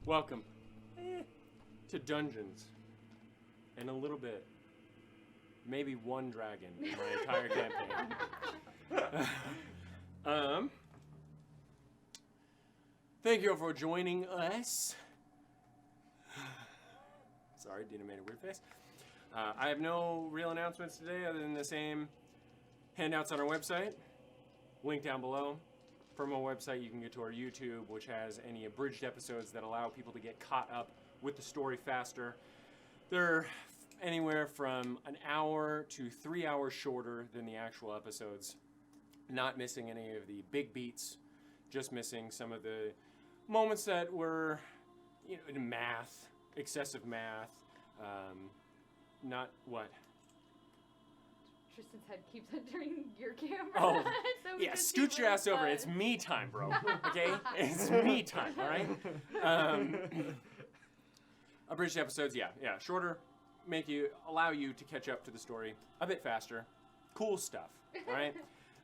Welcome to Dungeons and a little bit, maybe one dragon in my entire campaign. Thank you all for joining us. Sorry, Dina made a weird face. I have no real announcements today other than the same handouts on our website. Link down below. From our website, you can get to our YouTube, which has any abridged episodes that allow people to get caught up with the story faster. They're anywhere from an hour to 3 hours shorter than the actual episodes. Not missing any of the big beats, just missing some of the moments that were, in math, excessive math, not what? Tristan's head keeps entering your camera. Oh, so yeah, scoot your ass over. It's me time, bro. Okay? It's me time, all right? Abridged episodes, yeah, shorter, allow you to catch up to the story a bit faster. Cool stuff, all right?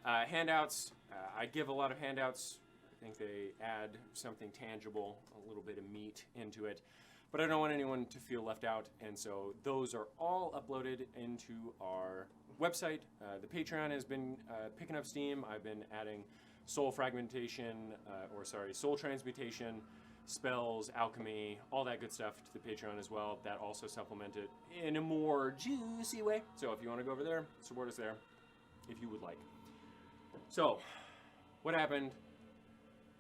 Handouts, I give a lot of handouts. I think they add something tangible, a little bit of meat into it. But I don't want anyone to feel left out, and so those are all uploaded into our website. The Patreon has been picking up steam. I've been adding soul transmutation, spells, alchemy, all that good stuff to the Patreon as well. That also supplement it in a more juicy way. So if you want to go over there, support us there if you would like. So, what happened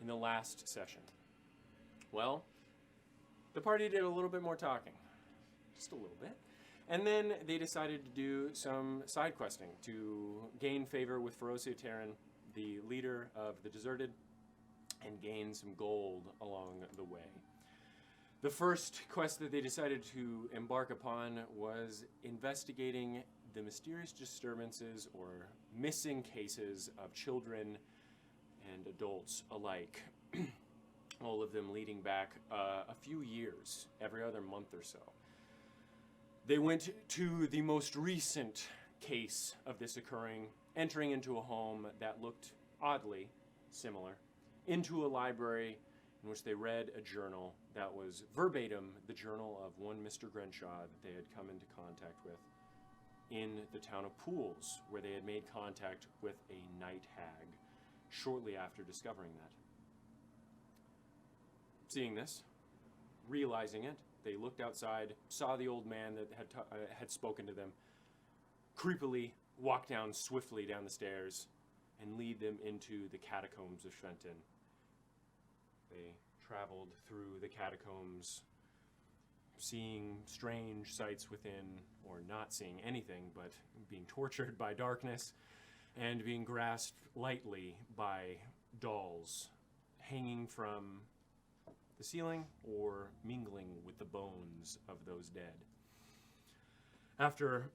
in the last session? Well, the party did a little bit more talking, just a little bit. And then they decided to do some side questing to gain favor with Ferocia Terran, the leader of the Deserted, and gain some gold along the way. The first quest that they decided to embark upon was investigating the mysterious disturbances or missing cases of children and adults alike. All of them leading back a few years, every other month or so. They went to the most recent case of this occurring, entering into a home that looked oddly similar, into a library in which they read a journal that was verbatim the journal of one Mr. Grenshaw that they had come into contact with in the town of Pools, where they had made contact with a night hag shortly after discovering that. Seeing this, realizing it, they looked outside, saw the old man that had spoken to them, creepily walk swiftly down the stairs, and lead them into the catacombs of Shenton. They traveled through the catacombs, seeing strange sights within, or not seeing anything, but being tortured by darkness, and being grasped lightly by dolls hanging from the ceiling or mingling with the bones of those dead. After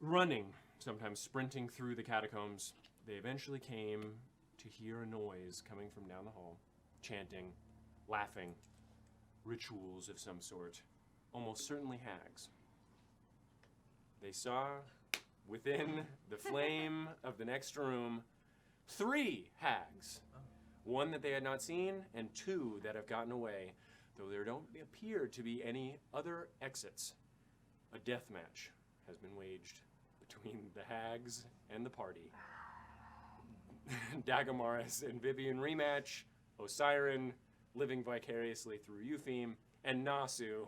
running, sometimes sprinting through the catacombs, they eventually came to hear a noise coming from down the hall, chanting, laughing, rituals of some sort, almost certainly hags. They saw within the flame of the next room 3 hags. One that they had not seen, and 2 that have gotten away, though there don't appear to be any other exits. A death match has been waged between the hags and the party. Dagamaris and Vivian rematch, Osiren living vicariously through Eupheme, and Nasu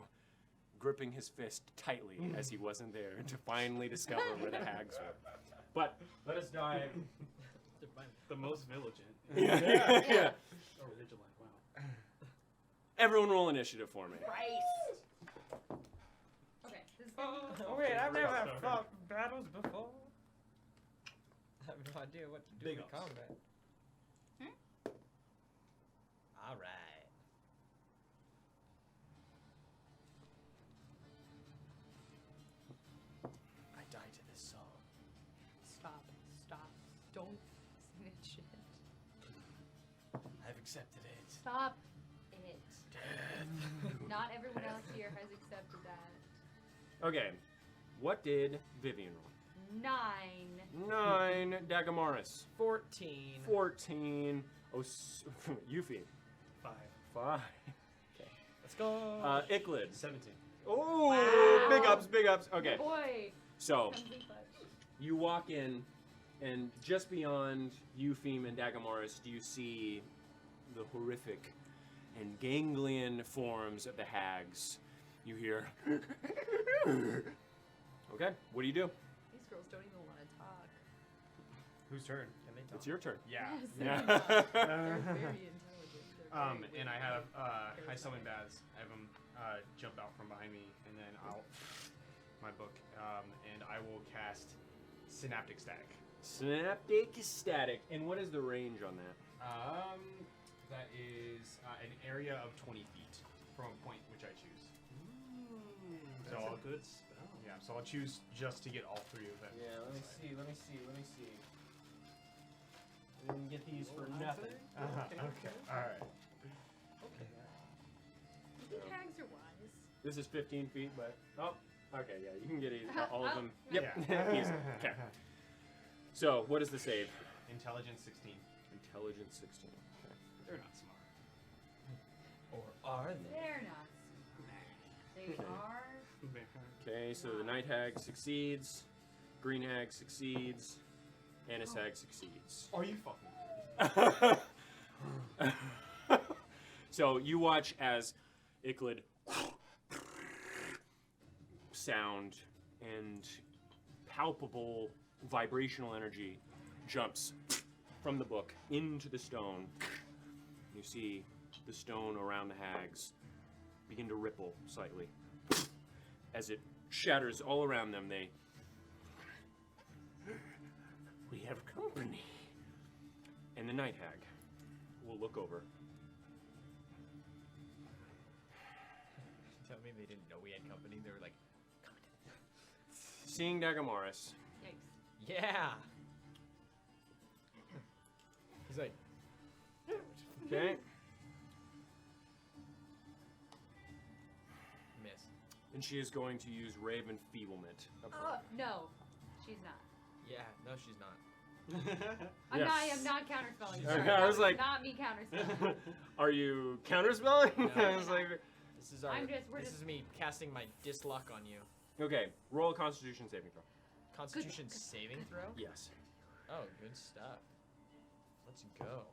gripping his fist tightly as he wasn't there to finally discover where the hags were. But let us dive. The most vigilant. Yeah. Oh, vigilant, wow. Everyone roll initiative for me. Christ. Okay. This is Oh wait, I've never fought battles before. I have no idea what to do Big in ups. combat. Alright. I die to this song. Stop. Don't snitch it. I've accepted it. Stop it. Not everyone else here has accepted that. Okay. What did Vivian roll? 9. 9. Dagamaris. 14. 14. Eupheme. 5. 5. Okay. Let's go. Icklid. 17. Oh, Wow. big ups, big ups. Okay, Boy. so Comes in clutch. you walk in, and just beyond Eupheme and Dagamaris, do you see the horrific and ganglion forms of the hags. You hear. Okay, what do you do? These girls don't even want to talk. Whose turn? Can they talk? It's your turn. Yeah. Yes, Yeah. they're not. They're very intelligent. They're And I very have very I summon smart. Baz. I have him jump out from behind me, and then I'll my book, and I will cast Synaptic Static. Synaptic static. And what is the range on that? That is an area of 20 feet from a point which I choose. That's So a good spell. Yeah, so I'll choose just to get all three of them. Yeah, let me see. We didn't get these for nothing. Okay. All right. Okay. You think hags are wise? This is 15 feet, but okay, yeah, you can get all of them. Oh, Yep, easy. Okay. So, what is the save? Intelligence 16. Intelligence 16. Okay. They're not smart. Or are they? They're not. They are. Okay, so the night hag succeeds, green hag succeeds, Anise hag succeeds. Are you fucking? So you watch as Icklid sound and palpable vibrational energy jumps from the book into the stone. You see the stone around the hags begin to ripple slightly. As it shatters all around them, we have company. And the night hag will look over. Tell me they didn't know we had company. They were like, Seeing Dagamaris, Yikes. yeah. He's like, okay, miss. and she is going to use Rave Enfeeblement. No, she's not. Yeah, no, she's not. I'm Yes. not. I'm not counterspelling. Okay, Sorry, I that was like- not me counterspelling. Are you counterspelling? No. I was like, This is our. We're This just- is me casting my disluck on you. okay, roll a Constitution saving throw. Constitution saving throw. Yes. Oh, good stuff. Let's go.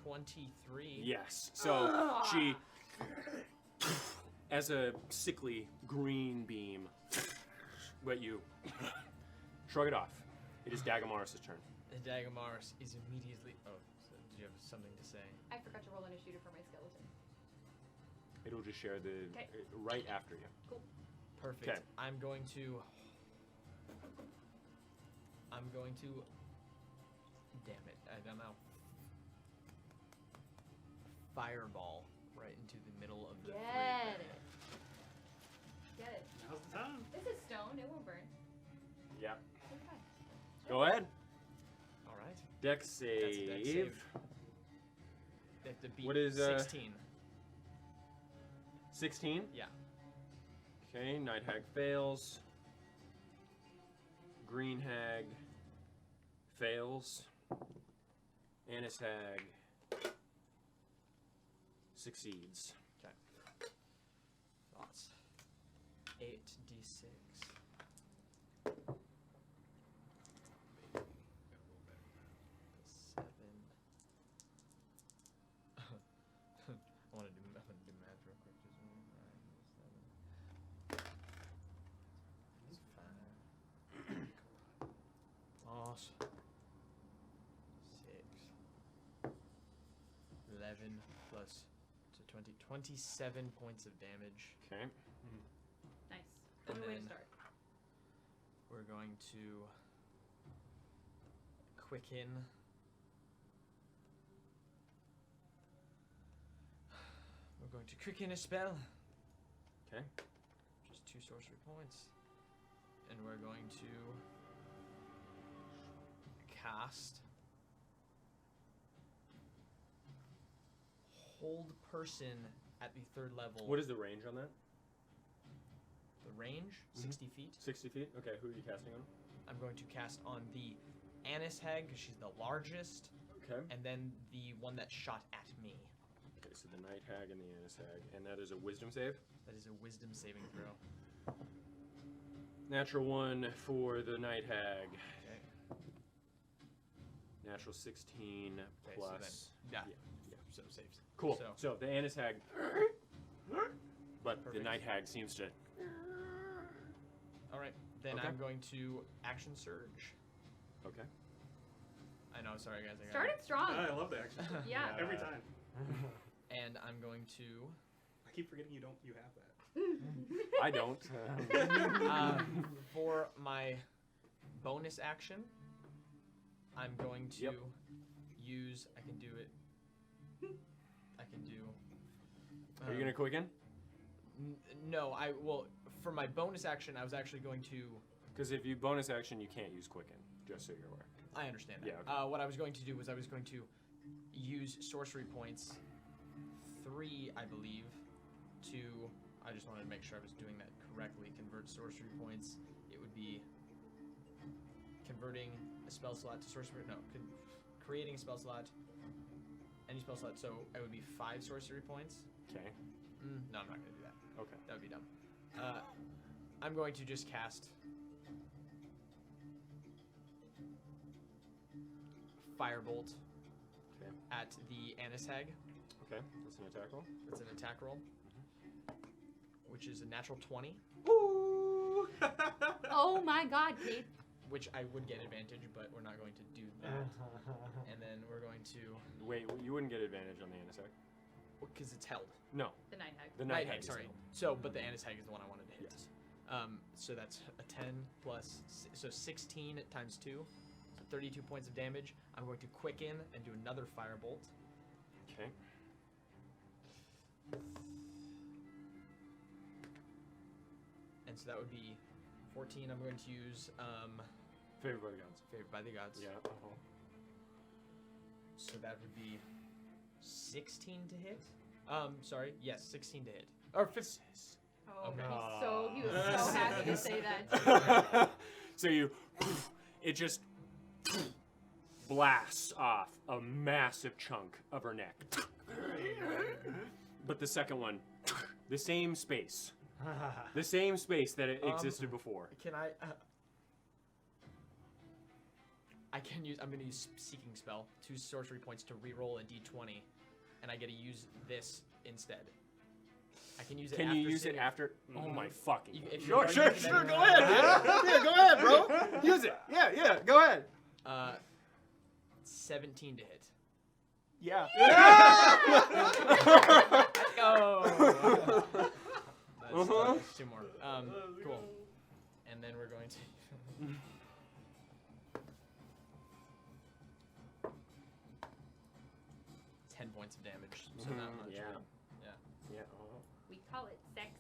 23. Yes. So she, as a sickly green beam, but you shrug it off. It is Dagamaris' turn. The Dagamaris is immediately. Oh, so did you have something to say? I forgot to roll initiative for my skeleton. It'll just share the Okay. right after you. Cool. Perfect. Okay. I'm going to. Damn it! I'm out. Fireball right into the middle of the. Get three. it. Get it. Now's the time. This is stone. It won't burn. Yeah. Okay. Go ahead. All right. Dex That's a dex save. save. They have to beat What is, 16. 16. Yeah. Okay. Night hag fails. Green hag fails. Anise hag succeeds. Okay. Thoughts. 8d6. Seven. I'm gonna do math real quick. Just 1, 9, 7. Loss. 6. 11 plus to 20. 27 points of damage. Okay. Nice. And Good way to then- start. We're going to quicken. We're going to quicken a spell. Okay. Just 2 sorcery points. And we're going to cast Hold Person at the 3rd level. What is the range on that? the range? 60 feet. 60 feet? Okay, who are you casting on? I'm going to cast on the Anise Hag because she's the largest, Okay. and then the one that shot at me. Okay, so the Night Hag and the Annis Hag, and that is a Wisdom save. That is a wisdom saving throw. Natural 1 for the Night Hag. Okay. Natural 16 Okay, plus. so then, yeah. So saves. Cool. So, So the Annis Hag, but the Perfect. Night Hag seems to. all right. Then Okay. I'm going to action surge. Okay. I know. Sorry, guys. I got Started strong. I love the action. Yeah. Every time. And I'm going to. I keep forgetting you have that. I don't. For my bonus action, I'm going to Yep. use. I can do it. I can do. Are you gonna quicken? No, I will. For my bonus action, I was actually going to. Because if you bonus action, you can't use quicken. Just so you're aware. I understand that. Yeah, okay. What I was going to do was I was going to use sorcery points, 3, I believe, to. I just wanted to make sure I was doing that correctly. Convert sorcery points. It would be converting a spell slot to sorcery. No, creating a spell slot. Any spell slot. So it would be 5 sorcery points. Okay. No, I'm not going to do that. Okay. That would be dumb. I'm going to just cast Firebolt Okay. at the Annis Hag. Okay. That's an attack roll. It's an attack roll, which is a natural 20, Ooh! Oh my God, Kate. which I would get advantage, but we're not going to do that. And then we're going to, Wait, you wouldn't get advantage on the Annis Hag. because it's held. No. The Night Hag. The Night Hag. Hag, is sorry. held. So, but the Annis Hag is the one I wanted to hit. Yes. So that's a 10 plus, so 16 times 2, so 32 points of damage. I'm going to quicken and do another Firebolt. Okay. And so that would be 14. I'm going to use Favored by the gods. Favored by the Gods. Yeah. So that would be 16 to hit. Sorry. Yes, 16 to hit. Or 15. Oh, Okay. he was so happy to say that. So you, it just blasts off a massive chunk of her neck. But the second one, the same space. The same space that it existed before. Can I? I can use. I'm going to use Seeking Spell. 2 sorcery points to reroll a d20, and I get to use this instead. I can use it. Can after you use it sitting- after? Oh my fucking! If Sure, you're sure, using sure. it- Go ahead, dude. Yeah, go ahead, bro. Use it. Yeah. Go ahead. 17 to hit. Yeah. Let's go. That's 2 more. Cool. And then we're going to. 10 points of damage. So not much. Yeah. Yeah. Yeah. We call it sexy.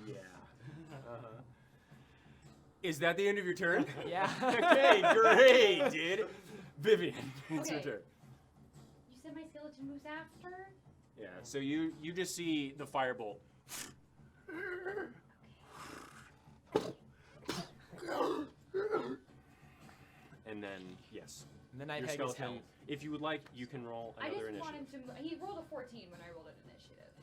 Yeah. Is that the end of your turn? Yeah. Okay, great, dude. Vivian, it's your Okay. turn. You said my skeleton moves after? Yeah. So you just see the firebolt. And then yes, And the Night your Hag is skeleton. held. If you would like, you can roll I another just want initiative. him to. He rolled a 14 when I rolled an initiative.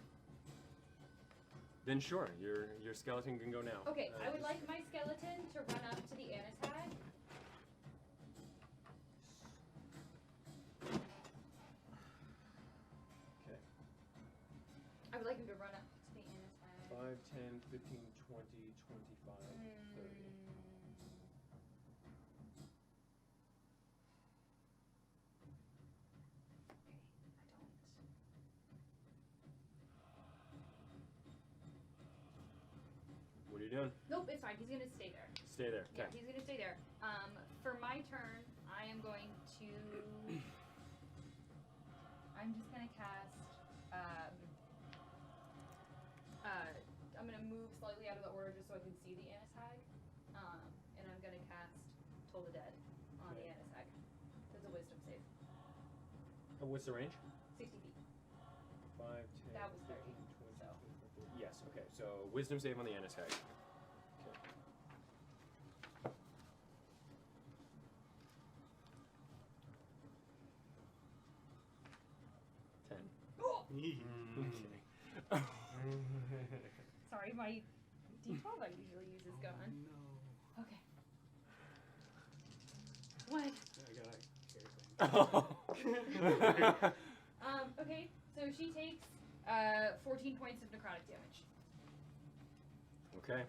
Then sure, your skeleton can go now. Okay, I would like my skeleton to run up to the Annis Hag. Okay. I would like him to run up to the Annis Hag. 5, 10, 15, 20, 25, 30. What are you doing? Nope, it's fine. He's gonna stay there. Stay there. Yeah, Okay. he's gonna stay there. For my turn, I am going to. I'm just gonna cast. I'm gonna move slightly out of the order just so I can see the Annis Hag. And I'm gonna cast Toll the Dead on the Annis Hag. That's a Wisdom save. What's the range? 60 feet. 5, 10, That was 30, 20, so. 25, 30. Yes, okay. So wisdom save on the Annis Hag. Okay. 10. Sorry, my D12 I usually use is gone. No. Okay. What? I gotta carry things. Okay, so she takes 14 points of necrotic damage. Okay.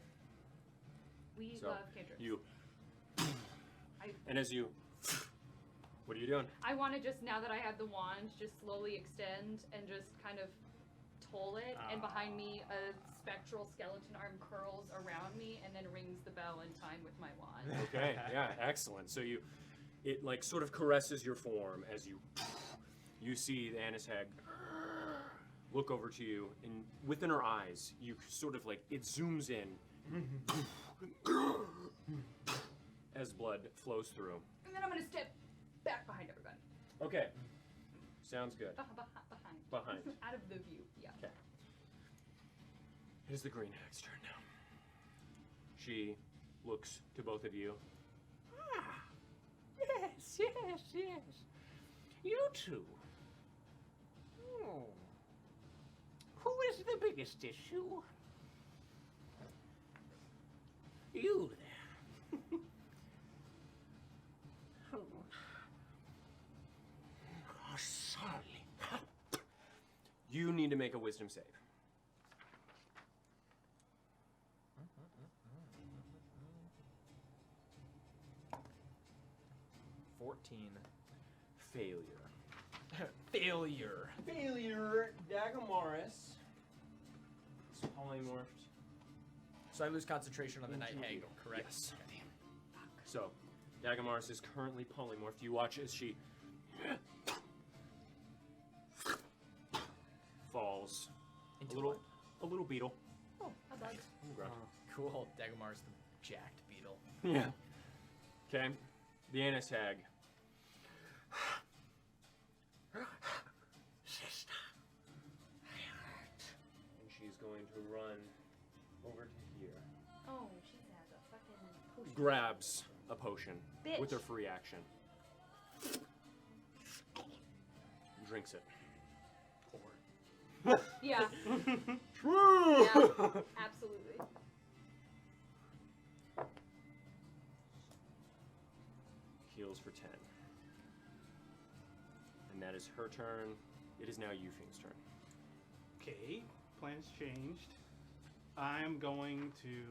We So, love cantrips. You. And as you. What are you doing? I want to just, now that I have the wand, just slowly extend and just kind of toll it, and behind me a spectral skeleton arm curls around me and then rings the bell in time with my wand. Okay, yeah, excellent. So it like sort of caresses your form as you see the Annis Hag look over to you, and within her eyes, you sort of like, it zooms in as blood flows through. And then I'm going to step back behind everybody. Okay, sounds good. Behind. Out of the view, yeah. Okay. It is the Green Hag's turn now. She looks to both of you. Ah, yes. You two. Who is the biggest issue? You there. Oh, sorry. You need to make a wisdom save. 14. Failure. Failure. Failure, Dagamaris. It's polymorphed. So I lose concentration on the night hag, correct? Yes. So, Dagamaris is currently polymorphed. You watch as she falls. Into A little beetle. Oh, a bug. On the ground. Cool. Dagomar's the jacked beetle. Yeah. Okay. The Annis Hag. Sister, I hurt. And she's going to run over to here. Oh, she has a fucking potion. Grabs a potion Bitch. with her free action. Drinks it. Yeah. True. Yeah. Absolutely. Heals for 10. And that is her turn. It is now Euphem's turn. Okay, plans changed. I'm going to,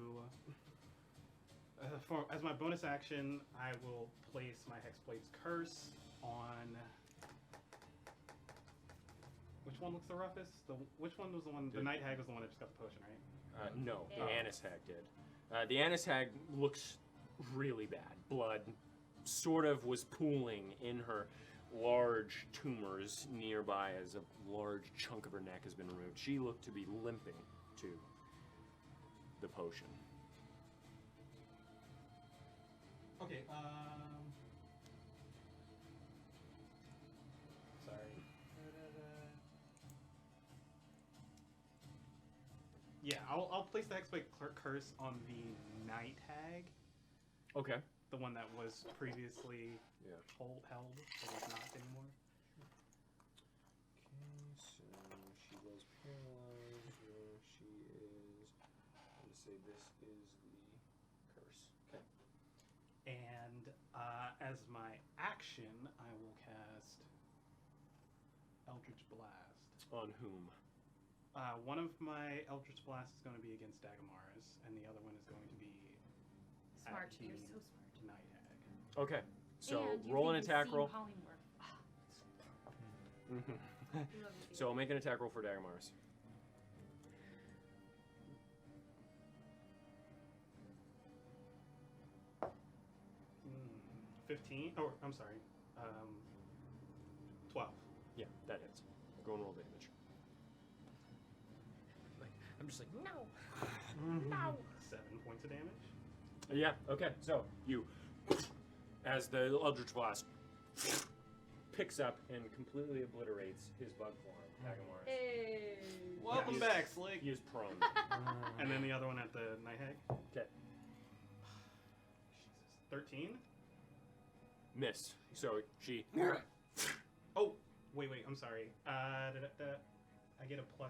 as my bonus action, I will place my Hexblade's Curse on. Which one looks the roughest? Which one was the one? The Night Hag was the one that just got the potion, right? No, the Yeah. Annis Hag did. The Annis Hag looks really bad. Blood sort of was pooling in her large tumors nearby as a large chunk of her neck has been removed. She looked to be limping to the potion. Okay, sorry. Yeah, I'll place the Hexblade Curse on the Night Hag, Okay. the one that was previously Yeah. held, but is not anymore. Okay, so she was paralyzed, or she is. I'm going to say this is the curse. Okay. And as my action, I will cast Eldritch Blast. On whom? One of my Eldritch Blasts is going to be against Dagamaris, and the other one is going to be Smart. at You're the so smart. Night Hag. Okay. So And you roll an think you've attack seen roll. polymorph. Mhm. Love to see So it. make an attack roll for Dagamaris. 15. Oh, I'm sorry. 12. Yeah, that hits. Go and roll damage. Like, I'm just like, no. No. 7 points of damage. Yeah, okay. So you, as the Eldritch Blast picks up and completely obliterates his bug form, Dagamaris. Hey. Welcome he's- back, Slick. He is prone. And then the other one at the Night Hag. Okay. 13. Miss. So she. Oh, wait, I'm sorry. I get a +3.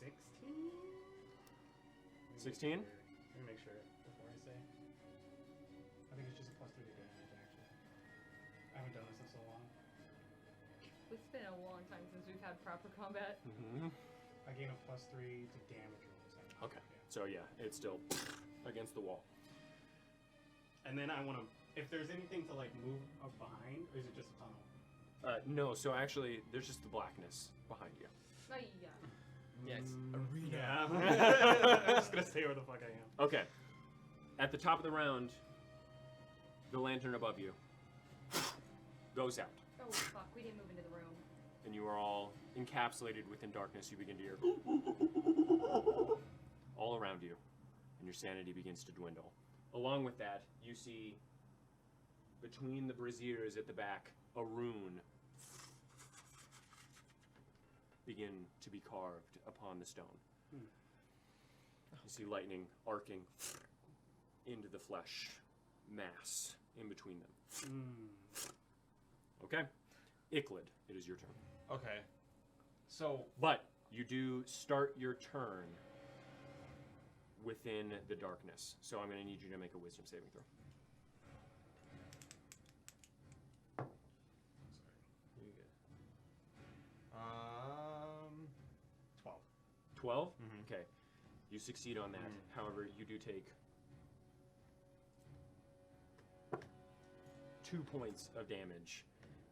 16? 16? Let me make sure before I say. I think it's just a +3 to damage, actually. I haven't done this in so long. It's been a long time since we've had proper combat. I gain a +3 to damage rolls. Okay. Yeah. So yeah, it's still against the wall. And then I want to, if there's anything to like move up behind, or is it just a tunnel? No, so actually, there's just the blackness behind you. Oh, yeah. Yeah, it's Yeah. I'm just gonna stay where the fuck I am. Okay. At the top of the round, the lantern above you goes out, Oh, fuck. We didn't move into the room. and you are all encapsulated within darkness. You begin to hear all around you, and your sanity begins to dwindle. Along with that, you see between the braziers at the back a rune begin to be carved upon the stone. You see lightning arcing into the flesh mass in between them. Okay? Iklid, it is your turn. Okay. So But you do start your turn within the darkness. So I'm going to need you to make a wisdom saving throw. You get 12. 12? Mhm. Okay. You succeed on that. However, you do take 2 points of damage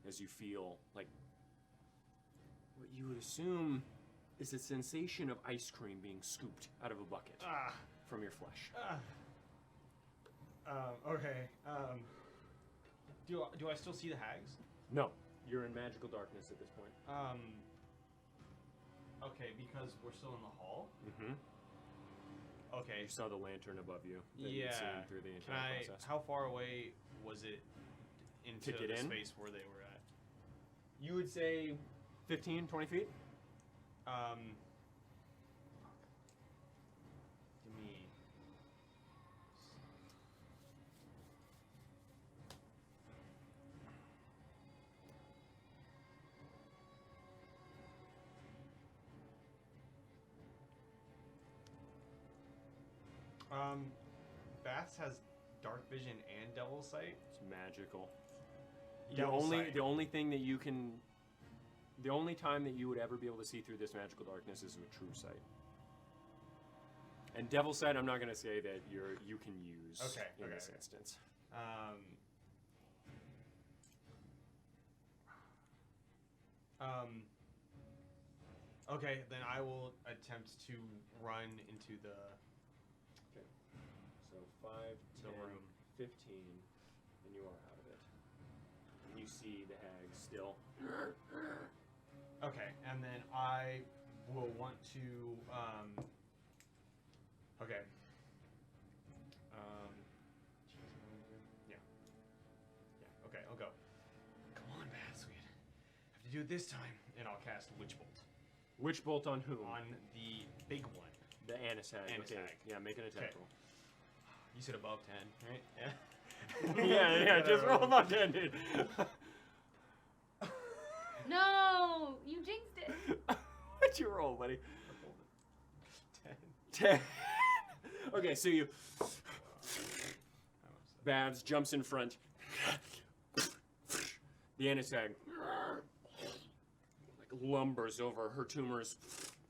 as you feel like what you would assume is a sensation of ice cream being scooped out of a bucket from your flesh. Okay. Do I still see the hags? No, you're in magical darkness at this point. Okay, because we're still in the hall. Mm-hmm. Okay. You saw the lantern above you that you'd seen Yeah. through the Can entire I? process. How far away was it into get the in? space where they were at? You would say 15, 20 feet? Give me. Baths has dark vision and devil sight. It's magical. Devil sight. The only thing that you can, the only time that you would ever be able to see through this magical darkness is with true sight. And devil sight, I'm not going to say that you can use in this instance. Okay, then I will attempt to run into the Okay. So 5, 10, room. 15, and you are out of it. And you see the hags still. Okay, and then I will want to, okay. Yeah. Yeah, okay, I'll go. Come on, Bats, we have to do it this time. And I'll cast Witch Bolt Witch bolt on whom? on the big one. The Annis hag. Annis Okay. hag. Yeah, make an attack Okay. roll. You said above 10, right? Yeah. yeah, just roll about 10, dude. No! You jinxed it! What'd you roll, buddy? 10. 10. Okay, so you. Babs jumps in front. The Annis hag like lumbers over. Her tumors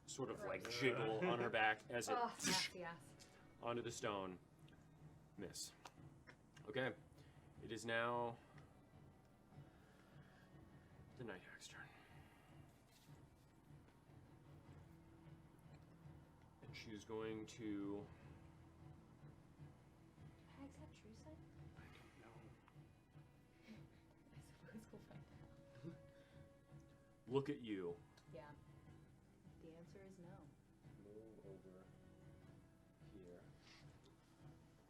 sort of like jiggle on her back as it Oh, nasty ass. onto the stone. Miss. Okay. It is now the Night Hag's turn. And she's going to. Hags have true sight? I don't know. I suppose we'll find out. Look at you. Yeah. The answer is no. Move over here.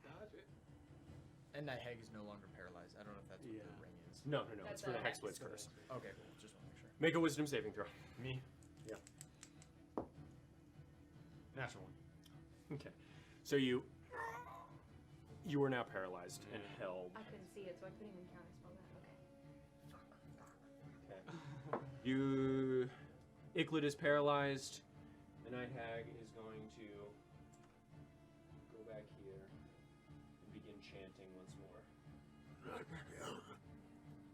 Dodge it. And that hag is no longer paralyzed. I don't know if that's what Yeah. the ring is. No. It's That's for the a Hexblade's hex. curse. Okay, cool. Just want to make sure. Make a wisdom saving throw. Me? Yeah. Natural one. Okay. So you are now paralyzed and held. I couldn't see it, so I couldn't even counterspell that. Okay. Okay. You Iklid is paralyzed, the Night Hag is going to go back here and begin chanting once more.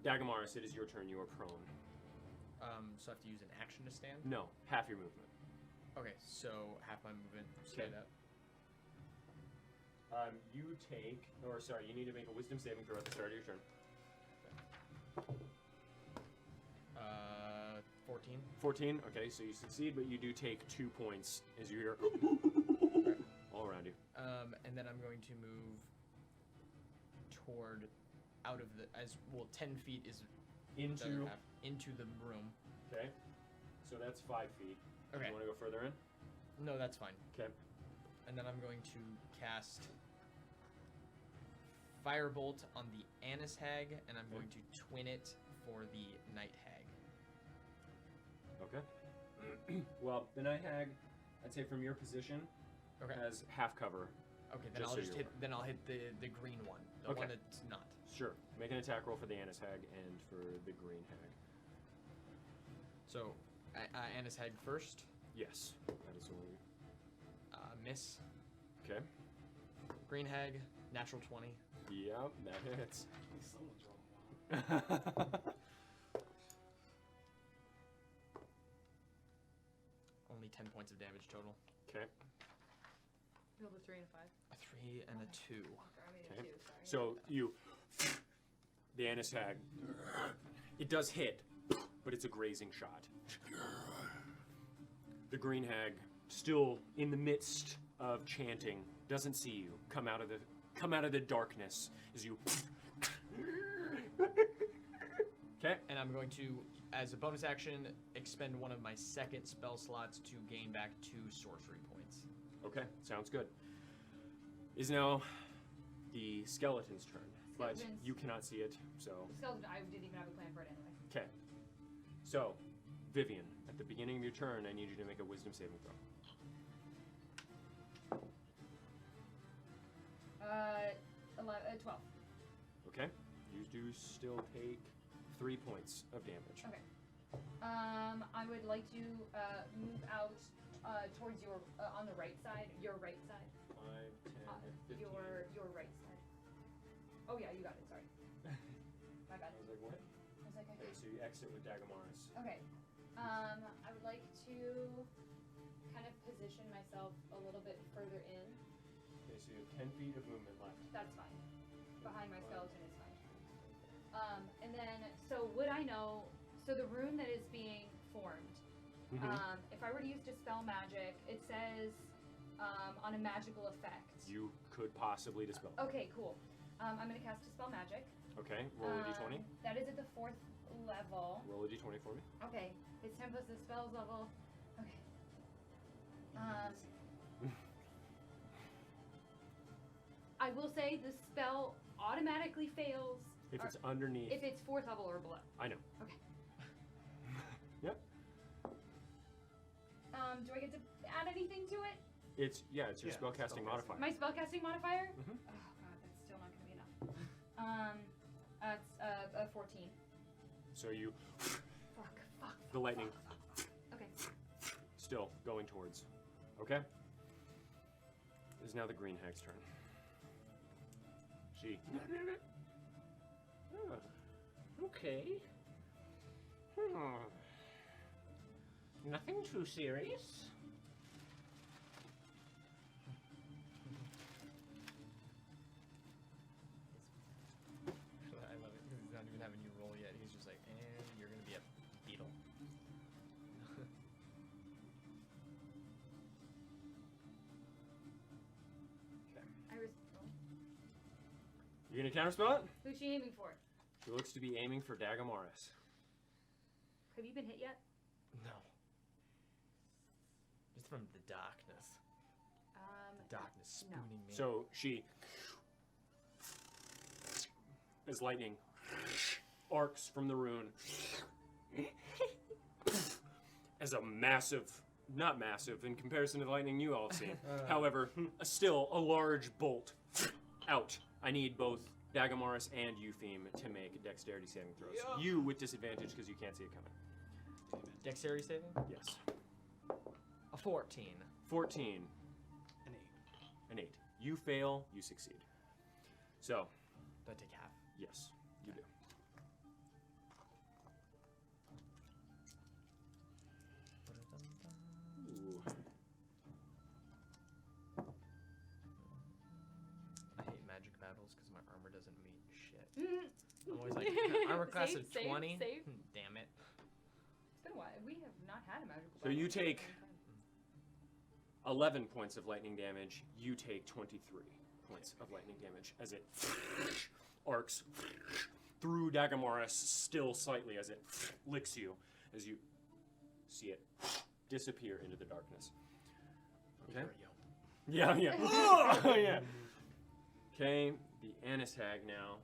Dagamaris, it is your turn. You are prone. So I have to use an action to stand? No, half your movement. Okay, so half my movement straight up. You take, or sorry, you need to make a wisdom saving throw at the start of your turn. 14. 14, okay, so you succeed, but you do take 2 points as you hear all around you. And then I'm going to move toward out of the, 10 feet is the other Into, half, into the room. okay, so that's 5 feet. Okay. You want to go further in? No, that's fine. Okay. And then I'm going to cast Firebolt on the Annis Hag, and I'm going to twin it for the Night Hag. Okay. Well, the Night Hag, I'd say from your position, has half cover. Okay, then Just I'll so just you're hit. Then I'll hit the green one, the Okay. one that's not. Sure. Make an attack roll for the Annis Hag and for the Green Hag. So, Annis Hag first. Yes. That is the one. Miss. Okay. Green Hag, natural 20. Yep, that hits. Someone's rolling well. Only 10 points of damage total. Okay. Rolled a 3 and a 5. A 3 and a 2. I made a Okay. 2, sorry. So you, the Annis Hag, it does hit, but it's a grazing shot. The Green Hag, still in the midst of chanting, doesn't see you come out of the darkness as you. Okay. And I'm going to, as a bonus action, expend one of my second spell slots to gain back 2 sorcery points. Okay, sounds good. Is now the skeleton's turn, but Skeletons. you cannot see it, so. Skeleton, I didn't even have a plan for it anyway. Okay. So, Vivian, at the beginning of your turn, I need you to make a wisdom saving throw. 12. Okay? You do still take 3 points of damage. Okay. I would like to move out towards your on the right side. Your right side. 5, 10, 15. Your right side. Oh yeah, you got it. Sorry. My bad. I was like, what? I was like, Okay, so you exit with Dagamaris. okay. I would like to kind of position myself a little bit further in. Okay, so you have 10 feet of movement left. That's fine. Behind my skeleton is fine. And then, so would I know? So the rune that is being formed. If I were to use Dispel Magic, it says on a magical effect. You could possibly dispel. Okay, cool. I'm gonna cast Dispel Magic. Okay, roll a d20. That is at the 4th level. Roll a d20 for me. Okay, it's 10 plus the spell's level. Okay. I will say the spell automatically fails If it's underneath. if it's 4th level or below. I know. Okay. Yep. Do I get to add anything to it? It's your spellcasting spellcasting. modifier. My spellcasting modifier? Mhm. Oh god, that's still not gonna be enough. It's a 14. So you, Fuck. the lightning Okay. still going towards. Okay? It is now the Green Hag's turn. She. Okay. Nothing too serious. I love it because he's not even having you roll yet. He's just like, and you're gonna be a beetle. You gonna counterspell it? Who's she aiming for? She looks to be aiming for Dagamaris. Have you been hit yet? No. It's from the darkness. The darkness no. spooning me. So she, as lightning arcs from the rune, as a massive, not massive in comparison to the lightning you all have seen, however, still a large bolt out. I need both Dagamaris and Eupheme to make dexterity saving throws. Yeah. You with disadvantage because you can't see it coming. Dexterity saving? Yes. A 14. 14. An 8. An 8. You fail, you succeed. So, Do I take half? yes, you do. Ooh. I hate magic battles because my armor doesn't mean shit. Mm. I'm always like, armor class Save, of save, 20? save. Damn it. It's been a while. We have not had a magical So battle you in a take- long time. 11 points of lightning damage. You take 23 points of lightning damage as it arcs through Dagamoris, still slightly as it licks you, as you see it disappear into the darkness. Okay? Yeah, yeah. Oh, yeah. Okay, the Annis Hag now.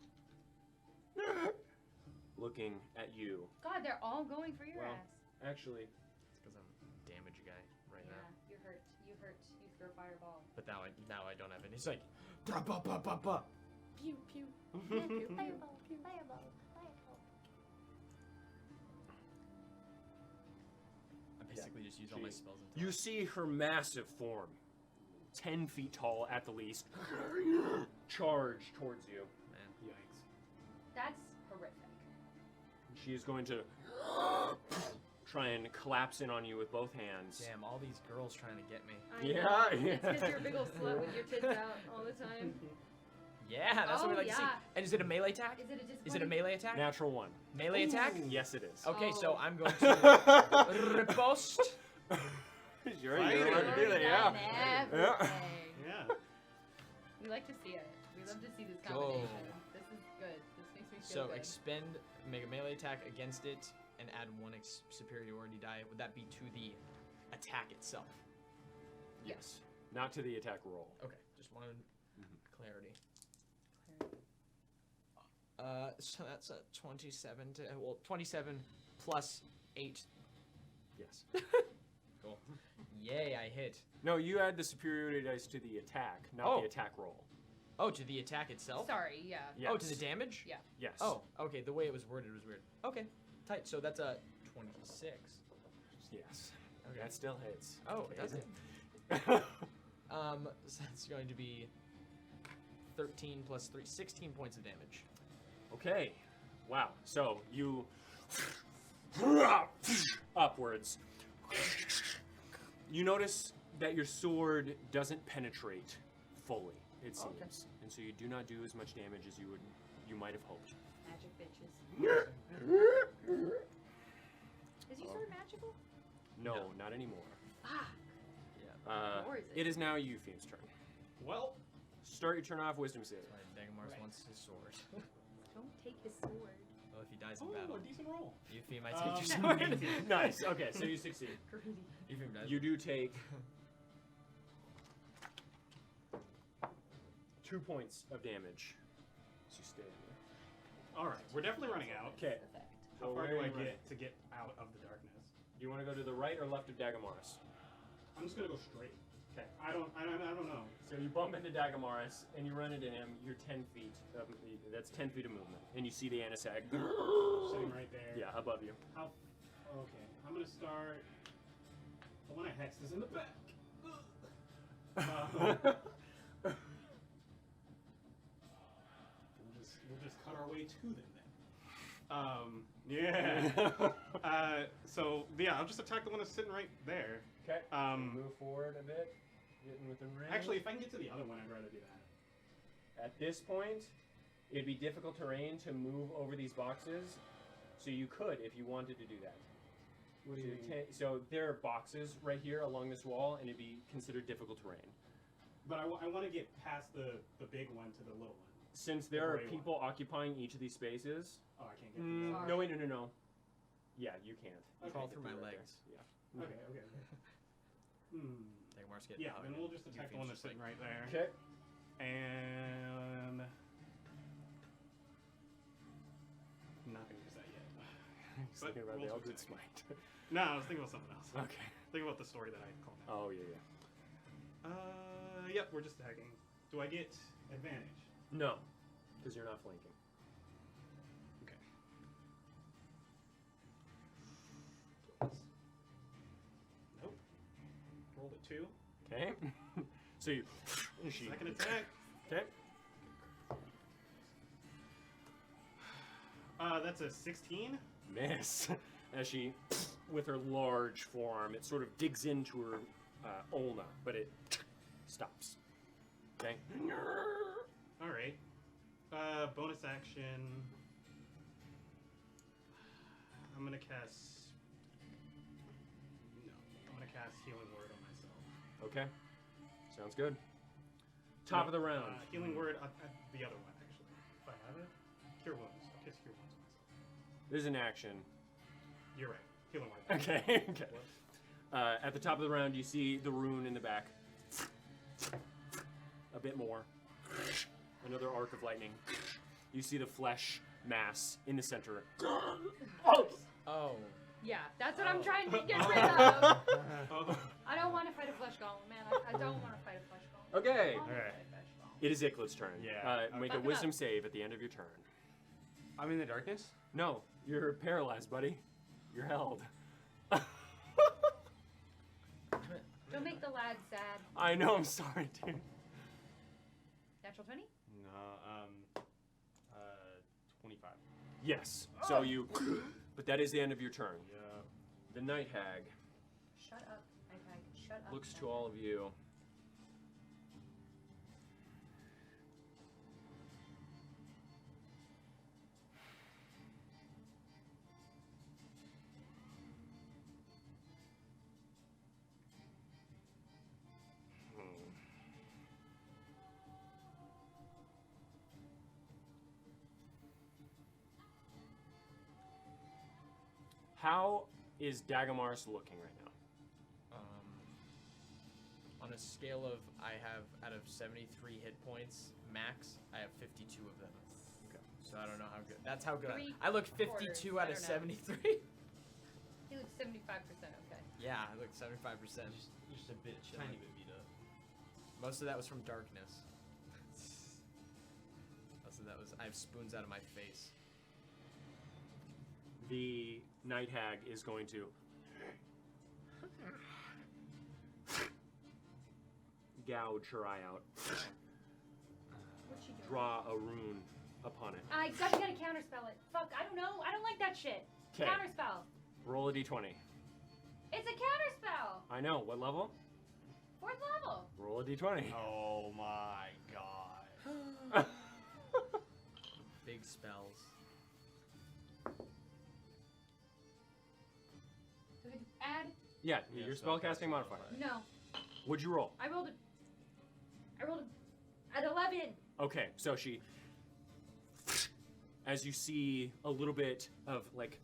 Looking at you. God, they're all going for your Well, ass. Actually, It's because I'm damage guy right Yeah, now. you hurt. You hurt. You throw fireball. But now I don't have any. It's like, ba ba ba ba ba. Pew pew. Yeah, pew. Fireball. Pew. Fireball. Fireball. I basically just use all my spells until you see her massive form, 10 feet tall at the least, charge towards you. man. Yikes. That's horrific. She is going to try and collapse in on you with both hands. Damn, all these girls trying to get me. I Yeah, know. yeah. It's because you're a big old slut with your tits out all the time. Yeah, that's what we Oh, like to see. yeah. And is it a melee attack? Is it a disappointing? Is it a melee attack? Natural 1. Melee attack? Yes, it is. Okay, Oh. so I'm going to riposte. Sure, Right. you're allowed to do that, yeah. Everything. Yeah. We like to see it. We love to see this Go. combination. This is good. This makes me feel So good. expend, make a melee attack against it, and add 1 superiority die. Would that be to the attack itself? Yes. Not to the attack roll. Okay, just wanted clarity. So that's a 27 to 27 plus 8. Yes. Cool. Yay, I hit. No, you add the superiority dice to the attack, not Oh. the attack roll. Oh, to the attack itself? Sorry, yeah. Yes. Oh, to the damage? Yeah. Yes. Oh, okay. The way it was worded was weird. Okay, tight. So that's a 26. Yes. Okay. That still hits. Oh, Okay. does it? So that's going to be 13 plus 3, 16 points of damage. Okay. Wow. So you upwards. You notice that your sword doesn't penetrate fully, it seems. Okay. And so you do not do as much damage as you might have hoped. Magic bitches. Is your sword magical? No, No. not anymore. Ah. Yeah. Or is It is now Eupheme's turn. Well, Start your turn off wisdom save. That's why Dagomars Right. wants his sword. Don't take his sword. Well, if he dies in oh, battle, a decent roll. Eupheme might Um, take your sword. Nice. Okay, so you succeed. Greedy. Eupheme dies. You do take 2 points of damage. So you stay in there. All right, we're definitely running out. Okay. Effect. How So far where do are I you running? get to get out of the darkness? Do you want to go to the right or left of Dagamaris? I'm just gonna go straight. Okay. I don't know. So you bump into Dagamaris and you run into him. You're 10 feet. That's 10 feet of movement, and you see the Annis Hag. Sitting right there. Yeah, above you. How? Okay, I'm gonna start. The one I hexed is in the back. We'll just cut our way to them then. Yeah. So yeah, I'll just attack the one that's sitting right there. Okay. Um, Move forward a bit. Getting within range. Actually, if I can get to the other one, I'd rather do that. At this point, it'd be difficult terrain to move over these boxes, so you could if you wanted to do that. What do you mean? So there are boxes right here along this wall, and it'd be considered difficult terrain. But I want to get past the big one to the little one. Since there are gray one. people occupying each of these spaces. Oh, I can't get through that. Sorry. No, wait, no. Yeah, you can't. You Crawl can't get through my right legs. there. Yeah. Okay. Dagomars get Yeah, out. then we'll just attack the one that's sitting right there. Okay. And I'm not gonna use that yet. Just thinking about the we'll Eldritch attack. Smite. No, I was thinking about something else. Okay. Think about the story that I called out. Oh, yeah. Yep, we're just attacking. Do I get advantage? No, because you're not flanking. Okay. Nope. 2. Okay. So you. She. Second attack. Okay. That's a 16. Miss. As she, with her large forearm, it sort of digs into her ulna, but it stops. Okay. All right. Bonus action. I'm gonna cast. No, I'm gonna cast Healing Word on myself. Okay. Sounds good. Top of the round. Healing Word. The other one, actually. If I have it. Cure Wounds. I'll cast Cure Wounds on myself. There's an action. You're right. Healing Word. Okay. Okay. At the top of the round, you see the rune in the back. A bit more. Another arc of lightning. You see the flesh mass in the center. Oh. Yeah, that's what I'm trying to get rid of. I don't want to fight a flesh golem, man. I don't want to fight a flesh golem. Okay. I don't wanna Alright. fight a flesh golem. It is Iklet's turn. Yeah. Make a Fuck it wisdom up. save at the end of your turn. I'm in the darkness. No, you're paralyzed, buddy. You're held. Don't make the lad sad. I know, I'm sorry, dude. Natural 20? No. 25. Yes. So you. But that is the end of your turn. Yeah. The Night Hag Shut up, okay. Shut up. looks to all of you. How is Dagamars looking right now? On a scale of, I have out of 73 hit points max, I have 52 of them. Okay. So I don't know how good. That's how good. Three I look 52 quarters, out I of don't know. 73. He looks 75% okay. Yeah, I look 75%. Just a bit, tiny bit beat up. Most of that was from darkness. Most of that was. I have spoons out of my face. The Night Hag is going to gouge her eye out, What's she doing? draw a rune upon it. I gotta counterspell it. Fuck, I don't know. I don't like that shit. 'Kay. Counterspell. Roll a d20. It's a counterspell. I know. What level? 4th level. Roll a d20. Oh my god. Big spells. Do I add? Yeah, Yeah, your spellcasting spellcasting modifier. No. What'd you roll? I rolled at 11. Okay, so she, as you see a little bit of like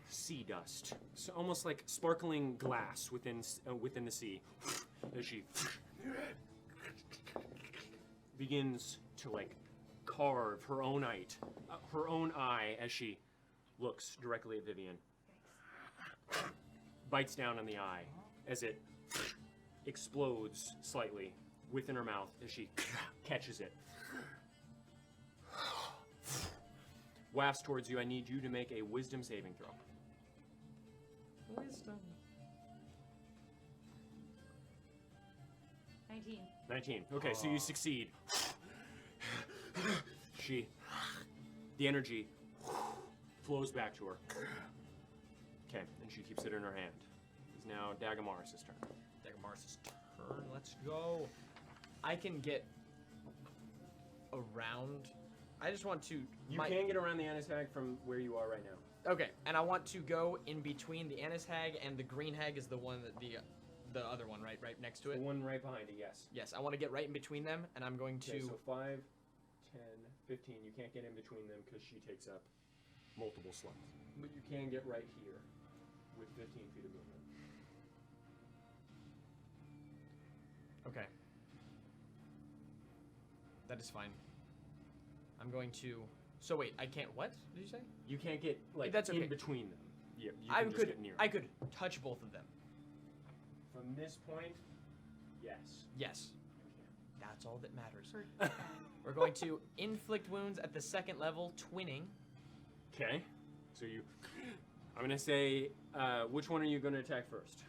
sea dust, so almost like sparkling glass within the sea, as she begins to like carve her own eye as she looks directly at Vivian, bites down on the eye as it explodes slightly within her mouth as she catches it. Wafts towards you. I need you to make a wisdom saving throw. Wisdom. 19. 19. Okay, so you succeed. The energy flows back to her. Okay, and she keeps it in her hand. It's now Dagamaris' turn. Dagamaris' turn. Let's go. I can get around. I just want to. You can get around the Annis Hag from where you are right now. Okay, and I want to go in between the Annis Hag and the Green Hag is the one that the other one right next to The it. one right behind it, yes. Yes, I want to get right in between them, and I'm going to. Okay, so 5, 10, 15. You can't get in between them because she takes up multiple slots. But you can get right here with 15 feet of movement. Okay. That is fine. I'm going to. So wait, I can't. What did you say? You can't get like That's okay. in between them. Yeah, you I can just could. get near. I could touch both of them. From this point, yes. Yes. That's all that matters. We're going to inflict wounds at the 2nd level, twinning. Okay. So you. I'm gonna say, which one are you gonna attack first?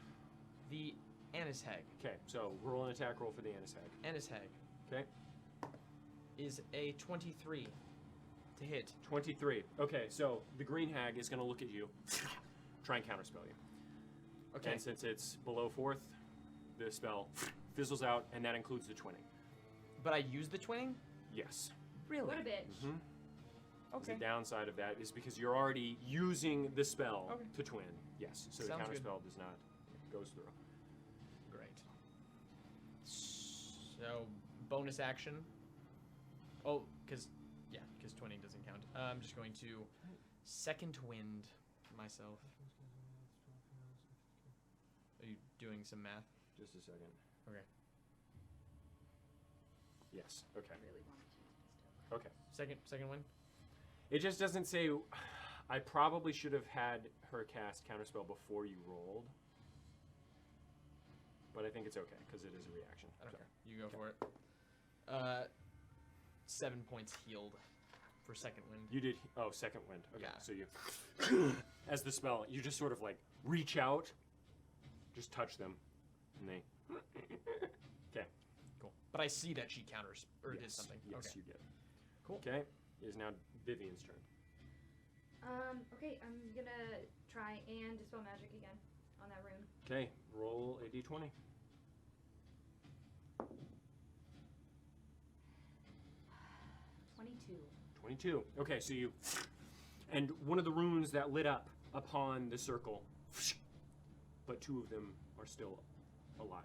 The Annis Hag. Okay, so roll an attack roll for the Annis Hag. Annis Hag Okay, is a 23 to hit. 23. Okay, so the green hag is going to look at you, try and counterspell you. Okay. And since it's below 4th, the spell fizzles out, and that includes the twinning. But I use the twinning? Yes. Really? What a bitch. Mm-hmm. Okay. The downside of that is because you're already using the spell Okay. to twin. Yes, so Sounds the good. counterspell does not goes through. Great. So, bonus action. Oh, because twinning doesn't count. I'm just going to second wind myself. Are you doing some math? Just a second. Okay. Yes. Okay. Really wanted to use this token. Okay. Second wind? It just doesn't say. I probably should have had her cast counterspell before you rolled, but I think it's okay because it is a reaction. I don't So, care. You go for it. 7 points healed for second wind. You did. Oh, second wind. Okay. Yeah. So you, as the spell, you just sort of like reach out, just touch them, and they. Okay. Cool. But I see that she counters or did Yes. something. Yes, Okay. you did. Cool. Okay. It is now Vivian's turn. Okay, I'm gonna try and dispel magic again on that rune. Okay. Roll a d20. 22. Okay, so you, and one of the runes that lit up upon the circle, but 2 of them are still alive.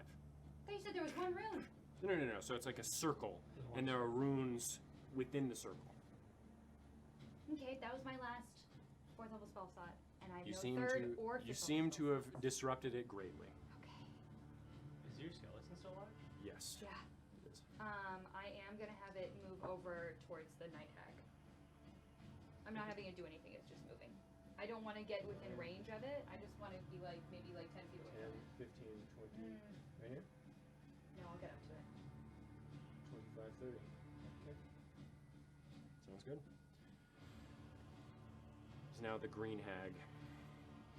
I thought you said there was one rune. No. So it's like a circle, and there are runes within the circle. Okay, that was my last 4th level spell slot, and I have You no seem 3rd to or 5th you level seem spell to have disrupted it greatly. Okay. Is your skeleton still alive? Yes. Yeah. It is. I am gonna have it move over towards the night hag. I'm not having it do anything, it's just moving. I don't want to get within range of it, I just want to be like, maybe like 10 feet away 10, from it. 15, 20. Right here? No, I'll get up to it. 25, 30. Okay. Sounds good. It's now the green hag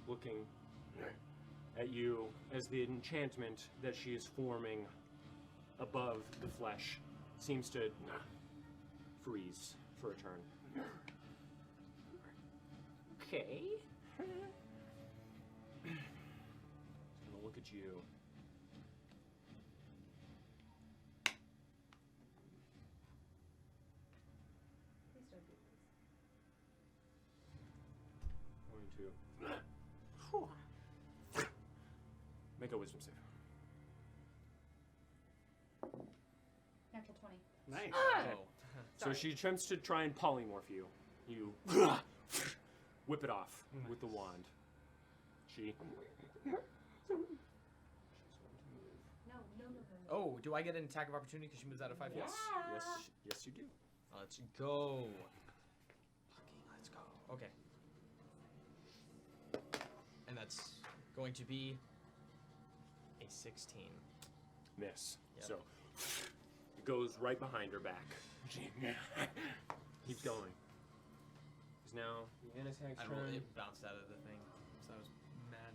looking at you as the enchantment that she is forming above the flesh seems to freeze for a turn. Okay. Just gonna look at you. Please don't do this. Going to make a wisdom save. Natural 20. Nice. Okay. So Sorry. she attempts to try and polymorph you. You whip it off with the wand. She. No. Oh, do I get an attack of opportunity because she moves out of 5 feet? Yes, you do. Let's go. Fucking let's go. Okay. And that's going to be a 16. Miss. Yep. So it goes right behind her back. Keeps going. It's now the Annis Hag's I rolled, turn. it bounced out of the thing, so I was mad.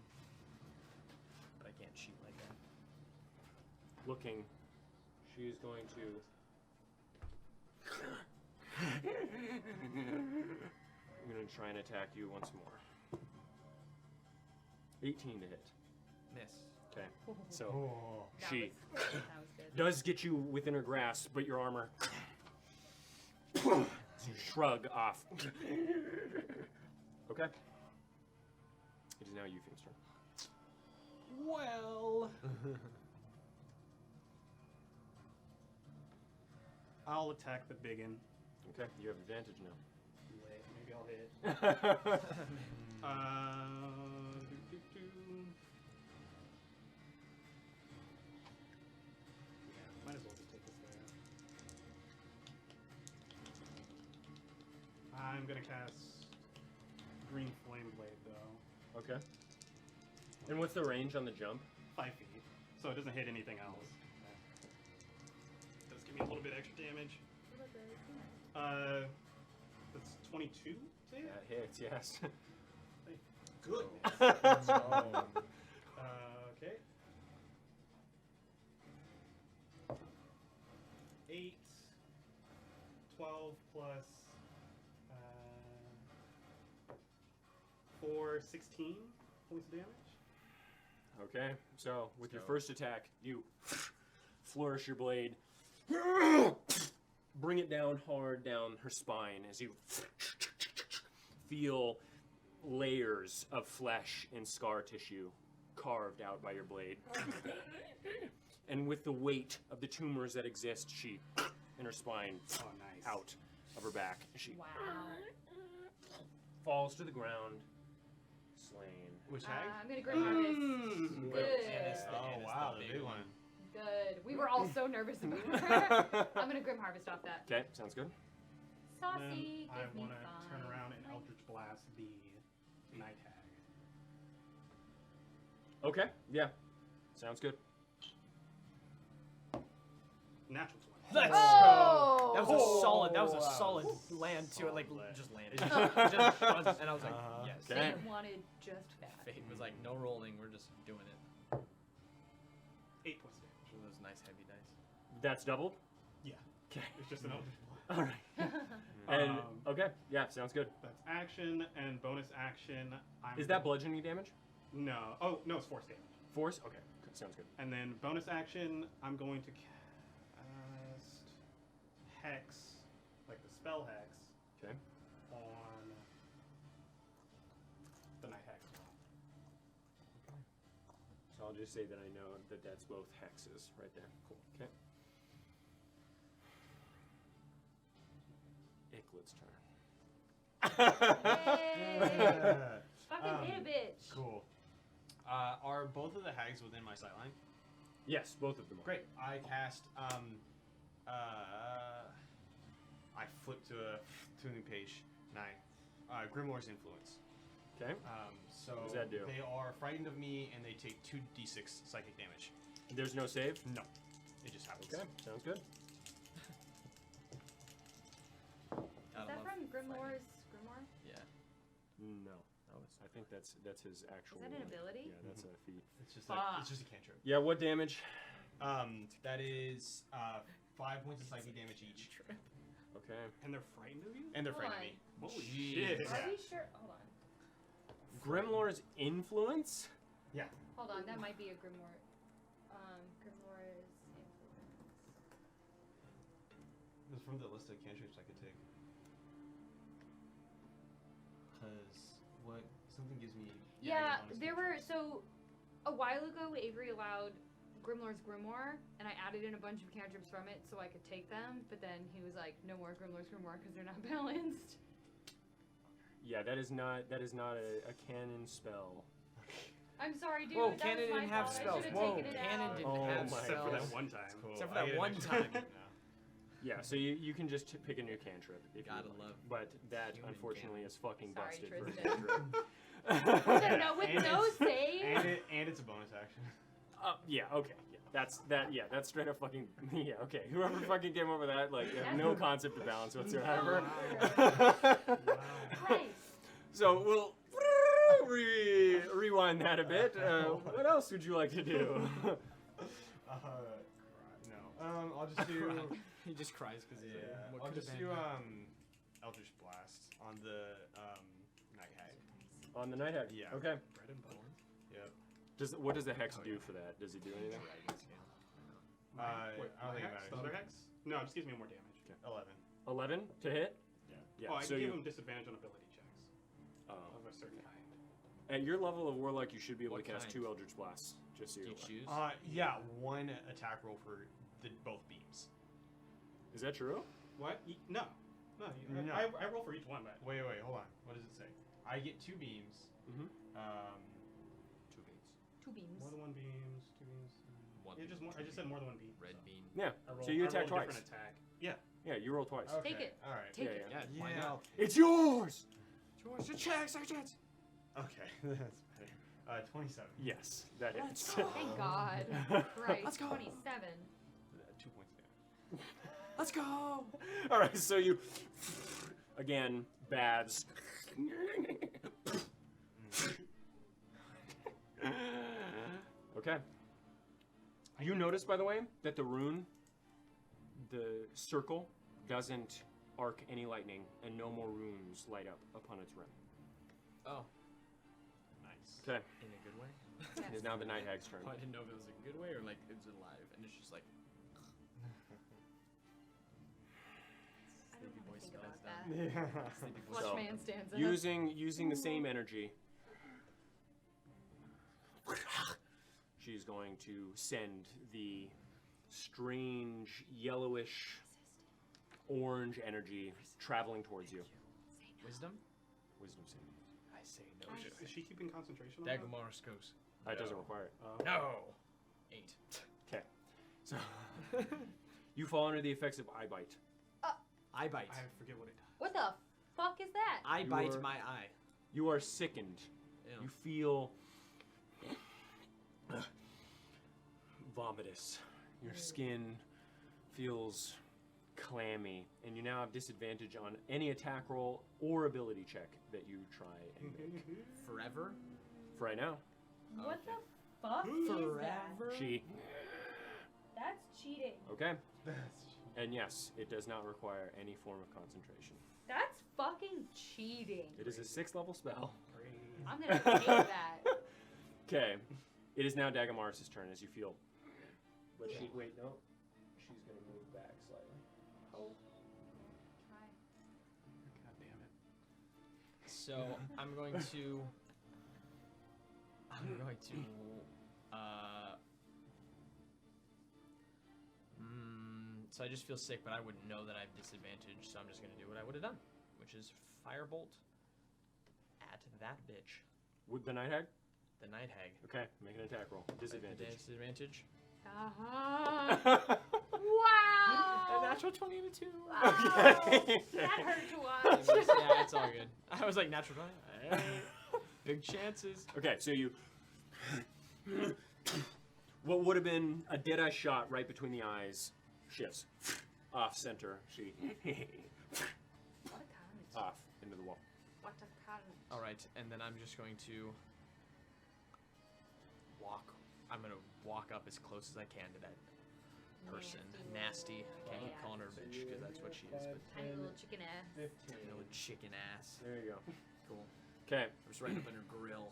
But I can't shoot like that. Looking, she is going to. I'm going to try and attack you once more. 18 to hit. Miss. Okay. So Oh. she That was good. does get you within her grasp, but your armor. So you shrug off. Okay. It is now Euphium's turn. Well. I'll attack the biggin. Okay, you have advantage now. Wait, maybe I'll hit. Yeah, might as well just take this there. I'm gonna cast Green Flame Blade though. Okay. And what's the range on the jump? 5 feet, so it doesn't hit anything else. Does give me a little bit extra damage. That's 22 to hit? That hits, yes. Goodness. Okay. 12 plus 4, 16 points of damage. Okay, so with your So- first attack, you flourish your blade, bring it down hard down her spine as you feel layers of flesh and scar tissue carved out by your blade. And with the weight of the tumors that exist, she, in her spine, Oh, nice. out of her back, she Wow. falls to the ground, slain. Which hag? I'm gonna Grim Harvest. Good. Anna's the- Oh Anna's wow, the the big big one. one. Good. We were all so nervous about her. I'm gonna Grim Harvest off that. Okay, sounds good. Then Saucy. I give me want to turn five. around and Eldritch Blast the Night Hag. Okay, yeah, sounds good. Natural 20. Let's Oh! That was a solid. That was a wow. solid land to it. Like Solid. just landed. Just, and I was like, yes. Okay. They wanted just that. Fate was like, no rolling. We're just doing it. 8 points of damage. One of those nice heavy dice. That's doubled? Yeah. Okay. It's just an Eldritch Blast. All right. And, Um, okay, yeah, sounds good. That's action and bonus action. Is that bludgeoning damage? No. Oh, no, it's force damage. Force? Okay, good, sounds good. And then bonus action, I'm going to cast Hex, like the spell Hex, Okay. on the Night Hag as well. So I'll just say that I know that that's both hexes right there. Cool. Okay. Icklet's turn. Yay! Fucking hit a bitch. Cool. Are both of the hags within my sightline? Yes, both of them are. Great. I cast. I flip to a tuning page 9. Grimoire's influence. Okay. So What does that do? they are frightened of me and they take 2d6 psychic damage. There's no save? No, it just happens. Okay, sounds good. Is that from Grimoire's Grimoire? Yeah. No. I think that's his actual. Is that an ability? Yeah, that's a feat. It's just Fuck. it's just a cantrip. Yeah, what damage? That is 5 points of psychic damage each, Okay. And they're frightened of you? and they're Hold frightened of on. me. Holy Jeez. shit. Are we sure? Hold on. Grimlore's influence? Yeah. Hold on. That might be a Grimoire. Grimoire's influence. It was from the list of cantrips I could take. Cause what something gives me. Yeah, I get bonus there were cantrips. a while ago Avery allowed Grimlore's Grimoire, and I added in a bunch of cantrips from it so I could take them. But then he was like, "No more Grimlore's Grimoire because they're not balanced." Yeah, that is not a canon spell. I'm sorry, dude. Whoa, that Canon was my didn't have fault. I spells. should've Whoa, taken it Canon out. didn't Oh have my Except for God. that one time. Cool. Except for I that get an one extra time. now. Yeah, so you can just pick a new cantrip if Gotta you would like. love But that human unfortunately is fucking Sorry, busted for a Tristan. cantrip. With And no it's- save. And it's a bonus action. Yeah, okay. Yeah, that's straight up fucking yeah, okay. Whoever fucking came up with that, like have no concept of balance whatsoever. Nice. So we'll rewind that a bit. What else would you like to do? No. I'll just do. He just cries because Yeah, I'll just do Eldritch Blast on the Night Hag. On the Night Hag. Yeah. Okay. Bread and bones. Yep. What does the hex do for that? Does it do anything? Wait, I don't my think it hex? matters. The other hex? No, just gives me more damage. 11. 11 to hit? Yeah. Yeah. Oh, I so can give you him disadvantage on ability checks oh. of a certain kind. At your level of Warlock, you should be able What to cast kind? 2 Eldritch Blasts. Just so Do you're you aware. choose? Yeah, one attack roll for both beams. Is that true? What? No. No. No. I roll for each one, but Wait, hold on. What does it say? I get 2 beams. Mm-hmm. 2 beams. 2 beams. more than one beams, 2 beams. One Yeah, beam, just more. I two just said beam, more than one beam. red so. beam. Yeah. I roll, So you I attack roll a twice. different attack. Yeah, you roll twice. Okay. Take it. All right. Take Yeah, it. yeah. Yeah, why Yeah. not? It's yours! George, the checks, I checks. Okay, that's better. 27. Yes, that Let's is. go. Thank God. Christ. Let's go. 27. 2 points of damage. Let's go. All right, so you again baths. Okay. You notice, by the way, that the rune, the circle, doesn't arc any lightning, and no more runes light up upon its rim. Oh, Nice. Okay, in a good way. it is now the Night Hag's turn. I didn't know if it was a good way or like it was alive, and it's just like. I don't Sleepy want boy to think spells about down. that. Yeah. Sleepy boy Flush So, man stands up. Using the same energy, she's going to send the strange yellowish orange energy traveling towards you. Wisdom. Wisdom saving. I say no. Is she keeping concentration on that? Dagomars goes. That doesn't require it. No. 8. Okay, so you fall under the effects of eye bite. I bite. I forget what it does. What the fuck is that? I bite You're- my eye. You are sickened. Ew. You feel vomitous. Your skin feels clammy, and you now have disadvantage on any attack roll or ability check that you try and make. Forever. For right now, What Okay. the fuck is that? Forever. she. That's cheating. Okay. And yes, it does not require any form of concentration. That's fucking cheating. It is a 6th level spell. I'm gonna hate that. Okay. It is now Dagomars' turn as you feel. But she. Wait, no. She's going to move back slightly. Oh. God damn it. So I'm going to. So I just feel sick, but I wouldn't know that I have disadvantage, so I'm just gonna do what I would have done, which is firebolt at that bitch, With the Night Hag? the Night Hag. Okay, make an attack roll. Disadvantage. Disadvantage. Uh-huh. Wow. A natural 20 and a 2. Wow. Okay. That hurt to watch. Yeah, it's all good. I was like natural 20. Hey, big chances. Okay, so you. What would have been a dead-eye shot right between the eyes shifts. Off center. She. What a cunt. Off into the wall. What a cunt. All right, and then I'm just going to walk. I'm gonna walk up as close as I can to that person. Nasty. I can't keep calling her a bitch because that's what she is. But Tiny little chicken ass. 15. little chicken ass. There you go. Cool. Okay, I'm just right up in her grill.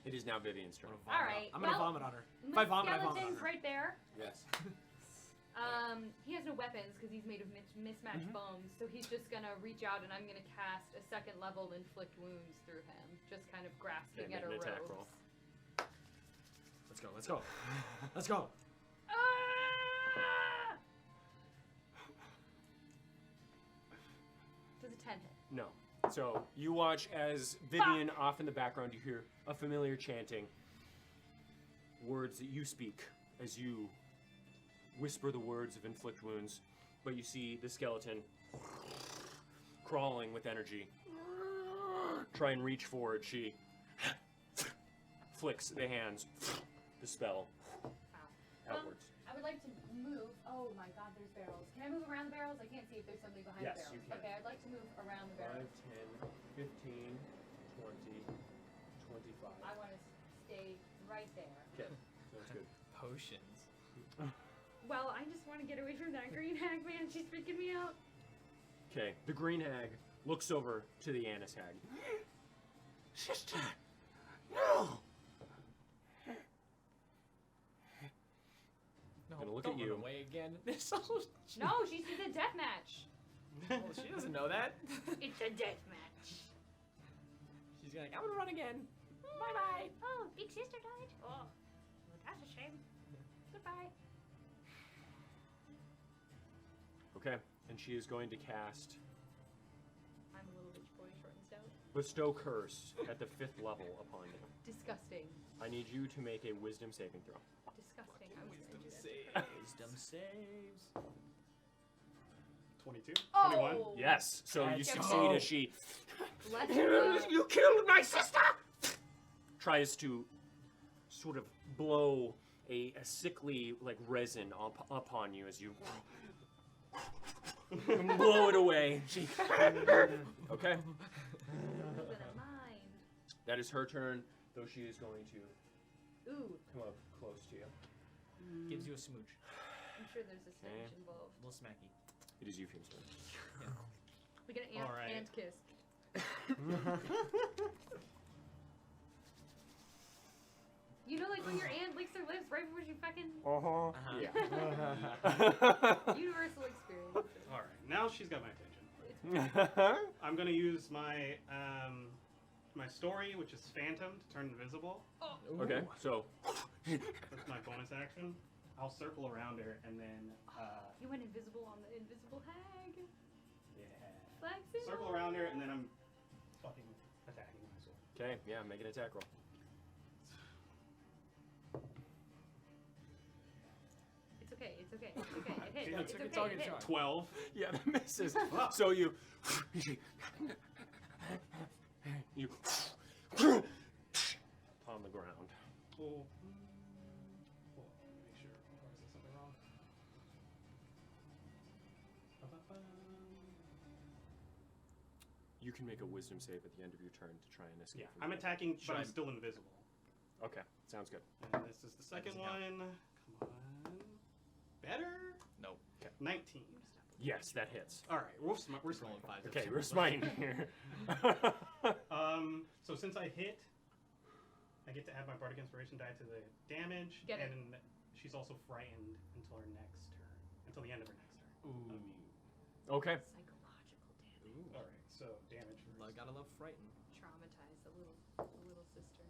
it is now Vivian's turn. I'm gonna vomit. Alright, I'm gonna well, vomit on her. If My I vomit, I vomit on skeleton's her. right there. Yes. He has no weapons because he's made of mismatched bones, so he's just gonna reach out and I'm gonna cast a 2nd level inflict wounds through him, just kind of grasping Okay, at her make an attack robes. roll. Let's go. Let's go. Let's go. Ah! Does a 10 hit? No. So you watch as Vivian off in the background, you hear a familiar chanting. Words that you speak as you whisper the words of inflict wounds, but you see the skeleton crawling with energy. Try and reach forward. She flicks the hands, the spell outwards. I would like to move. Oh my god, there's barrels. Can I move around the barrels? I can't see if there's something behind Yes, the barrels. you can. Okay, I'd like to move around the 5, barrels. 10, 15, 20, 25. I want to stay right there. Okay, sounds good. Potions. Well, I just want to get away from that green hag, man. She's freaking me out. Okay, the green hag looks over to the Annis hag. Sister, no! No, Gonna look don't at run you. away again. This whole No, she sees a death match. Well, she doesn't know that. It's a death match. She's like, I'm gonna run again. Bye bye. Oh, big sister died. Oh, well, that's a shame. Goodbye. Okay, and she is going to cast I'm a little bitch boy, short and stout. Bestow Curse at the 5th level upon you. Disgusting. I need you to make a Wisdom saving throw. Disgusting. I was gonna do that. Wisdom saves. 22? Oh! 21? Yes, so you Let's succeed go. as she Let's go. You killed my sister! Tries to sort of blow a sickly like resin upon you as you blow it away. She okay. A little bit of mind. That is her turn, though she is going to Ooh, come up close to you. Gives you a smooch. I'm sure there's a stench involved. A little smacky. It is Euphium's turn. Like an ant, Alright. ant kiss. You know, like when your aunt licks her lips right before she fucking. Yeah. Universal experience. All right, now she's got my attention. I'm gonna use my my story, which is Phantom, to turn invisible. Okay, so That's my bonus action. I'll circle around her and then You went invisible on the invisible hag. yeah, Flexing. circle around her and then I'm fucking attacking myself. okay, yeah, make an attack roll. It's okay. It's okay. It's okay. It hit. Yeah, It's it's okay. all It good hit. shot. 12. Yeah, that misses. So you on the ground. Oh. Hold on, let me make sure before I say something wrong. You can make a wisdom save at the end of your turn to try and escape. Yeah, from I'm the attacking, Should but I- I'm still invisible. Okay, sounds good. And this is the second doesn't count. one. Come on. Better? Nope. 19. Yes, that hits. All right, we're Rolling smiling. 5s. Okay, we're smiting here. So since I hit, I get to add my Bardic Inspiration die to the damage, Get it. and she's also frightened until her next turn, until the end of her next turn. Okay. Psychological damage. All right, so damage. I gotta love frighten. Traumatize the little sister.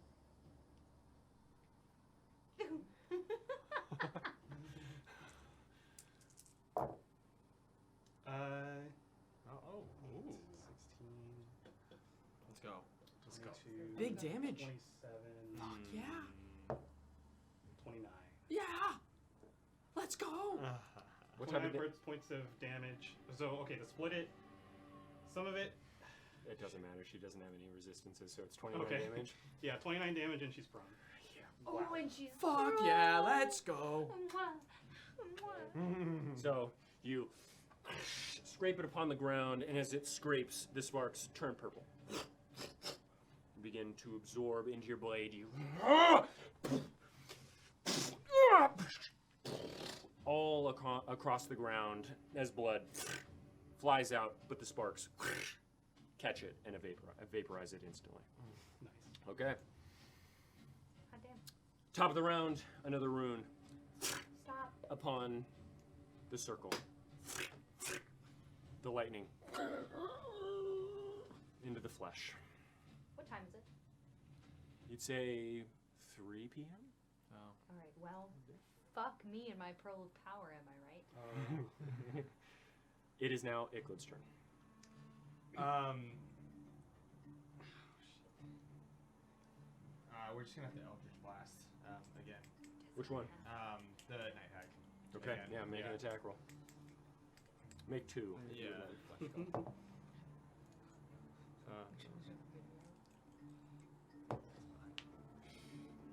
Ooh. 16. Let's go. Let's go. Big damage. 27. Fuck yeah. 29. Yeah. Let's go. What type of 29 points of damage. So, okay, to split it, some of it, It doesn't matter. She doesn't have any resistances, so it's 29 Okay. damage. yeah, 29 damage and she's prone. Oh, and she's. Fuck yeah. Let's go. So you scrape it upon the ground, and as it scrapes, the sparks turn purple. You begin to absorb into your blade. You all across the ground as blood flies out, but the sparks catch it and vaporize it instantly. Nice. Okay. God damn. Top of the round, another rune Stop. upon the circle. The lightning into the flesh. What time is it? You'd say 3 p.m.? Oh. All right. Well, fuck me and my pearl of power. Am I right? It is now Icklid's turn. We're just gonna have to Eldritch Blast again. Which one? The Night Hag. Okay, Again. yeah, make an attack roll. Make 2. Yeah.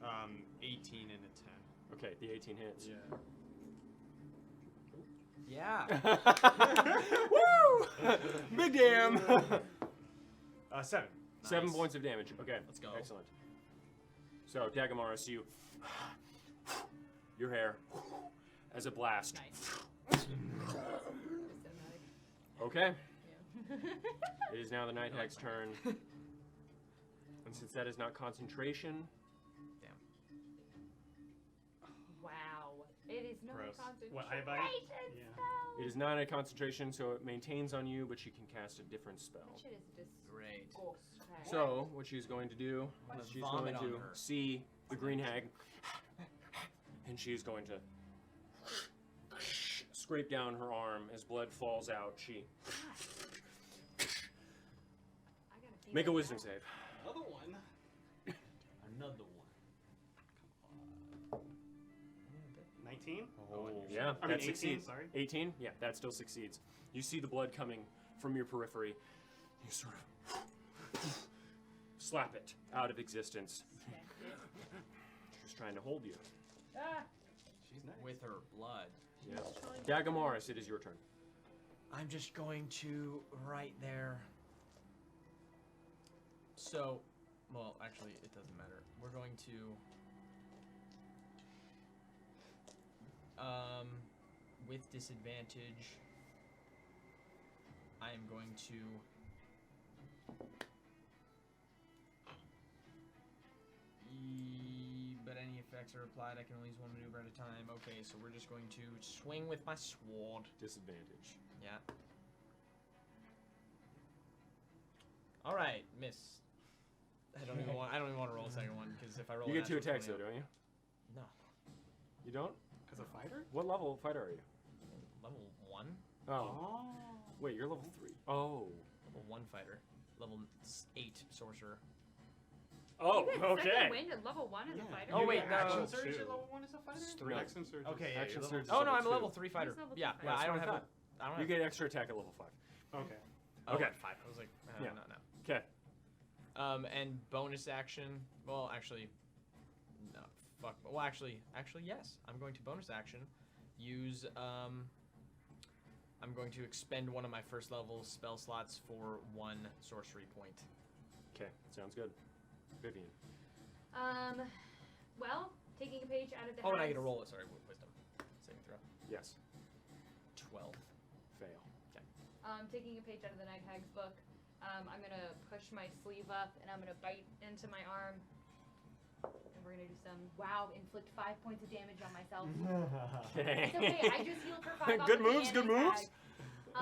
Uh, 18 and a 10. Okay, the 18 hits. Yeah. Woo! Big damn! 7. 7 Nice. points of damage. Okay, Let's go. Excellent. So, Dagamaris, your hair as a blast. Nice. Okay, Yeah. it is now the Night Hag's turn. And since that is not concentration, Wow. It is not Gross. a concentration What, I bite? Yeah. spell. it is not a concentration, so it maintains on you, but she can cast a different spell. That shit is Great. disgusting. So, what she's going to do I'm gonna is she's vomit going on to her. see the green hag, and she's going to scrape down her arm as blood falls out. She I gotta feel make a that wisdom now. save. Another one. Another one. 19? Yeah, I mean, that 18, succeeds. sorry. 18? Yeah, that still succeeds. You see the blood coming from your periphery. You sort of slap it out of existence. She's trying to hold you. Ah, She's nice. With her blood. Yeah. Dagamaris, it is your turn. I'm just going to right there. So, well, actually, it doesn't matter. We're going to, with disadvantage, I I am going to. But any effects are applied, I can only use one maneuver at a time. Okay, so we're just going to swing with my sword. Disadvantage. Yeah. All right, miss. I don't even want to roll a second one because if I roll, You a get 2 natural attacks though, 20, don't you? No. You don't? As a fighter? What level fighter are you? Level 1. Oh. Wait, you're level 3. Oh. Level 1 fighter. Level 8 sorcerer. Oh, You get okay. second wind at level 1 as a fighter? Oh, wait, Action no. surge Two. at level 1 is a fighter? It's No. Action surge. Okay, yeah, Action you're surge. level- Oh no, I'm a level level 2. 3 fighter. He's level Yeah, three yeah. That's I don't what I have. thought. I don't You have. get extra attack at level 5. Okay. Oh, Okay. at 5. I was like, Yeah. no. Okay. And bonus action. Well, actually, no. Fuck. Well, actually, yes. I'm going to bonus action. Use. I'm going to expend one of my first level spell slots for 1 sorcery point. Okay. Sounds good. Vivian. Well, taking a page out of the Oh, and I get Hags- a roll it. Sorry, wisdom saving throw. Yes. 12. Fail. Taking a page out of the Night Hags book, I'm gonna push my sleeve up and I'm gonna bite into my arm. And we're gonna do some inflict 5 points of damage on myself. Okay. It's okay, I just healed for 5 off Good of the moves, good anti-hag. moves.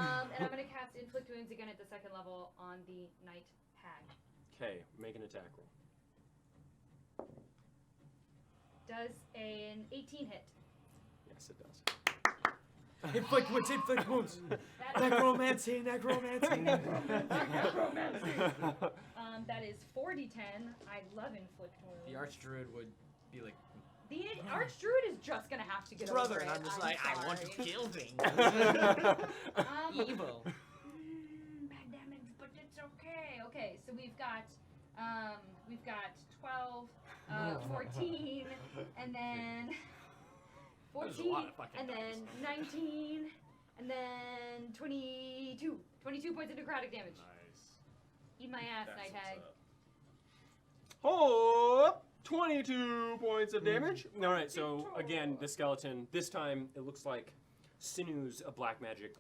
And I'm gonna cast inflict wounds again at the 2nd level on the Night Hag. Okay. Make an attack roll. Does an 18 hit? Yes, it does. Inflict wounds, inflict wounds. That, Necromancy, necromancy. that is 4d10. I love inflict wounds. The archdruid would be like, The Archdruid is just gonna have to get brother, over and it. I'm just like, I want to sorry. kill things. Evil. Bad damage, but it's okay. Okay, so we've got 12, 14, and then 14, There's a lot of fucking and then 19, and then 22. 22 points of necrotic damage. Nice. Eat my ass, Night Hag. Oh, 22 points of damage. All right, so again, the skeleton, this time it looks like sinews of black magic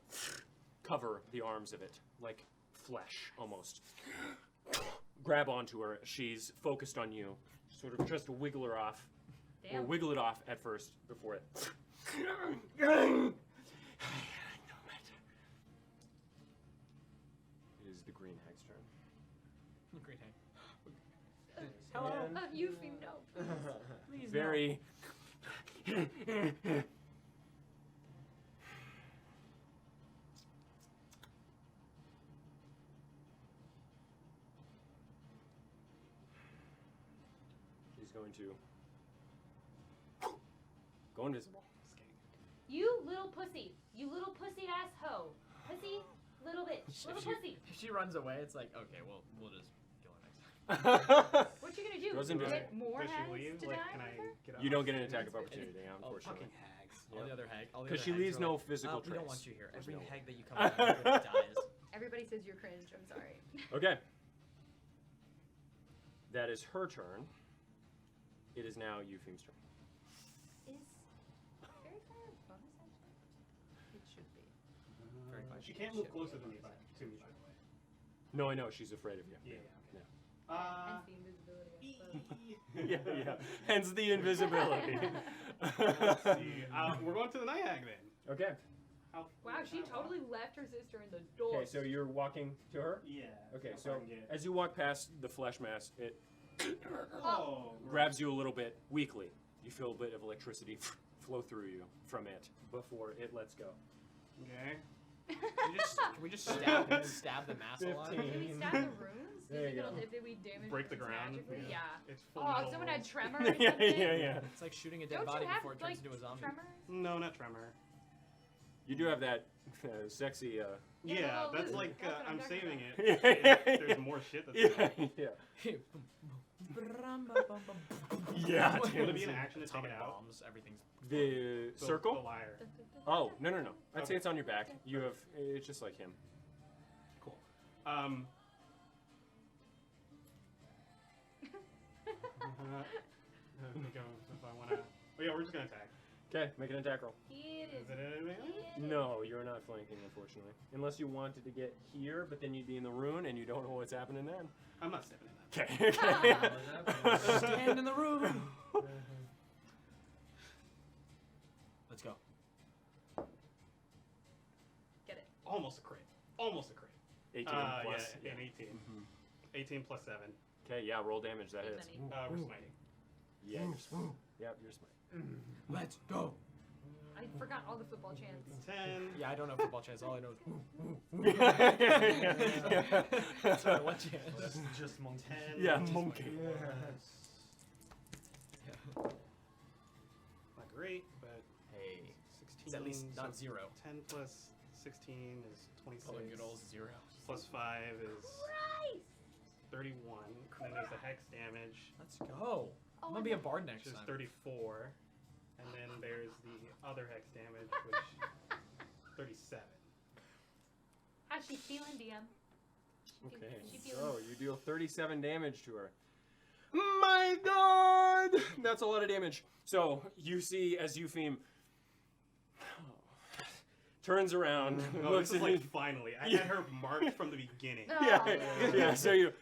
cover the arms of it, like flesh almost. Grab onto her. She's focused on you. Sort of just wiggle her off. Or Damn. wiggle it off at first before it. It is the green hag's turn. Great hang. Hello? And- Euphy, no. Please, Very. She's going to go invisible. You little pussy. You little pussy ass hoe. Pussy, little bitch. Little pussy. If she runs away, it's like, okay, well, we'll just kill her next time. What you gonna do? Goes invisible. Get more Does she hags leave? to Like, die can I with her? get up? You don't get an attack of opportunity, unfortunately. Fucking hags. All the other hag. Because she leaves no physical We don't trace. want you here. There's Every no- hag that you come out with dies. Everybody says you're cringe. I'm sorry. Okay. That is her turn. It is now Euphem's turn. Is Fairy Fire a bonus action? It should be. Very fine. She can't move closer than me, to me, by the way. No, I know. She's afraid of you. Yeah, Yeah. Hence the invisibility, I suppose. Yeah. Hence the invisibility. Let's see. We're going to the Night Hag then. Okay. How, Wow, she totally left her sister in the door. Okay, so you're walking to her? Yeah. Okay, if so I can get- as you walk past the flesh mass, it Oh. grabs you a little bit weakly. You feel a bit of electricity flow through you from it before it lets go. Okay. Can we just stab the mass alive? 15. Can we stab the runes? There you go. If we damage Break the runes ground. magically? Yeah. It's full Oh, metal if someone had rules. tremor or yeah, something? yeah. It's like shooting a dead Don't body you have, before it like, turns into a zombie. tremors? No, not tremor. You do have that sexy. Yeah, Yeah, the that's loot. like That's what I'm I'm talking saving about. it. There's more shit that's going Yeah, on. yeah. Yeah, Would it be dude. an action to take Atomic it out? bombs, everything's. The The circle? wire. Oh, no. I'd say Okay. it's on your back. You have. It's just like him. Cool. I think if I want to. Oh yeah, we're just gonna attack. Okay, make an attack roll. It is. Is it anything? No, you're not flanking, unfortunately. Unless you wanted to get here, but then you'd be in the rune and you don't know what's happening then. I'm not stepping in that. Okay. Stand in the room. Let's go. Get it. Almost a crit. Almost a crit. 18 plus. Yeah, an 18. 18 plus 7. Okay, yeah, roll damage. That Too hits. many. We're smiting. Yeah, you're smite. Yep, you're smite. Let's go. I forgot all the football chants. 10. Yeah, I don't know football chants. All I know is. Sorry, what chants? Just monkey. 10. Yeah, Just monkey. Not great, but Hey, 16. it's at least not so 0. 10 plus 16 is 26. Oh, good old 0. Plus 5 is Christ! 31. And then there's the hex damage, Let's go. Oh, I'm gonna be a bard next which is time. 34. And then there's the other hex damage, which 37. How's she feeling, DM? Okay, She so feeling- you deal 37 damage to her. My God! That's a lot of damage. So you see as Eupheme turns around, Oh, looks this is at you. like finally. I had her marked from the beginning. Yeah, Oh. yeah. So you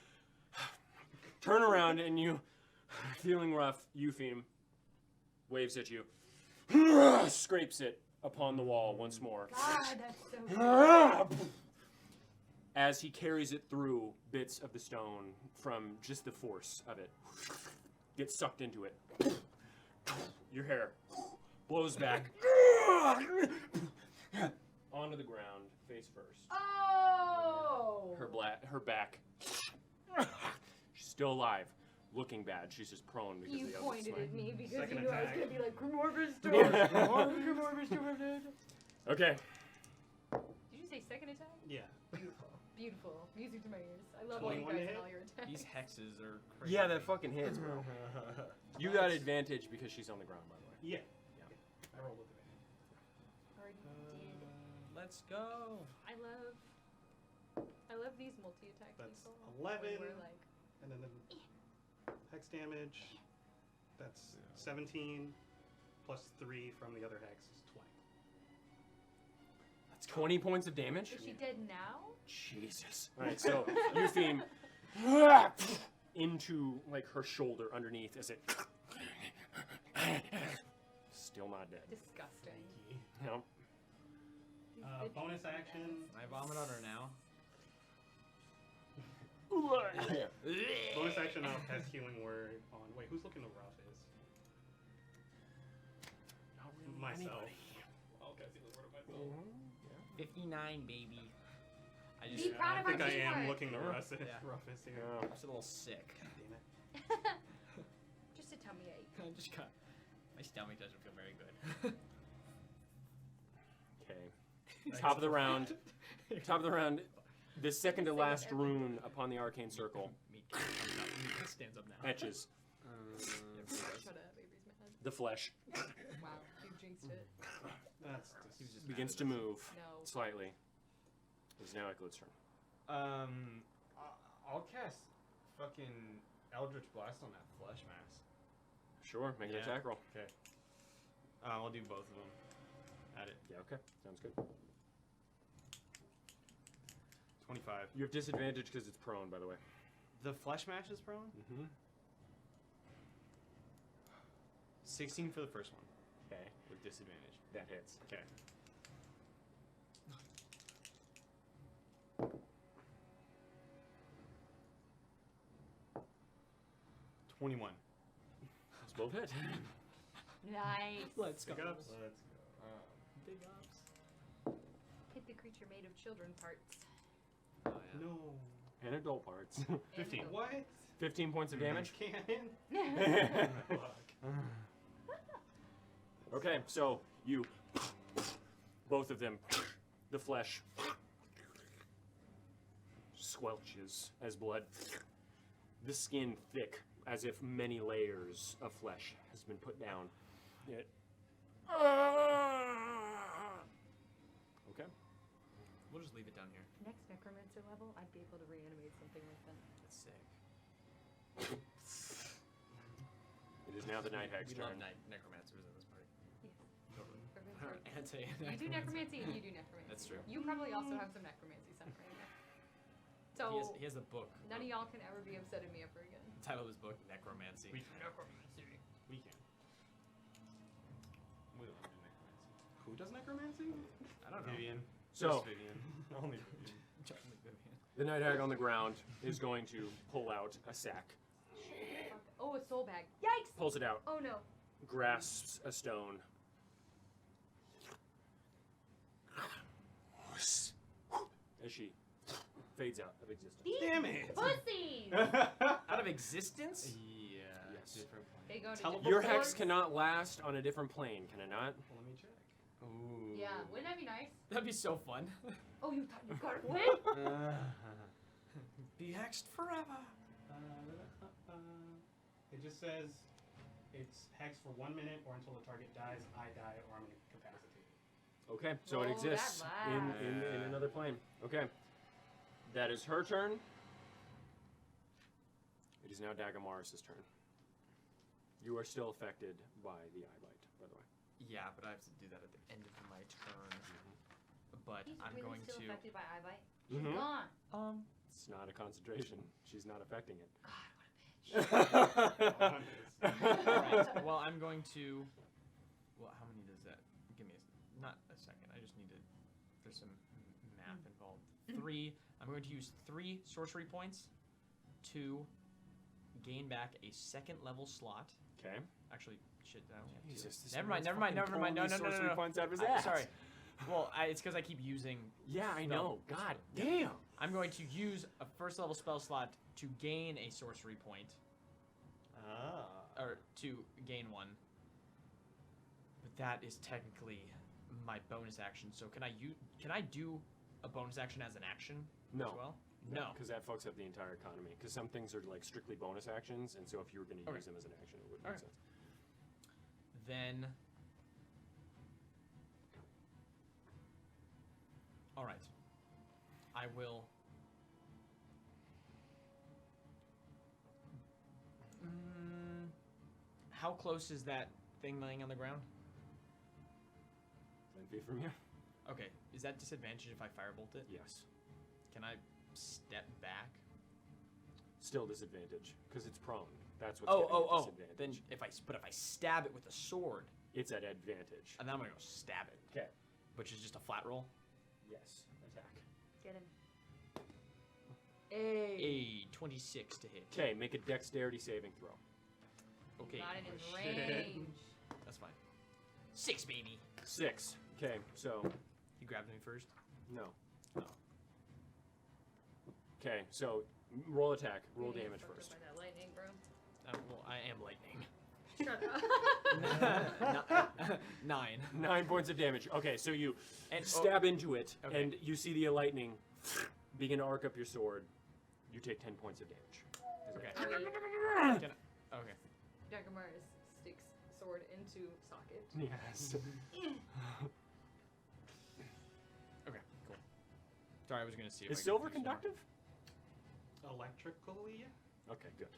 turn around and you, feeling rough, Eupheme waves at you, scrapes it upon the wall once more. God, that's so good. As he carries it through, bits of the stone from just the force of it get sucked into it. Your hair blows back onto the ground, face first. Oh! Her back. She's still alive, looking bad. She's just prone because You of the pointed other at me because Second you knew I was attack. gonna be like, Grimorvis Yeah. door. Okay. Did you say second attack? Yeah. Beautiful. Beautiful. Music to my ears. I love all you 21 guys to and hit? all your attacks. These hexes are crazy. Yeah, that fucking hits, bro. You got advantage because she's on the ground, by the way. Yeah. Yeah. I rolled with advantage. Already did. Let's go. I love these multi-attack That's people. 11. Where we're like, And then the hex damage. That's 17. Plus 3 from the other hex is 20. That's 20 points of damage? is she dead now? Jesus. Alright, so Eupheme into like her shoulder underneath as it still not dead. Disgusting. No. These bitches. Bonus action. I vomit on her now. Bonus action now has healing word on. Wait, who's looking the roughest? Myself. Oh, okay, I see the word of myself. 59, baby. I Be just, proud I of think our I am teamwork. looking the roughest, Yeah. roughest here. Oh. I'm just a little sick. Damn it. Just a tummy ache. I just got. My stomach doesn't feel very good. Okay. Top of the round. Top of the round. The second to last rune upon the arcane circle Meat comes up. Meat stands up now. etches Shut up, baby's mad. the flesh, Wow, you jinxed it. That's He was just begins mad to at us. move No. slightly. It's now Eklund's turn. I'll cast fucking Eldritch Blast on that flesh mass. Sure, make an Yeah. attack roll. Okay. I'll do both of them. At it. Yeah, okay. Sounds good. 25. You have disadvantage because it's prone, by the way. The flesh mash is prone? Mm-hmm. 16 for the first one. Okay, With disadvantage. that hits. Okay. $21. Those both hit. Nice. Let's go. Big ups. Let's go. Big ups. Hit the creature made of children parts. Oh, yeah. No. And adult parts. 15. And What? 15 points of damage. Cannon? Fuck. Okay, so you, both of them, the flesh squelches as blood. The skin thick, as if many layers of flesh has been put down. It. Okay. We'll just leave it down here. Next necromancer level, I'd be able to reanimate something like that. That's sick. It is now the Night Hag's We turn. love necromancers in this party. Yes. say You do necromancy and you do necromancy. That's true. You probably also have some necromancy stuff right now. So He has a book. none of y'all can ever be upset at me ever again. The title of his book, Necromancy. We can. Necromancy. We can. We don't do necromancy. Who does necromancy? I don't know. Vivian. So- Just Vivian. Only Vivian. The night hag on the ground is going to pull out a sack, Oh, a soul bag. Yikes! pulls it out, Oh no. grasps a stone. As she fades out of existence. Damn it! Pussies! Out of existence? Yeah. Yes. Different plane. They go to Teleport Your different hex floors. cannot last on a different plane, can it not? Well, let me check. Ooh. Yeah, wouldn't that be nice? That'd be so fun. Oh, you thought you got it win? Be hexed forever. It just says it's hex for 1 minute or until the target dies, I die, or I'm incapacitated. Okay, so it Oh, exists that in lasts. another plane. Okay. That is her turn. It is now Dagamaris' turn. You are still affected by the eye bite, by the way. Yeah, but I have to do that at the end of my turn. But He's I'm really going still to. affected by eye bite. Mhm. Gone. It's not a concentration. She's not affecting it. God, Alright, well, I'm going to. Well, how many does that? Give me not a second. I just need to. There's some math involved. 3. I'm going to use 3 sorcery points to gain back a second level slot. Okay. Actually, shit, I only have 2. Jesus, this Never mind, man's never mind, fucking never mind. No, pulling no, these no, sorcery no, no. points out of his I'm ass. sorry. Well, it's because I keep using. Yeah, I spell. know. God damn. I'm going to use a first level spell slot to gain a sorcery point, Ah. or to gain 1. But that is technically my bonus action. So can I do a bonus action as an action No. as well? No. Because that fucks up the entire economy. Because some things are like strictly bonus actions, and so if you were going to Okay. use them as an action, it would make Okay. sense. Then. All right. I will. How close is that thing laying on the ground? 10 feet from you? Okay. Is that disadvantage if I firebolt it? Yes. Can I step back? Still disadvantage because it's prone. That's what's Oh, giving it disadvantage. Then if I stab it with a sword, It's at advantage. and then I'm gonna go stab it, Okay. which is just a flat roll. Yes. Attack. Get him. A 26 to hit. Okay, make a dexterity saving throw. Okay, Not in his shit. range. that's fine. 6, baby. 6. Okay, so You grabbed me first. no. Okay, so roll attack, roll You're gonna damage get fucked first. up by that lightning, bro. Well, I am lightning. Shut up. 9. 9 points of damage. Okay, so you And stab into it, okay. and you see the lightning begin to arc up your sword. You take 10 points of damage. Okay. Wait, Can I, okay. Dagamaris sticks sword into socket. Yes. Okay. Cool. Sorry, I was gonna see. If I Is could silver do some more. conductive? Electrically? Okay, good.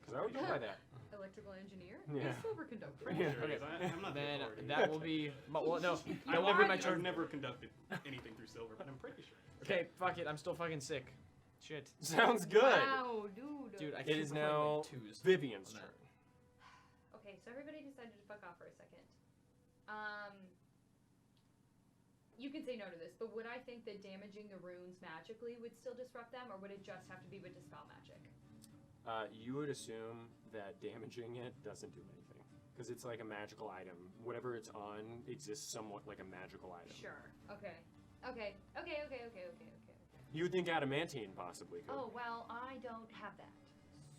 Because I would go by that. Electrical engineer? Yeah. He's silver conductor. Yeah. Okay. I'm not the Then authority. that will be. Well, no. You That will be are my the- turn. I've never conducted anything through silver, but I'm pretty sure. Okay, fuck it. I'm still fucking sick. Shit. Sounds good. Wow, dude. Dude, I It keep is recording, now like, 2s. Vivian's on that. turn. Okay, so everybody decided to fuck off for a second. You can say no to this, but would I think that damaging the runes magically would still disrupt them, or would it just have to be with dispel magic? You would assume that damaging it doesn't do anything. Because it's like a magical item. Whatever it's on exists somewhat like a magical item. Sure. Okay. Okay. You would think adamantine possibly could. Oh, well, I don't have that.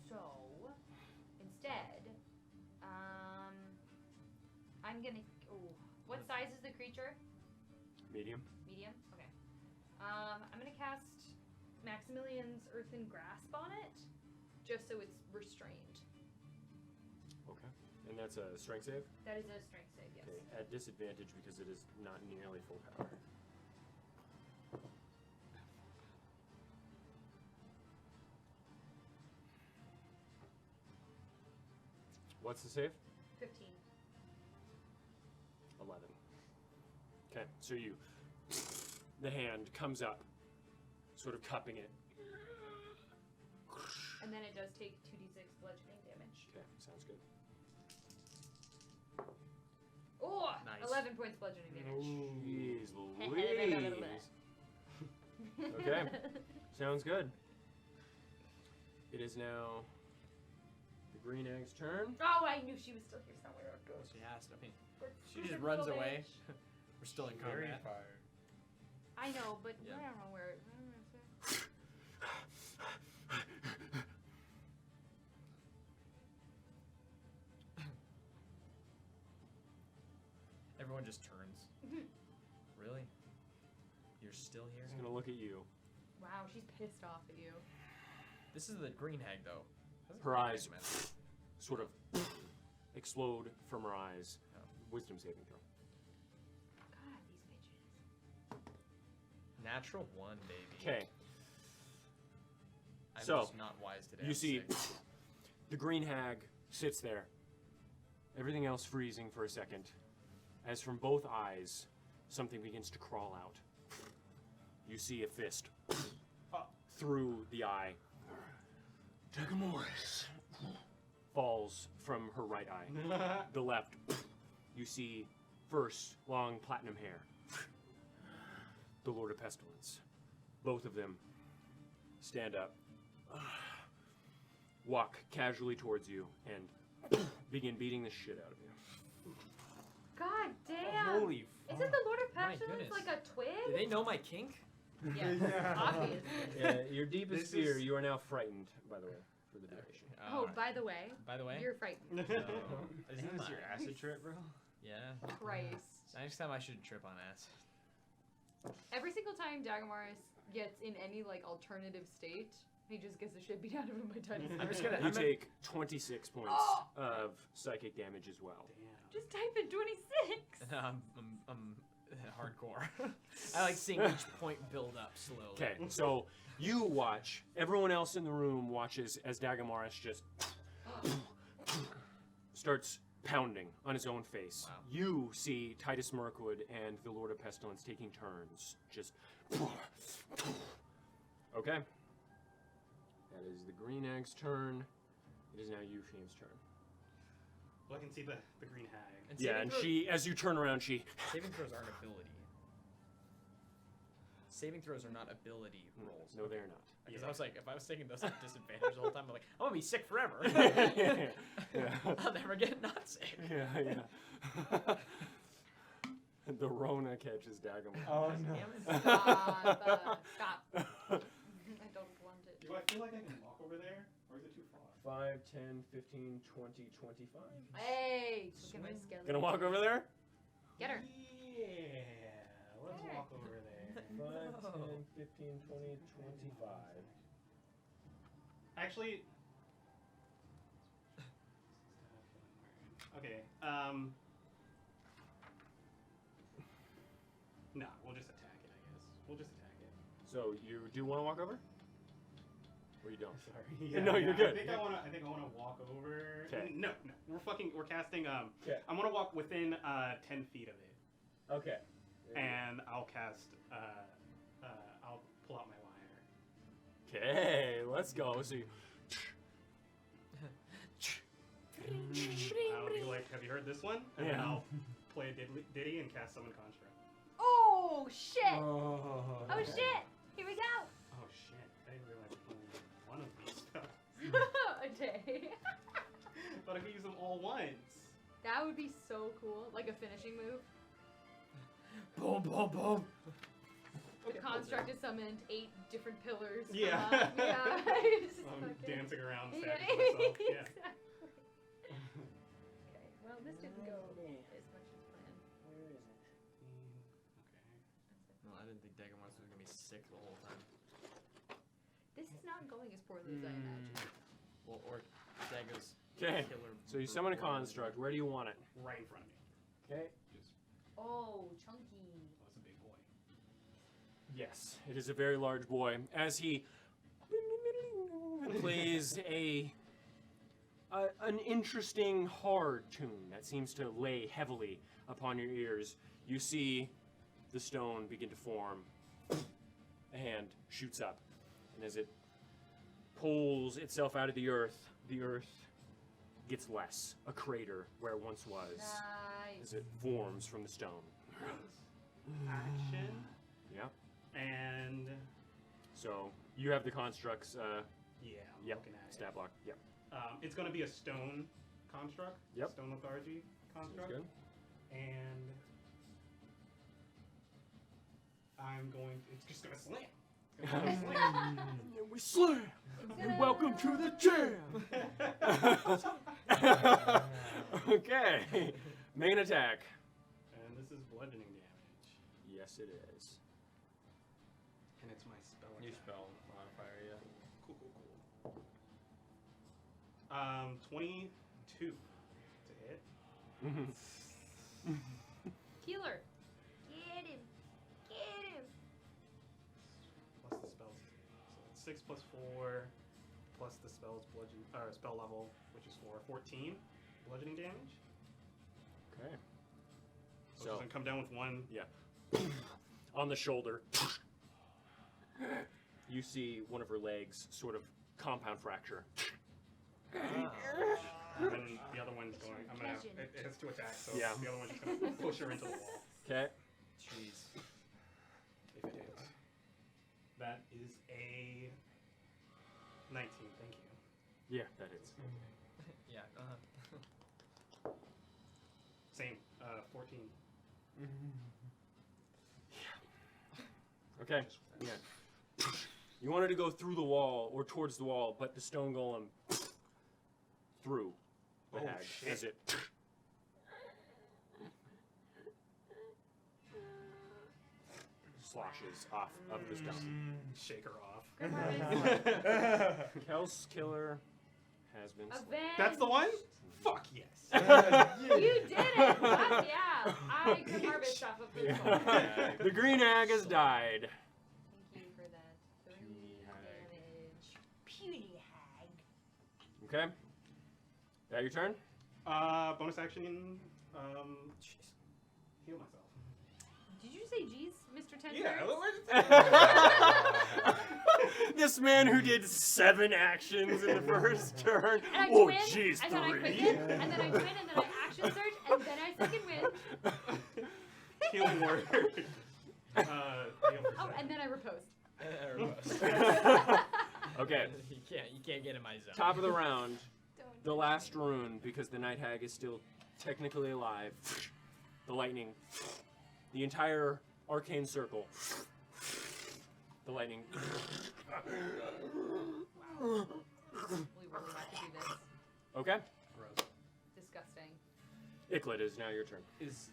So, instead, I'm gonna. Ooh. What size is the creature? Medium. Medium? Okay. I'm gonna cast Maximilian's Earthen Grasp on it, just so it's restrained. Okay. And that's a strength save? That is a strength save, yes. Okay. At disadvantage because it is not nearly full power. What's the save? 15. 11. So the hand comes up, sort of cupping it. And then it does take 2d6 bludgeoning damage. Okay, sounds good. Oh, Nice. 11 points bludgeoning damage. Jeez Louise. Okay, sounds good. It is now the green egg's turn. Oh, I knew she was still here somewhere. She has to. I mean, We're she stupid just runs little away. bitch. We're still in Very combat. fire. I know, but Yeah. I don't know where. Everyone just turns. Really? You're still here? He's gonna look at you. Wow, she's pissed off at you. This is the green hag, though. How's the Her green hag eyes meant? sort of explode from her eyes. Oh. Wisdom saving throw. God, these bitches. Natural 1, baby. Okay, I'm So, just not wise today. you I'm see sick. the green hag sits there. Everything else freezing for a second. As from both eyes, something begins to crawl out. You see a fist through the eye. Dagamoris falls from her right eye. The left, you see first long platinum hair. The Lord of Pestilence. Both of them stand up, walk casually towards you, and begin beating the shit out of you. God damn! Holy Isn't the Lord of My Pestilence goodness. like a twig? Do they know my kink? Yes, obviously. Yeah, your deepest This fear, is- you are now frightened, by the way, for the duration. Oh, Alright. by the way, By the way? you're frightened. Isn't Am this your I? acid trip, bro? Yeah. Christ. Next time I should trip on acid. Every single time Dagamaris gets in any like alternative state, he just gets the shit beat out of him by Titus. I'm just gonna. You I'm gonna- take 26 points of psychic damage as well. Just type in 26. I'm hardcore. I like seeing each point build up slowly. Okay, so you watch, everyone else in the room watches as Dagamaris just starts pounding on his own face. Wow. You see Titus Mirkwood and the Lord of Pestilence taking turns. Just. Okay. That is the green egg's turn. It is now Eupheme's turn. Well, I can see the green hag. And Yeah, saving and throw- she, as you turn around, she. Saving throws aren't ability. Saving throws are not ability rolls. No, they're not. Because I was like, if I was taking those at disadvantage the whole time, I'm like, I'm gonna be sick forever. Yeah. I'll never get not sick. Yeah, yeah. The Rona catches Dagomar. Oh Damn it. Stop. Stop. I don't want it. Do I feel like I can walk over there, or is it too far? 5, 10, 15, 20, 25. Hey, look at my Swing. skeleton. Gonna walk over there? Get her. Yeah, let's Hey. walk over there. 5, No. 10, 15, 20, 25. Actually, okay. No, we'll just attack it. I guess we'll just attack it. So you do want to walk over? Or you don't? Sorry. No, you're good. I think I wanna walk over. 'Kay. No. We're casting. 'Kay. I'm gonna walk within 10 feet of it, Okay. and I'll cast. I'll pull out my lyre. Okay, let's go. So you, I'll be like, have you heard this one? And then Yeah. I'll play a ditty and cast Summon Construct. Oh shit! Oh, Oh shit! Here we go. Oh shit! I didn't realize I can only use one of these stuff. A day. But I can use them all once. That would be so cool. Like a finishing move. Boom, boom, boom. The construct is summoned 8 different pillars. come Yeah. up. Yeah. Just I'm fucking- dancing around, Yeah. stacking myself. Yeah. Exactly. Okay. Well, this didn't go as much as planned. where is it? No, I didn't think Dagomar was gonna be sick the whole time. This is not going as poorly as I imagined. Well, or Dago's Okay. killer. So you summon a construct. Where do you want it? Right in front of me. Okay. Just, Oh, chunky. that's a big boy. Yes, it is a very large boy. As he plays an interesting hard tune that seems to lay heavily upon your ears, you see the stone begin to form. A hand shoots up, and as it pulls itself out of the earth gets less, a crater where it once was, as it forms from the stone. Action. Yeah. And So you have the constructs. yeah, I'm Yep. looking at Stat block. Yep. it. It's going to be a stone construct. Yep. Stone lethargy Sounds construct. good. And I'm going. It's just going to slam. It's gonna slam. And we slam. And welcome to the jam. Okay. Main attack. And this is bludgeoning damage. Yes, it is. And it's my spell. New attack. spell modifier, yeah. Cool. 22 to hit. Healer. Get him. Get him. Plus the spells. So it's 6 plus 4 plus the spell's spell level, which is 14 bludgeoning damage. Okay. So So it's gonna come down with 1. yeah, on the shoulder, you see one of her legs sort of compound fracture. And then the other one's going. I'm gonna. It has to attack, so Yeah. the other one's just gonna push her into the wall. Okay. Jeez. If it hits. That is a 19. Thank you. Yeah, that is. Yeah. Same. 14. Okay. Yeah. You wanted to go through the wall or towards the wall, but the stone golem through the Oh, hag shit. as it sloshes off of the stone. Shake her off. Good harvest. Kel's killer has been slain. Avenged. That's the one? Fuck yes. You did it. Fuck yeah. I could harvest off of this one. Yeah. The green hag has died. Thank you for that. 3 Puny hag. damage. Puny hag. Okay. That your turn? Bonus action. Heal myself. Did you say G's, Mr. Ten Yeah. Turns? This man who did 7 actions in the first turn. And I Oh, twin, jeez, and then I 3. quicken, and then I twin, and then I action surge, and then I second win. Healing word. Heal for Oh, second. and then I repose. Okay. You can't get in my zone. Top of the round. Don't. The last rune, because the night hag is still technically alive. The lightning. The entire arcane circle. The lightning. We really have to do this. Okay. Disgusting. Iklet is now your turn. Is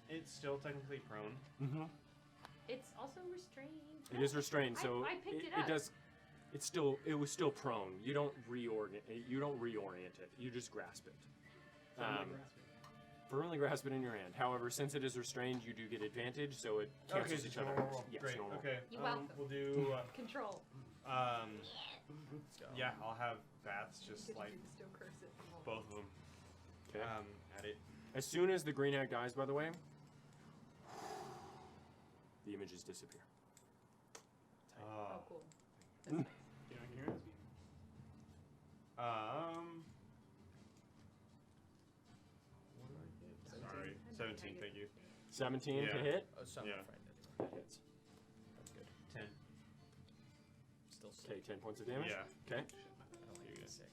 it still technically prone? Mm-hmm. It's also restrained. It is restrained, so I picked it it up. does. It was still prone. You don't reorient it. You just grasp it. Firmly grasp it in your hand. However, since it is restrained, you do get advantage, so it cancels each other. Yes, Great. normal. Okay. You're welcome. We'll do. Control. Yeah, I'll have bats just Because like you can still curse it. both of them. Okay. At it. As soon as the green hag dies, by the way, the images disappear. Oh, cool. That's nice. You know, I can hear this. Sorry. 17. Thank you. 17 to Yeah. hit. Oh, so Yeah. That hits. That's good. 10. Still sick. Okay, 10 points of damage. Yeah. Okay. I don't like being sick.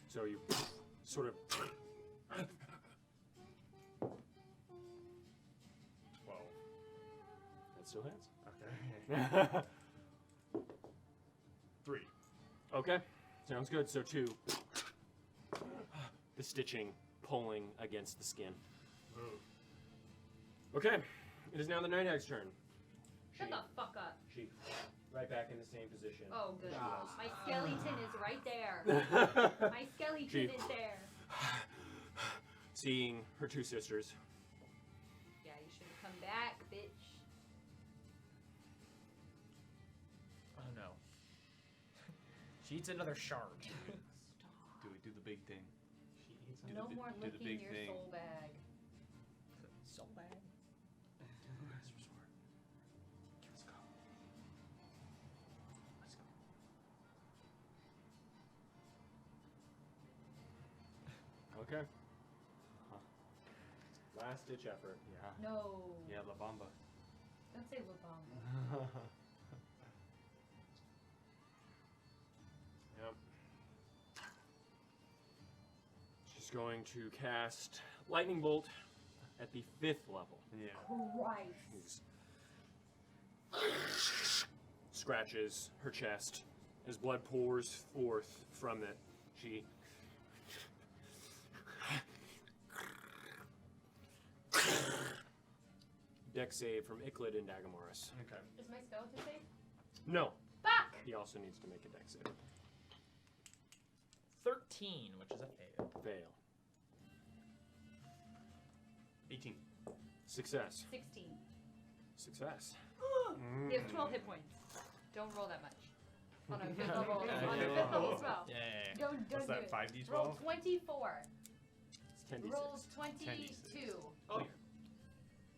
So you sort of 12. that still hits. Okay. 3. Okay, sounds good. So 2. The stitching pulling against the skin. Okay, it is now the night hag's turn. Shut the fuck up. She right back in the same position. Oh, good. Yes. My skeleton is right there. My skeleton She- is there. Seeing her 2 sisters. Yeah, you should have come back, bitch. Oh no. She eats another shard. Do the big thing. She eats Do No the more do the licking big your thing. soul bag. So bad. Okay. Last ditch effort. Yeah. No. Yeah, La Bamba. Don't say La Bamba. Yep. She's going to cast Lightning Bolt at the 5th level. Yeah. Christ. Scratches her chest as blood pours forth from it. She Dex save from Icklid and Dagamoris. Okay. Is my skeleton safe? No, Fuck! he also needs to make a Dex save. 13, which is a fail. Fail. 18. Success. 16. Success. You have 12 hit points. Don't roll that much. On a 5th level. On a 5th level spell. Yeah. Don't What's do that, it. 5d12? Roll 24. It's 10d6. Roll 22. Oh, yeah.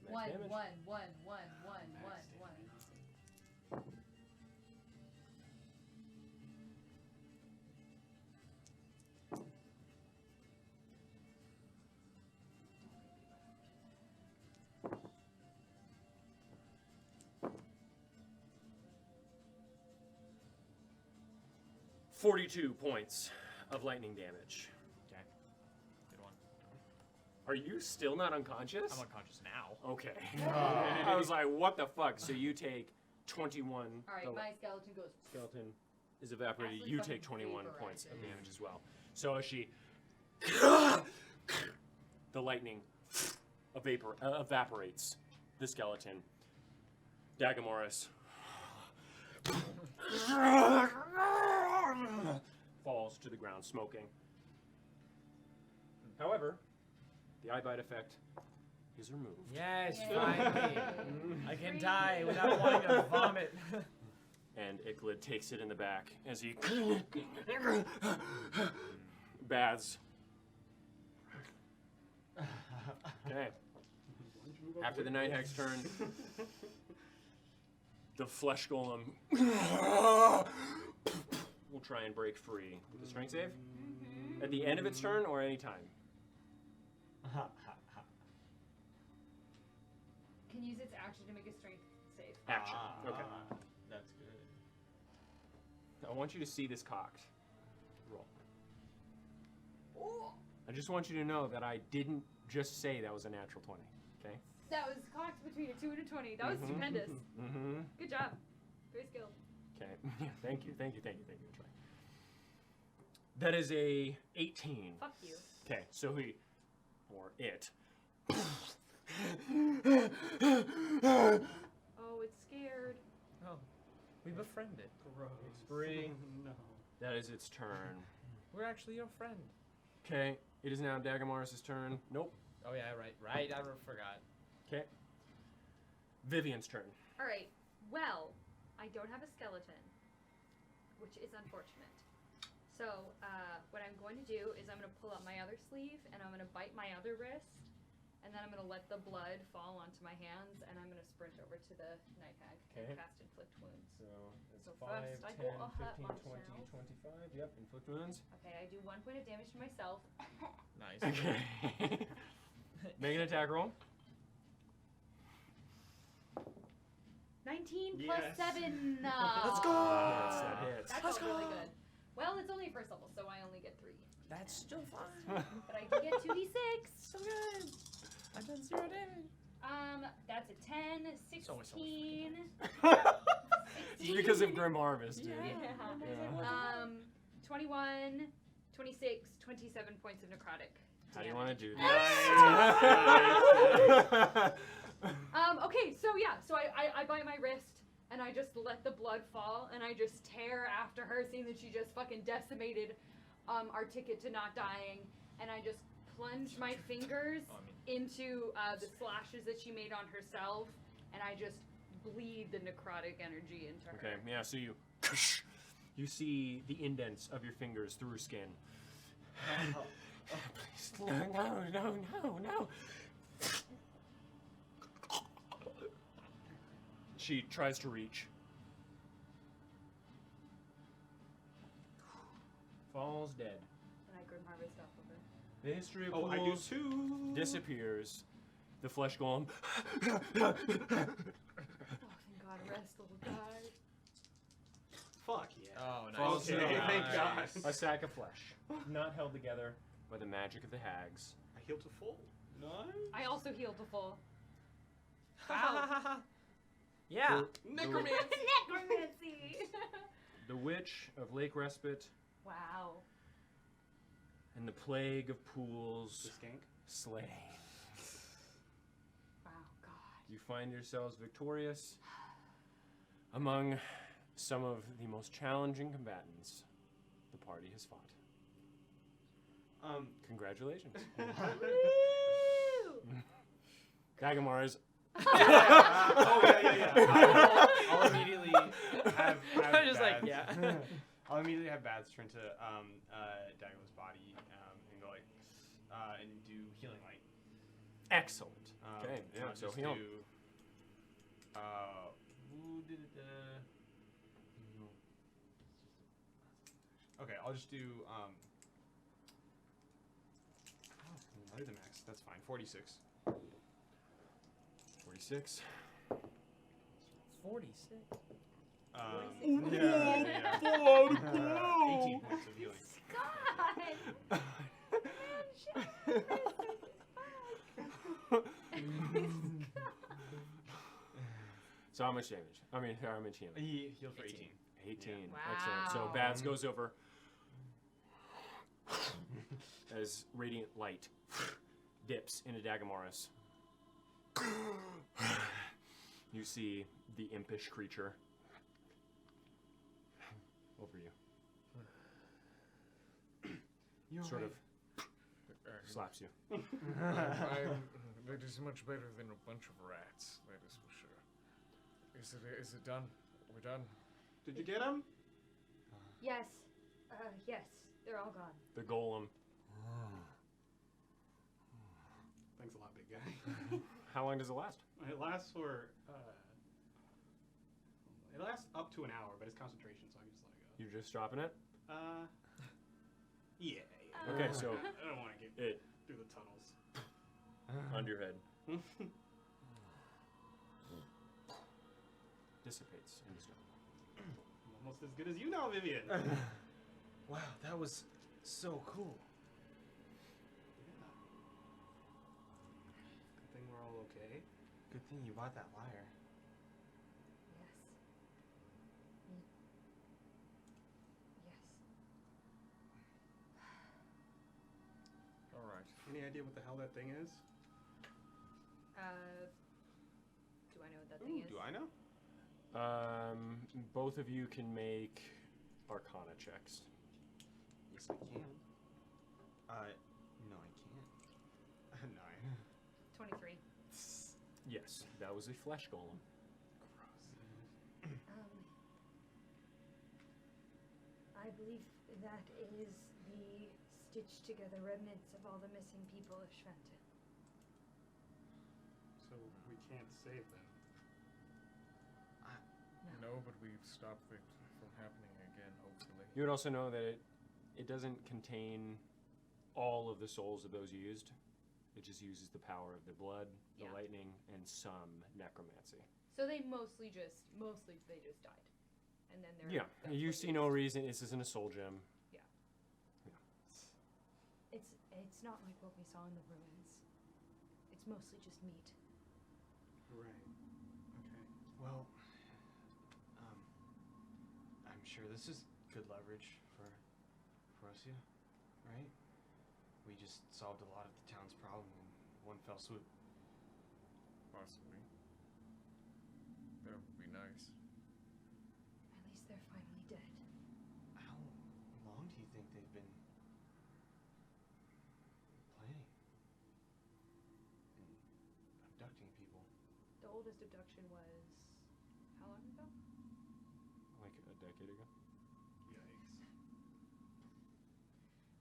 One, Max damage. one. Max 42 points of lightning damage. Okay. Good one. Are you still not unconscious? I'm unconscious now. Okay. I was like, what the fuck? So you take 21. Alright, the my skeleton goes. skeleton is evaporated. Actually You fucking take 21 vaporized points of it. damage as well. So as she. The lightning evaporates the skeleton. Dagamoris falls to the ground smoking. However, the eye bite effect is removed. Yes, Yay. finally. I can Free. die without wanting to vomit. And Icklid takes it in the back as he baths. Okay. After the Night Hag's turn, the flesh golem will try and break free with the strength save. At the end of its turn or any time? Can use its action to make a strength save. Action. Okay. That's good. I want you to see this cocked. Roll. Ooh, I just want you to know that I didn't just say that was a natural 20. Okay? that was cocked between a 2 and a 20. That was stupendous. Mm-hmm. Good job. Very skilled. Okay. Yeah, thank you. That's right. That is a 18. Fuck you. Okay, so he, or it. Oh, it's scared. Oh, we befriended. Gross. Free. No. That is its turn. We're actually your friend. Okay, it is now Dagamoris' turn. Nope. Oh yeah, right. I forgot. Okay. Vivian's turn. Alright, well, I don't have a skeleton, which is unfortunate. So, what I'm going to do is I'm going to pull up my other sleeve, and I'm going to bite my other wrist, and then I'm going to let the blood fall onto my hands, and I'm going to sprint over to the Night Hag Okay. and cast Inflict Wounds. So it's So 5, first I 10, will hurt 15, 20, myself. 25. Yep, inflict wounds. Okay, I do 1 point of damage to myself. Nice. Okay. Make an attack roll. 19 plus Yes. 7. Let's go. Yes, that hits. That felt really good. Well, it's only first level, so I only get 3. That's still fine. But I do get 2d6. So good. I've done 0 damage. That's a 10, It's always so 16. Just because of Grim Harvest, dude. Yeah. 21, 26, 27 points of necrotic. How do you want to do Nice. this? Okay, so I bite my wrist and I just let the blood fall and I just tear after her, seeing that she just fucking decimated our ticket to not dying, and I just plunge my fingers into the slashes that she made on herself, and I just bleed the necrotic energy into her. Okay, yeah, so you see the indents of your fingers through her skin. Please, no. She tries to reach. Falls dead. And I Grim Harvest off of her. The history of Oh, I do pools too. disappears. The flesh golem Oh, thank God. Rest, little guy. Fuck yeah. Oh, nice. falls Okay, to the ground. thank God. A sack of flesh, not held together by the magic of the hags. I heal to full. Nice. I also healed to full. Yeah. Necromancy! Necromancy! The witch of Lake Respite Wow. and the plague of The pools skank. slain. Wow, God. You find yourselves victorious among some of the most challenging combatants the party has fought. Congratulations. Dagamars. Oh yeah. I'll immediately have I'm just like, Bads- yeah. I'll immediately have Bads turn to Dagger's body and go like and do healing light. Excellent. Okay, And yeah, I'll so just heal. do. Who did it? Okay, I'll just do. Light the max. That's fine. 46. 46. 46. Yeah. 18 points of healing. God! So how much damage? I mean, how much healing? He healed for 18. 18. Wow. Excellent. So Bads goes over as radiant light dips into Dagamaris. You see the impish creature over you. Sort of slaps you. That is much better than a bunch of rats, that is for sure. Is it done? We're done? Did you get him? Yes. Yes. They're all gone. The golem. Thanks a lot, big guy. How long does it last? It lasts for. It lasts up to an hour, but it's concentration, so I can just let it go. You're just dropping it? Yeah. Okay, so I don't want to get it through the tunnels. under your head dissipates into stone. I'm almost as good as you now, Vivian. Wow, that was so cool. Yeah. Good thing we're all okay. Good thing you bought that lyre. Yes. Yes. Alright. Any idea what the hell that thing is? Do I know what that thing is? Do I know? Both of you can make Arcana checks. Yes, I can. No, I can't. 9. 23. Yes, that was a flesh golem. I believe that is the stitched together remnants of all the missing people of Schwenten. So we can't save them. No, but we've stopped it from happening again, hopefully. You would also know that it doesn't contain all of the souls of those used. It just uses the power of the blood, the Yeah. lightning, and some necromancy. So they mostly just died. And then they're Yeah, that's you what see they no used. reason. This isn't a soul gem. It's not like what we saw in the ruins. It's mostly just meat. Right. Okay. Well, I'm sure this is good leverage for us, yeah, right? We just solved a lot of the town's problem in one fell swoop. Possibly. That would be nice. At least they're finally dead. How long do you think they've been planning and abducting people? The oldest abduction was how long ago? Like a decade ago. Yikes.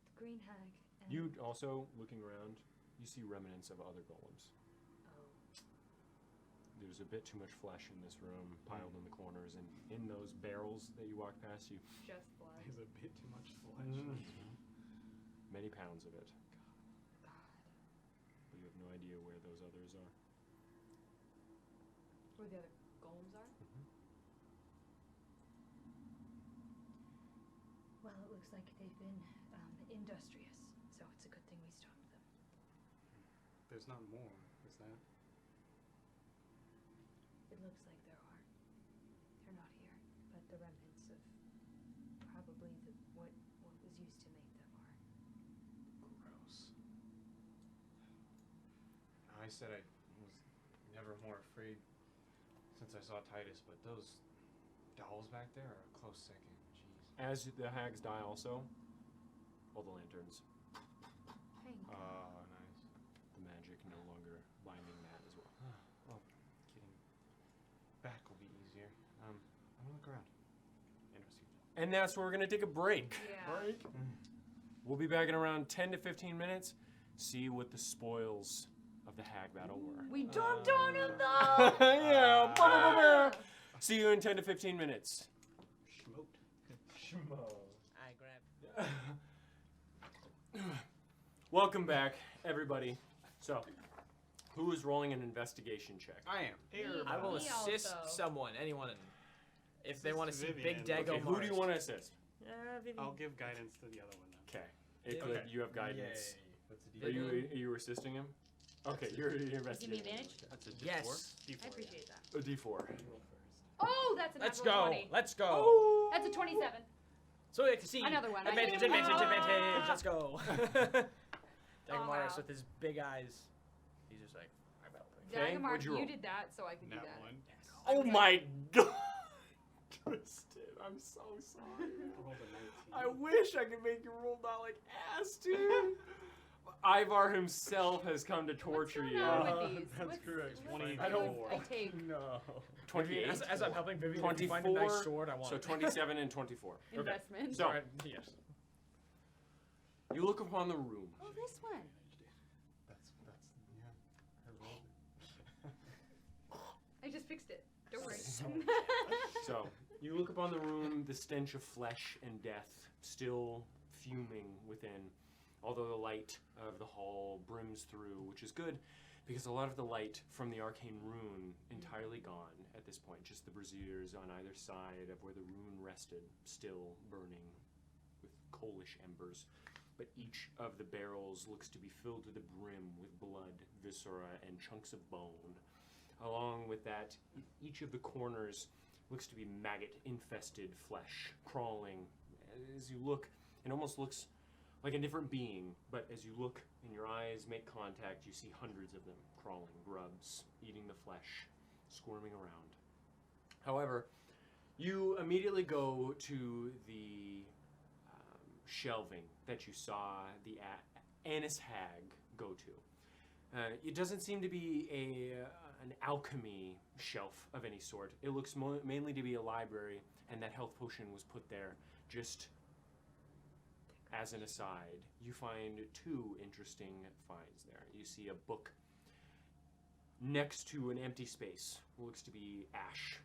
The Green Hag. And You also, looking around, you see remnants of other golems. Oh. There's a bit too much flesh in this room, piled in the corners, and in those barrels that you walk past, Just blood. There's a bit too much flesh. many pounds of it. idea where those others are. Where the other golems are? Well, it looks like they've been industrious, so it's a good thing we stopped them. There's not more, is that? It looks like there are. They're not here, but the remnants of probably what was used to make them are. Gross. I said I was never more afraid since I saw Titus, but those dolls back there are a close second. Jeez. As the hags die also, all the lanterns, Thank you. Oh, nice. the magic no longer binding that as well. Well, getting back will be easier. I'm gonna look around. Interesting. And that's where we're going to take a break. Yeah. We'll be back in around 10 to 15 minutes. See what the spoils of the hag battle were. We dumped on him though! Yeah. Bah, bah, bah, bah. See you in 10 to 15 minutes. Smoked. I grab. Welcome back, everybody. So, who is rolling an investigation check? I am. I will Me assist also. someone, anyone, if they Assist want to see Vivian. Big Dago Okay, who do you want to assist? Vivian. I'll give guidance to the other one then. Okay. Okay. You have guidance. What's Are you assisting him? Okay, you're Give me investigating. advantage? That's a Yes. D4, I appreciate that. A D4. Roll first. Oh, that's a Let's natural go. 20. Let's go. Oh. That's a 27. So we can see. Another one. Advantage, I- advantage, Ah. advantage. Let's go. Dagamaris wow. with his big eyes. He's just like, I'm helping. Okay, Dagmar, what'd you roll? you did that, so I can do Nat that. 1. Oh Okay. my god! Twisted. I'm so sorry. I rolled a 19. I wish I could make you roll not like ass, dude. Ivar himself has come to torture What's you. going on with these? That's What's- correct. what's 20. the I don't- oath I take? No. 28. As I'm helping Vivian, if you find a 24, nice sword, I want So it. 27 and 24. Investment. So, Yes. you look upon the room. Oh, this one. That's yeah. I rolled it. I just fixed it. Don't worry. So, you look upon the room, the stench of flesh and death still fuming within, although the light of the hall brims through, which is good, because a lot of the light from the arcane rune entirely gone at this point. Just the braziers on either side of where the rune rested, still burning with coalish embers. But each of the barrels looks to be filled to the brim with blood, viscera, and chunks of bone. Along with that, each of the corners looks to be maggot-infested flesh crawling. As you look, it almost looks like a different being, but as you look and your eyes make contact, you see hundreds of them crawling, grubs, eating the flesh, squirming around. However, you immediately go to the shelving that you saw the Annis Hag go to. It doesn't seem to be an alchemy shelf of any sort. It looks mainly to be a library, and that health potion was put there just as an aside. You find two interesting finds there. You see a book next to an empty space. What looks to be ash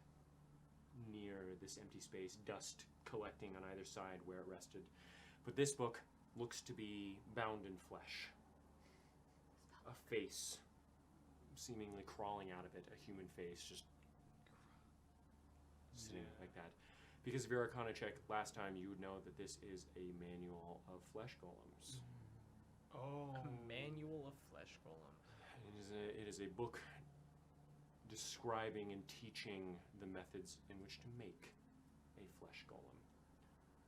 near this empty space, dust collecting on either side where it rested. But this book looks to be bound in flesh. A face seemingly crawling out of it, a human face just sitting like that. Because of your Arcana check last time, you would know that this is a manual of flesh golems. Oh. A manual of flesh golem. It is a book describing and teaching the methods in which to make a flesh golem.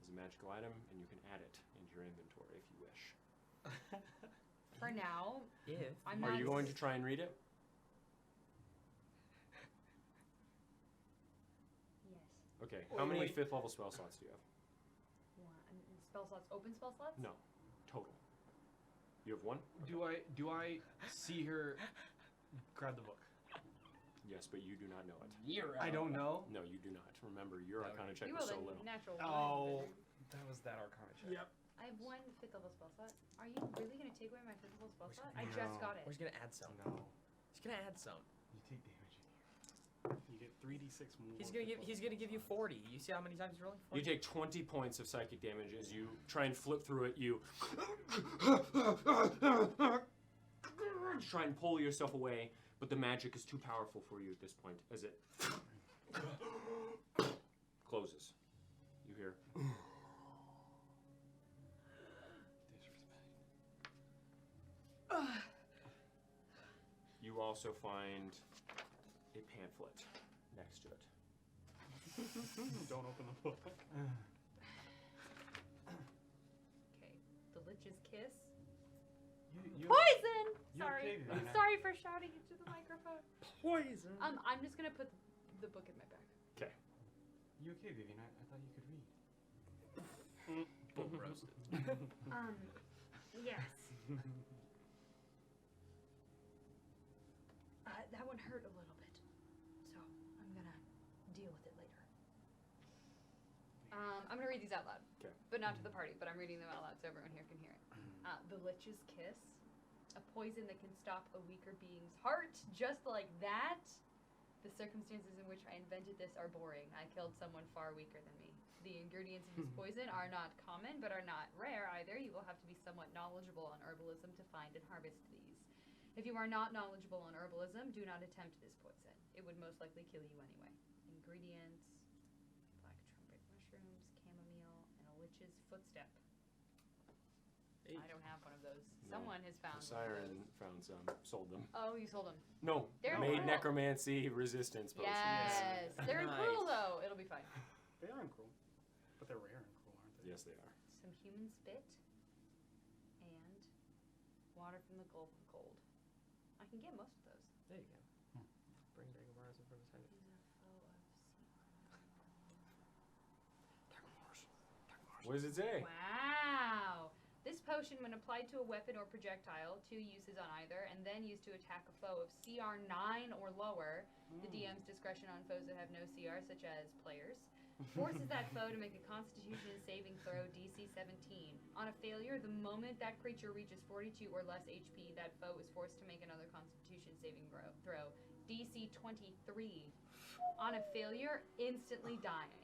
It's a magical item, and you can add it into your inventory if you wish. For now, If I'm Are not. you going to try and read it? Yes. Okay. How many Wait. 5th level spell slots do you have? One. Spell slots. Open spell slots? No. Total. You have one? Do I see her grab the book? Yes, but you do not know it. I don't know. No, you do not. Remember, your Okay. Arcana check You was rolled so a little. natural Oh, one. that was that Arcana check. Yep. I have one 5th level spell slot. Are you really going to take away my 5th level spell slot? I No. just got Or he's it. gonna add some. No, He's gonna add some. you take damage in here. You get 3d6 more. He's gonna give you 40. You see how many times he's rolling? 40? You take 20 points of psychic damage as you try and flip through it. You to try and pull yourself away, but the magic is too powerful for you at this point as it closes. You hear. You also find a pamphlet next to it. Don't open the book. Okay. The Lich's Kiss. You Poison! you Sorry. okay, I'm Vivian? sorry for shouting into the microphone. Poison. I'm just gonna put the book in my bag. Okay. You okay, Vivian? I thought you could read. Boom roasted. Yes. That one hurt a little bit, so I'm gonna deal with it later. I'm gonna read these out loud. Okay. But not to the party, but I'm reading them out loud so everyone here can hear it. The Lich's Kiss. A poison that can stop a weaker being's heart, just like that. The circumstances in which I invented this are boring. I killed someone far weaker than me. The ingredients of this poison are not common, but are not rare either. You will have to be somewhat knowledgeable on herbalism to find and harvest these. If you are not knowledgeable on herbalism, do not attempt this poison. It would most likely kill you anyway. Ingredients: black trumpet mushrooms, chamomile, and a lich's footstep. Hey. I don't have one of those. No. Someone has found The one of siren those. found some, sold them. Oh, you sold them. No, They're made cool. necromancy resistance potions. Yes. They're Nice. cool though. It'll be fine. They aren't cruel, but they're rare and cruel, aren't they? Yes, they are. Some human spit and water from the gold. I can get most of those. There you go. Bring Dagobars in front of his head. What does it say? Wow. This potion, when applied to a weapon or projectile, 2 uses on either, and then used to attack a foe of CR 9 or lower, the DM's discretion on foes that have no CR, such as players, forces that foe to make a Constitution saving throw DC 17. On a failure, the moment that creature reaches 42 or less HP, that foe is forced to make another Constitution saving throw DC 23. On a failure, instantly dying.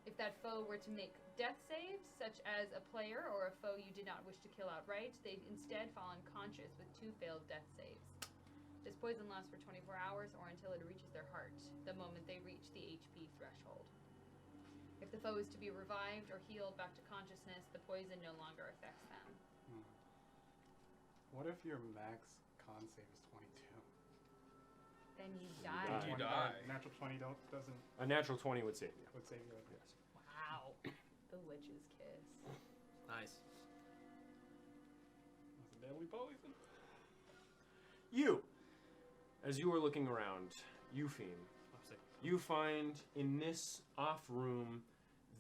If that foe were to make death saves, such as a player or a foe you did not wish to kill outright, they instead fall unconscious with 2 failed death saves. This poison lasts for 24 hours or until it reaches their heart, the moment they reach the HP threshold. If the foe is to be revived or healed back to consciousness, the poison no longer affects them. What if your max con save is 22? Then you die. die. You 20 die. Natural 20 doesn't A natural 20 would save you. would save you. Okay. Yes. Wow. The Lich's Kiss. Nice. That's a deadly poison. You, as you are looking around, Eupheme, I'm sick. you find in this off room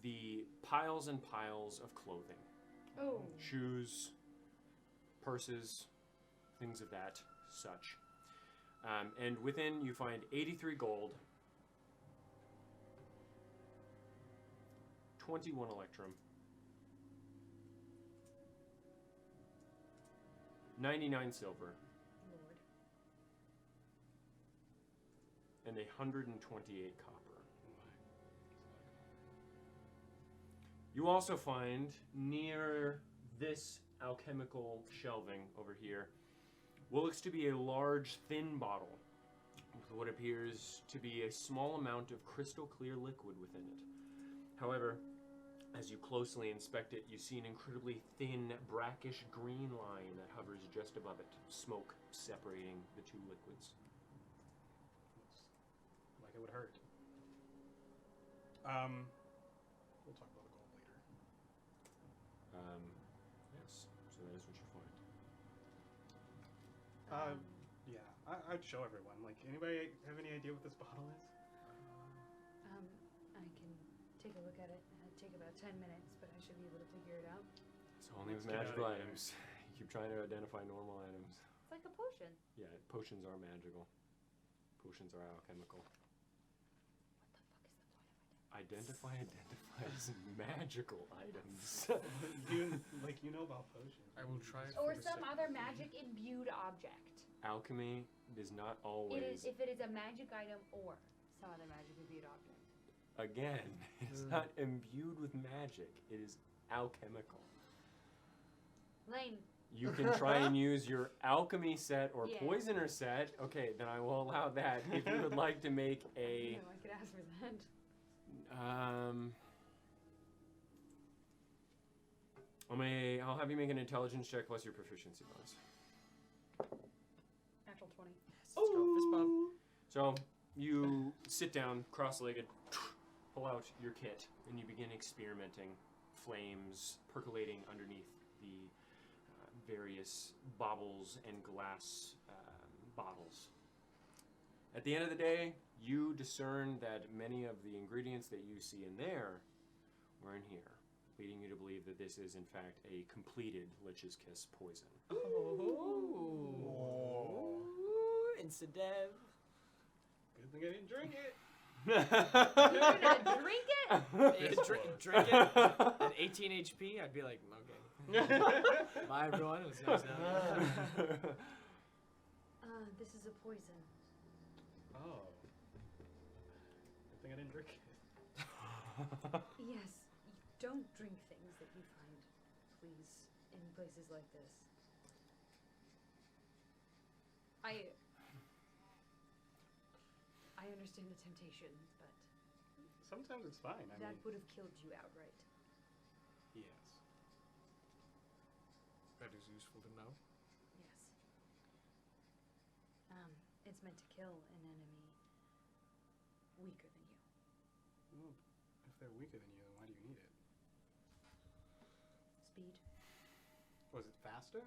the piles and piles of clothing. Oh. Shoes, purses, things of that such. And within you find 83 gold, 21 electrum, 99 silver, Lord. and 128 copper. You also find near this alchemical shelving over here what looks to be a large, thin bottle with what appears to be a small amount of crystal clear liquid within it. However, as you closely inspect it, you see an incredibly thin, brackish green line that hovers just above it, smoke separating the 2 liquids. Looks like it would hurt. We'll talk about the gold later. Yes, so that is what you find. Yeah, I'd show everyone. Like, anybody have any idea what this bottle is? I can take a look at it. It'll take about 10 minutes, but I should be able to figure it out. It's only with Let's get magical outta here. items. You keep trying to identify normal items. It's like a potion. Yeah, potions are magical. Potions are alchemical. What the fuck is the point of it? Identifies magical items. You know about potions. I will try it Or for the some second other time. magic imbued object. Alchemy is not It always. is if it is a magic item or some other magic imbued object. Again, it's not imbued with magic. It is alchemical. Lane, You can try and use your alchemy set or Yeah. poisoner set. Okay, then I will allow that. If you would like to make a, No, I could ask for that. I'll have you make an intelligence check plus your proficiency bonus. Natural 20. Let's go. Fist bump. So you sit down, cross-legged, pull out your kit, and you begin experimenting. Flames percolating underneath the various baubles and glass bottles. At the end of the day, you discern that many of the ingredients that you see in there were in here, leading you to believe that this is in fact a completed Lich's Kiss poison. Oh. Insta-dev. Good thing I didn't drink it. You're gonna drink it? Drink it at 18 HP, I'd be like, okay. Bye, everyone. It was nice knowing you. This is a poison. Oh. Good thing I didn't drink it. Yes, don't drink things that you find, please, in places like this. I understand the temptation, but Sometimes it's fine. I that mean, would have killed you outright. yes. That is useful to know. Yes. It's meant to kill an enemy weaker than you. Well, if they're weaker than you, then why do you need it? Speed? Was it faster?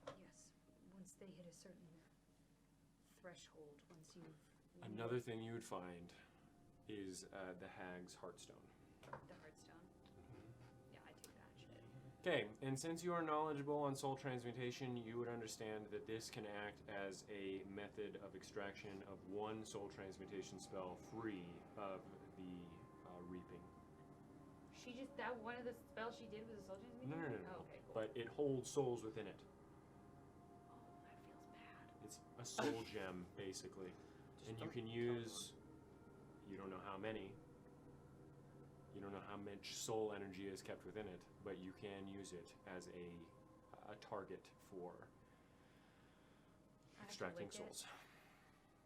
Yes. Once they hit a certain threshold, once you've... Another thing you would find is the Hags Heartstone. The Heartstone. Yeah, I take that shit. Okay, and since you are knowledgeable on soul transmutation, you would understand that this can act as a method of extraction of one soul transmutation spell free of the reaping. She just, that one of the spells she did was a soul transmutation? No. Oh, okay, cool. But it holds souls within it. Oh, that feels bad. It's a soul gem, basically. And you can use, you don't know how many, you don't know how much soul energy is kept within it, but you can use it as a target for I have to extracting lick it? souls.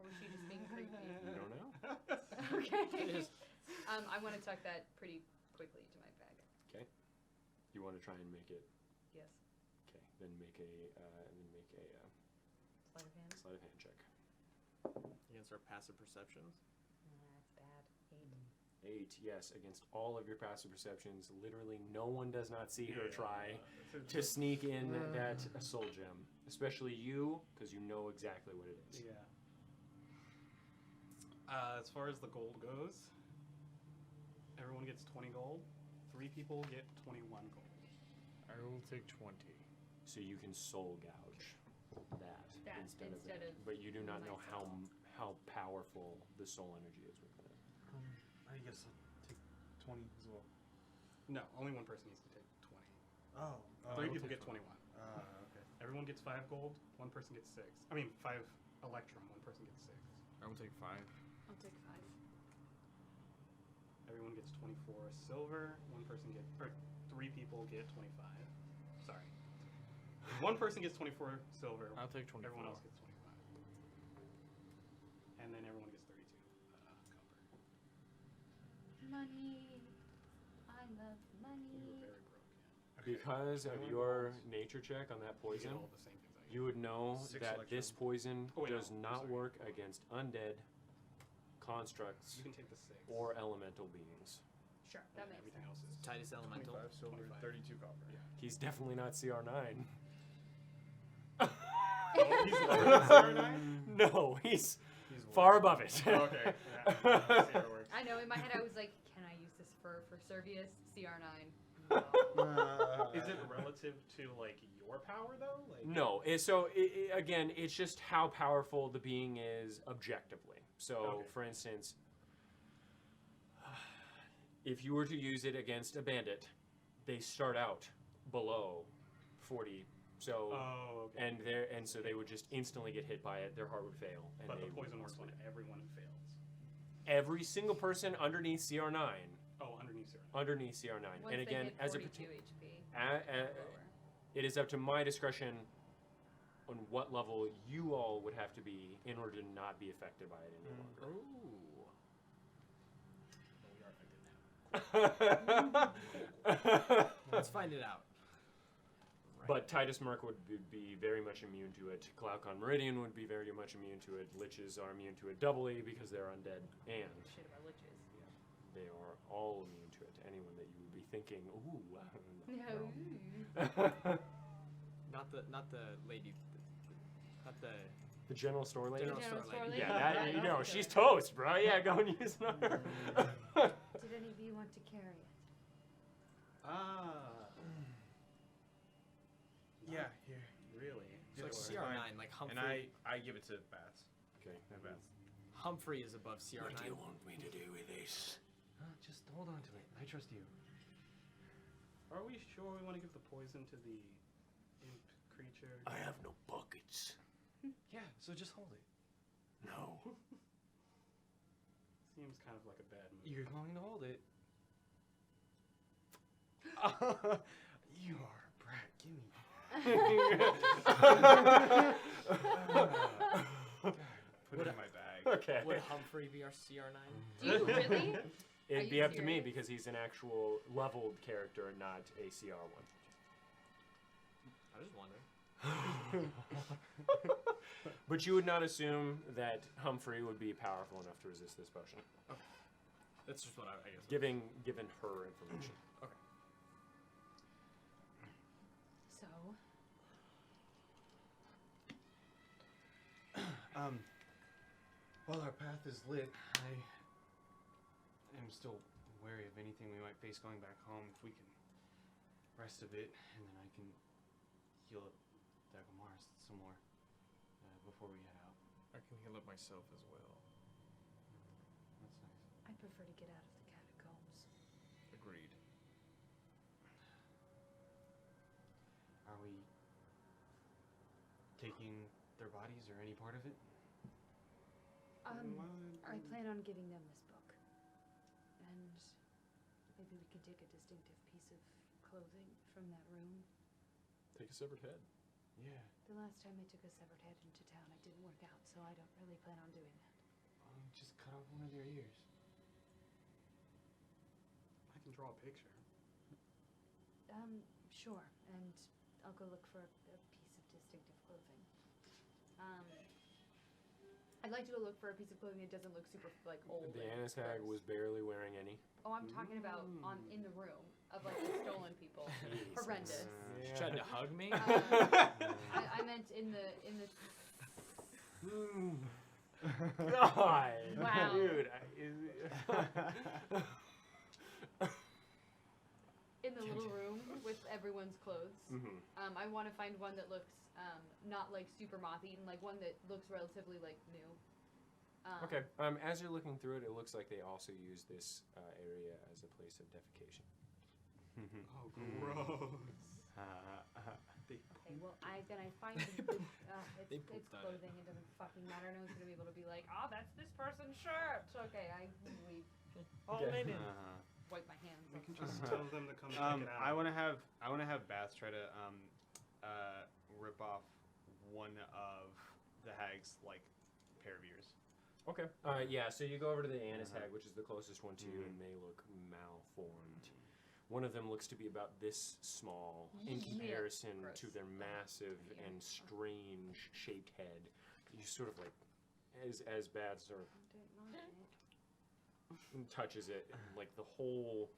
Or was she just being creepy? You don't know? Okay. I want to tuck that pretty quickly to my bag. Okay. You want to try and make it? Yes. Okay. Then make a Sleight of hand. sleight of hand check. Against our passive perceptions. That's bad. 8, yes, against all of your passive perceptions. Literally, no one does not see her try to sneak in that soul gem, especially you, because you know exactly what it is. Yeah. As far as the gold goes, everyone gets 20 gold. 3 people get 21 gold. I will take 20. So you can soul gouge that instead of instead it. of But you do not know how myself. how powerful the soul energy is within it. I guess I'll take 20 as well. No, only one person needs to take 20. Oh. 3 people get 21. Okay. Everyone gets 5 gold. 1 person gets 6. I mean, 5 electrum. 1 person gets 6. I will take 5. I'll take 5. Everyone gets 24 silver. 1 person gets, or 3 people get 25. Sorry. 1 person gets 24 silver. I'll take 24. Everyone else gets 25. And then everyone gets 32 copper. Money. I love We money. were very broke. Yeah. Because of 21 your golds. nature check on that We get poison, all the same things I you would know 6 that electrum. this poison Oh, wait, does no, not sorry. work against undead, constructs, You can take the 6. or elemental beings. Sure, And that then makes everything sense. else is Titus Elemental. 25 silver, 25. 32 copper. Yeah. He's definitely not CR9. He's lower than CR9? No, he's He's far above it. Oh, okay. Yeah. See how it works. I know, in my head I was like, can I use this for Servius? CR9. No. Is it relative to like your power though? Like No, again, it's just how powerful the being is objectively. So, Okay. for instance, if you were to use it against a bandit, they start out below 40. So, Oh, okay. and so they would just instantly get hit by it. Their heart would fail. And But they the poison would works on everyone who fails. every single person underneath CR9. Oh, underneath CR9. Underneath CR9, Once and they again, hit as a 42 HP. a- lower. It is up to my discretion on what level you all would have to be in order to not be affected by it any longer. Let's find it out. But Titus Merc would be very much immune to it. Glaucon Meridian would be very much immune to it. Liches are immune to it doubly because they're undead. And Shit about liches. they are all immune to it. Anyone that you would be thinking, ooh, No. Not the lady. Not the. the general store lady? General General store store lady. lady. Yeah, that, you know, Okay. she's toast, bro. Yeah, go and use her. Did any of you want to carry it? Yeah, here. Really? It's like Sure. CR9, like Humphrey. And I give it to Bats. Okay. No Bats. Humphrey is above CR9. What do you want me to do with this? Just hold on to it. I trust you. Are we sure we want to give the poison to the imp creature? I have no pockets. Yeah, so just hold it. No. Seems kind of like a bad move. You're going to hold it. You are a brat. Give me. Put it in my bag. Okay. Would Humphrey be our CR9? Do you really? It'd Are be you up to me serious? because he's an actual leveled character, not a CR one. I was wondering. But you would not assume that Humphrey would be powerful enough to resist this potion, That's just what I guess. given her information. So, While our path is lit, I am still wary of anything we might face going back home. If we can rest a bit, and then I can heal up Dagomars some more before we head out. I can heal up myself as well. That's nice. I'd prefer to get out of the catacombs. Agreed. Are we taking their bodies or any part of it? I plan on giving them this book. And maybe we could take a distinctive piece of clothing from that room. Take a severed head. Yeah. The last time I took a severed head into town, it didn't work out, so I don't really plan on doing that. Just cut off one of their ears. I can draw a picture. Sure, and I'll go look for a piece of distinctive clothing. I'd like to go look for a piece of clothing that doesn't look super like old. The and Annis hag gross. was barely wearing any. Oh, I'm talking about in the room of like the stolen people. Horrendous. She tried to hug me. I meant in the God. Wow. Dude. in the little room with everyone's clothes. Mhm. I want to find one that looks not like super moth-eaten, like one that looks relatively like new. Okay. As you're looking through it, it looks like they also use this area as a place of defecation. Oh, gross. Okay, well, I find it's They pooped on it. clothing. It doesn't fucking matter. No one's gonna be able to be like, oh, that's this person's shirt. Okay, I leave. Oh, Okay. linen. Wipe my hands. We off. can just tell them to come check it out. I want to have Bats try to rip off one of the Hags like pair of ears. Okay. Yeah, so you go over to the Annis hag, which is the closest one to you, and they look malformed. One of them looks to be about this small in Yeah. comparison Gross. to their massive Yeah. and strange shaped head. You sort of like, as Bad sort of touches it, and like the whole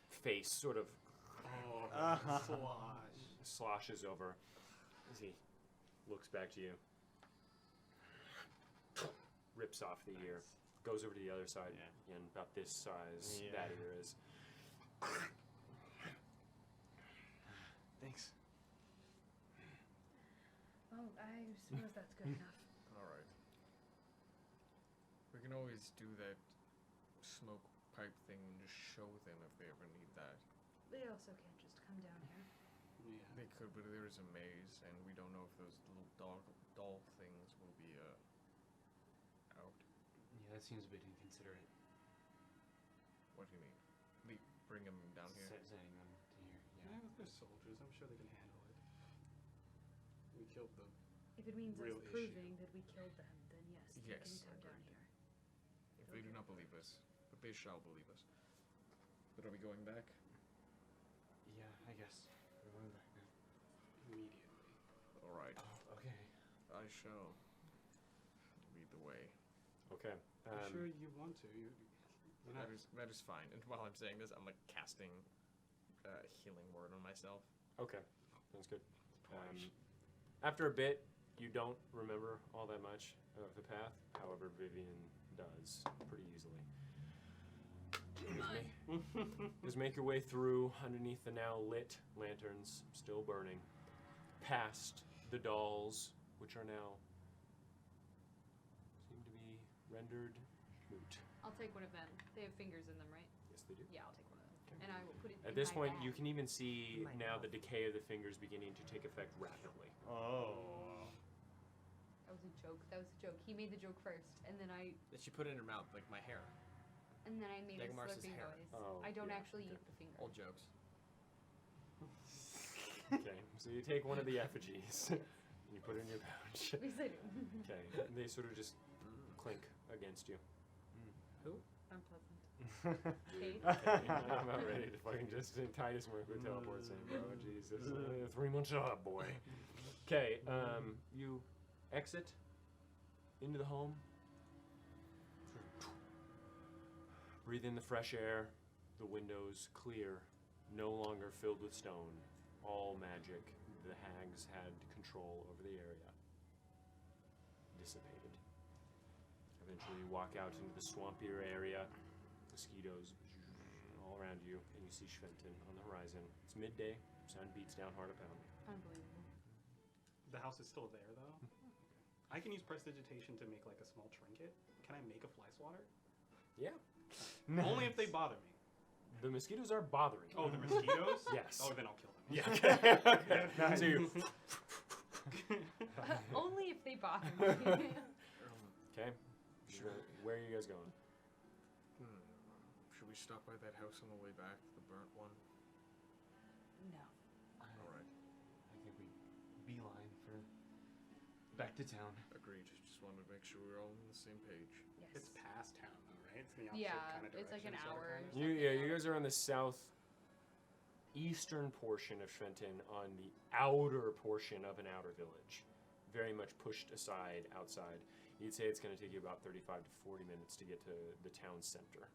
face sort of sloshes over as he looks back to you, rips off the ear, goes over to the other side, and about this size that ear is. Thanks. Oh, I suppose that's good enough. Alright. We can always do that smoke pipe thing and just show them if they ever need that. They also can't just come down here. Yeah. They could, but there is a maze, and we don't know if those little doll things will be out. Yeah, that seems a bit inconsiderate. What do you mean? Bring them down here. Sending them to here. Yeah, they're soldiers. I'm sure they can handle it. we killed them. If it means Real us issue. proving that we killed them, then yes, Yes, you can come down agreed. here. If they do not believe us, but they shall believe us. But are we going back? Yeah, I guess. We're going back now. Immediately. All right. Oh, okay. I shall lead the way. Okay. I'm sure you want to. You're not. That is fine. And while I'm saying this, I'm like casting healing word on myself. Okay. Sounds good. After a bit, you don't remember all that much of the path. However, Vivian does pretty easily. Just make your way through underneath the now lit lanterns, still burning, past the dolls, which are now seem to be rendered moot. I'll take one of them. They have fingers in them, right? Yes, they do. Yeah, I'll take one of them. Okay. And I will put it At in this my point, bag. you can even see My now mouth. the decay of the fingers beginning to take effect rapidly. Oh. That was a joke. That was a joke. He made the joke first, and then I That she put it in her mouth, like my hair. made Dagmar's a slurping hair. noise. Oh, I don't yeah, actually okay. eat the finger. Old jokes. Okay, so you take one of the effigies and you put it in your pouch. At least I do. Okay, they sort of just clink against you. Unpleasant. Kate? I'm not ready to fucking just tie this work with teleport saying, bro, Jesus. 3 months up, boy. Okay, you exit into the home. Breathe in the fresh air, the windows clear, no longer filled with stone, all magic. The hags had control over the area. Dissipated. Eventually you walk out into the swampier area, mosquitoes all around you, and you see Schwenten on the horizon. It's midday, sun beats down hard a pound. Unbelievable. The house is still there, though. I can use prestidigitation to make like a small trinket. Can I make a fly swatter? Yeah. Only if they bother me. The mosquitoes are bothering you. Oh, the mosquitoes? Yes. Oh, then I'll kill them. Yeah. Okay. So you, Only if they bother me. okay. Where are you guys going? Should we stop by that house on the way back, the burnt one? No. All right. I think we beeline for back to town. Agreed. Just wanted to make sure we're all on the same page. Yes. It's past town, though, right? It's in the opposite Yeah, kind of direction. it's like an sort of, hour. kind of. You guys are on the southeastern portion of Schwenten, on the outer portion of an outer village. Very much pushed aside outside. You'd say it's going to take you about 35 to 40 minutes to get to the town center,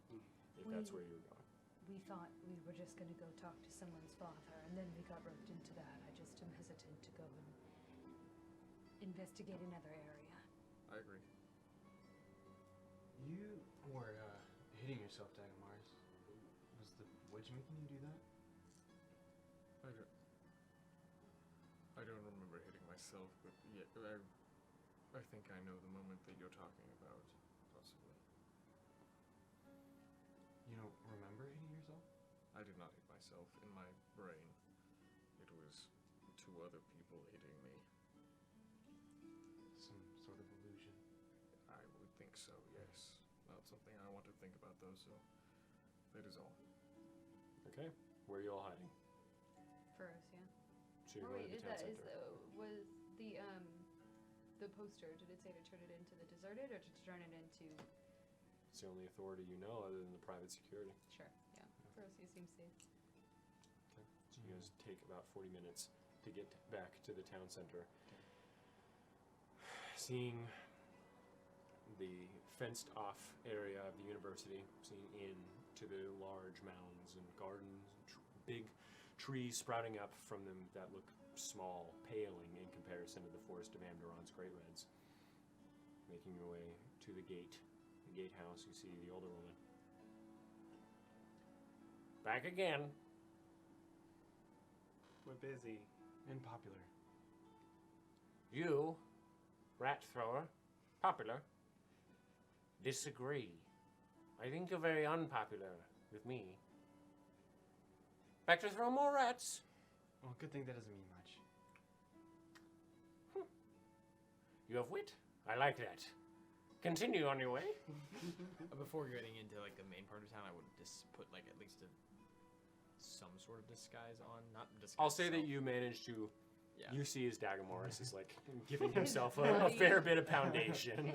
if that's where you're going. We thought we were just going to go talk to someone's father, and then we got roped into that. I just am hesitant to go and investigate another area. I agree. You were hitting yourself, Dagmars. Was the witch making you do that? I don't remember hitting myself, but yeah, I think I know the moment that you're talking about, possibly. You don't remember hitting yourself? I did not hit myself in my brain. It was two other people hitting me. Some sort of illusion. I would think so, yes. Not something I want to think about, though, so that is all. Okay. Where are you all hiding? For us, yeah. So you're Oh, going wait, to the town is that center. was the poster? Did it say to turn it into the deserted or to turn it into? It's the only authority you know other than the private security. Sure, yeah. For us, it seems safe. Okay. So you guys take about 40 minutes to get back to the town center. Seeing the fenced off area of the university, seeing into the large mounds and gardens, big trees sprouting up from them that look small, paling in comparison to the forest of Amderon's great reds. Making your way to the gatehouse, you see the older woman. Back again. We're busy. And popular. You, rat thrower, popular. Disagree. I think you're very unpopular with me. Back to throw more rats. Well, good thing that doesn't mean much. You have wit. I like that. Continue on your way. Before getting into like the main part of town, I would just put like at least some sort of disguise on. Not disguise. I'll say that self. you managed to Yeah. You see as Dagamorus is like giving himself a fair bit of foundation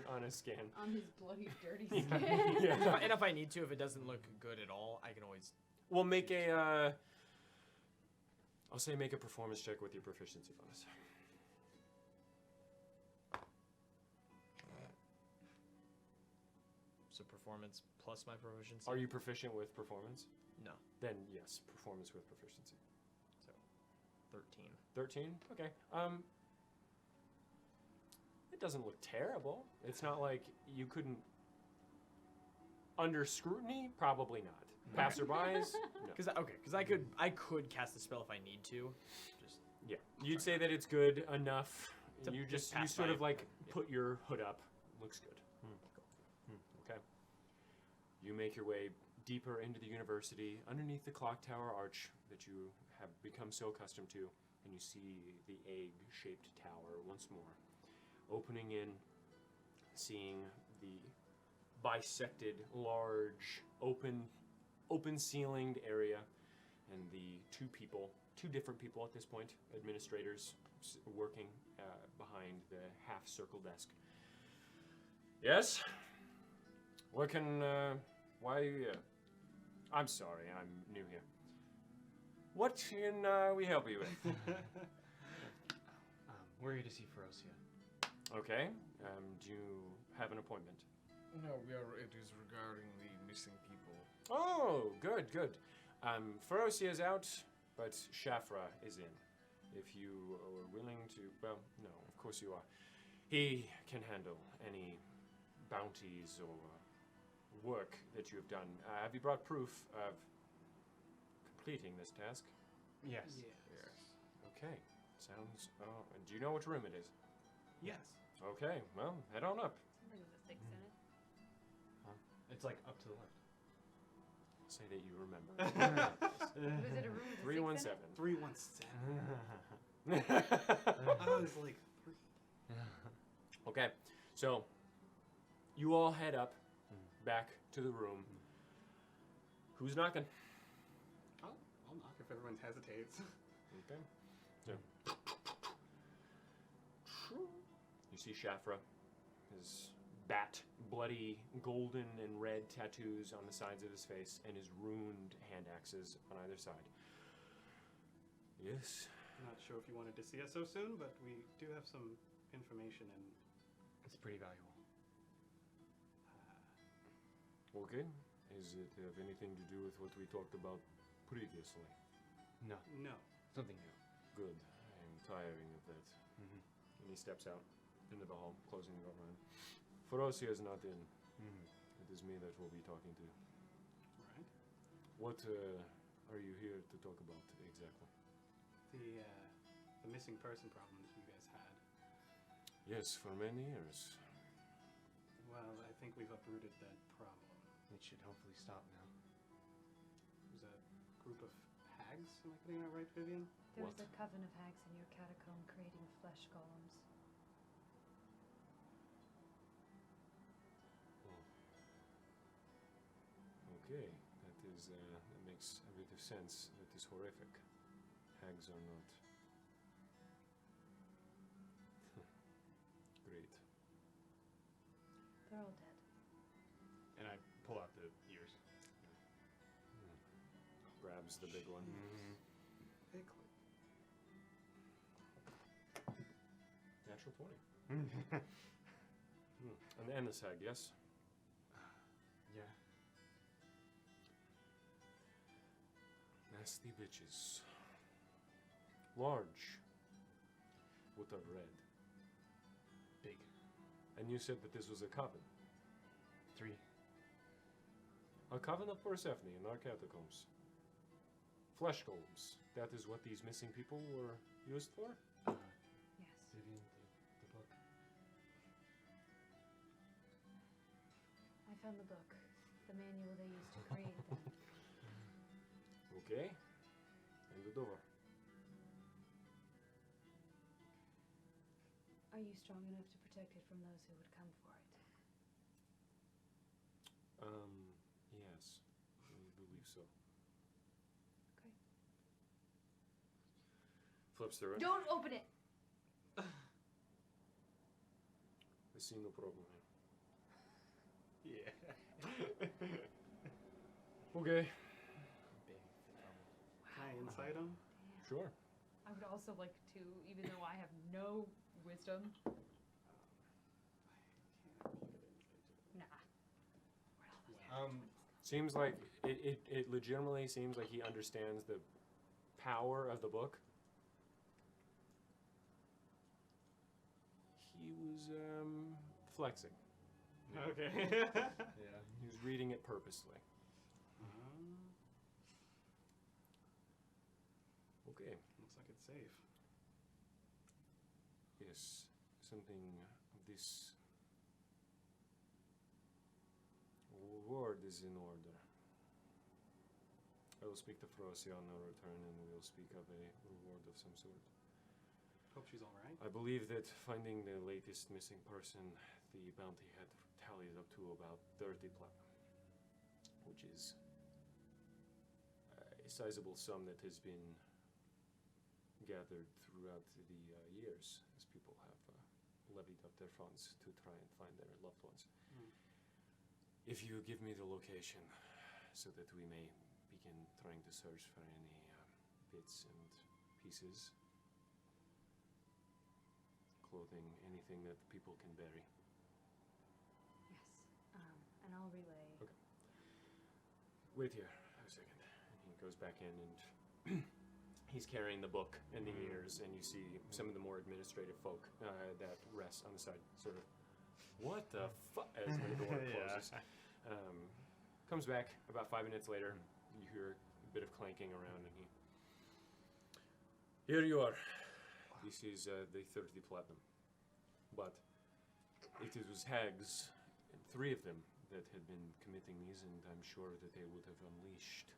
on his skin. On his bloody, dirty skin. Yeah. And if I need to, if it doesn't look good at all, I can always. We'll make a. I'll say make a performance check with your proficiency bonus. So performance plus my proficiency. Are you proficient with performance? No. Then yes, performance with proficiency. So 13. 13? Okay. It doesn't look terrible. It's not like you couldn't. Under scrutiny, probably not. Passerbys, no. Because I could cast the spell if I need to. Just Yeah, you'd say that it's good enough. To You just you pass sort by. of like Yeah. put your hood up. Looks good. Okay. You make your way deeper into the university, underneath the clock tower arch that you have become so accustomed to, and you see the egg-shaped tower once more, opening in, seeing the bisected, large, open-ceilinged area, and the two different people at this point, administrators working behind the half-circle desk. Yes? What can, why are you here? I'm sorry, I'm new here. What can we help you with? We're here to see Ferocia. Okay, do you have an appointment? No, it is regarding the missing people. Oh, good, good. Ferocia's out, but Shafra is in. If you are willing to, well, no, of course you are. He can handle any bounties or work that you have done. Have you brought proof of completing this task? Yes. Okay, sounds, do you know which room it is? Yes. Okay, well, head on up. Something with a 6 in it. It's like up to the left. Say that you remember. Was it a room with a 6 in it? 317. 317. I was like 3. Okay, so you all head up back to the room. Who's knocking? I'll knock if everyone hesitates. Okay. So you see Shafra, his bloody golden and red tattoos on the sides of his face, and his ruined hand axes on either side. Yes. I'm not sure if you wanted to see us so soon, but we do have some information and It's pretty valuable. Okay. Is it have anything to do with what we talked about previously? No. no. Something new. Good. I'm tiring of that. Mm-hmm. And he steps out into the hall, closing the door behind him. Ferocia is not in. Mm-hmm. It is me that will be talking to. Right. What are you here to talk about exactly? The missing person problem that you guys had. Yes, for many years. Well, I think we've uprooted that problem. It should hopefully stop now. It was a group of hags. Am I getting that right, Vivian? There was What? a coven of hags in your catacomb creating flesh golems. Okay, that is that makes a bit of sense. That is horrific. Hags are not great. They're all dead. And I pull out the ears. Grabs the big one. Exactly. Natural 20. And the sag, yes. Yeah. Nasty bitches. Large. With a red. Big. And you said that this was a coven. 3. A coven of Persephone in our catacombs. Flesh golems. That is what these missing people were used for? Yes. Vivian, the book. I found the book. The manual they used to create them. Okay. And the door. Are you strong enough to protect it from those who would come for it? Yes. I believe so. Okay. Flips through it. Don't open it. I see no problem here. Yeah. Okay. Big trouble. Can I insight him? Sure. I would also like to, even though I have no wisdom. Nah. Seems like it legitimately seems like he understands the power of the book. He was flexing. Okay. Yeah, he was reading it purposely. Okay. Looks like it's safe. Yes, something of this word is in order. I will speak to Frosia on our return, and we will speak of a reward of some sort. Hope she's alright. I believe that finding the latest missing person, the bounty had tallied up to about 30 platinum, which is a sizable sum that has been gathered throughout the years as people have levied up their funds to try and find their loved ones. If you give me the location so that we may begin trying to search for any bits and pieces, clothing, anything that people can bury. Yes. And I'll relay. Okay. Wait here a second. And he goes back in and he's carrying the book in the ears, and you see some of the more administrative folk that rest on the side, sort of, what the fuck, as the door closes. Comes back about 5 minutes later. You hear a bit of clanking around, and here you are. This is the 30 platinum. But it was Hags, and 3 of them, that had been committing these, and I'm sure that they would have unleashed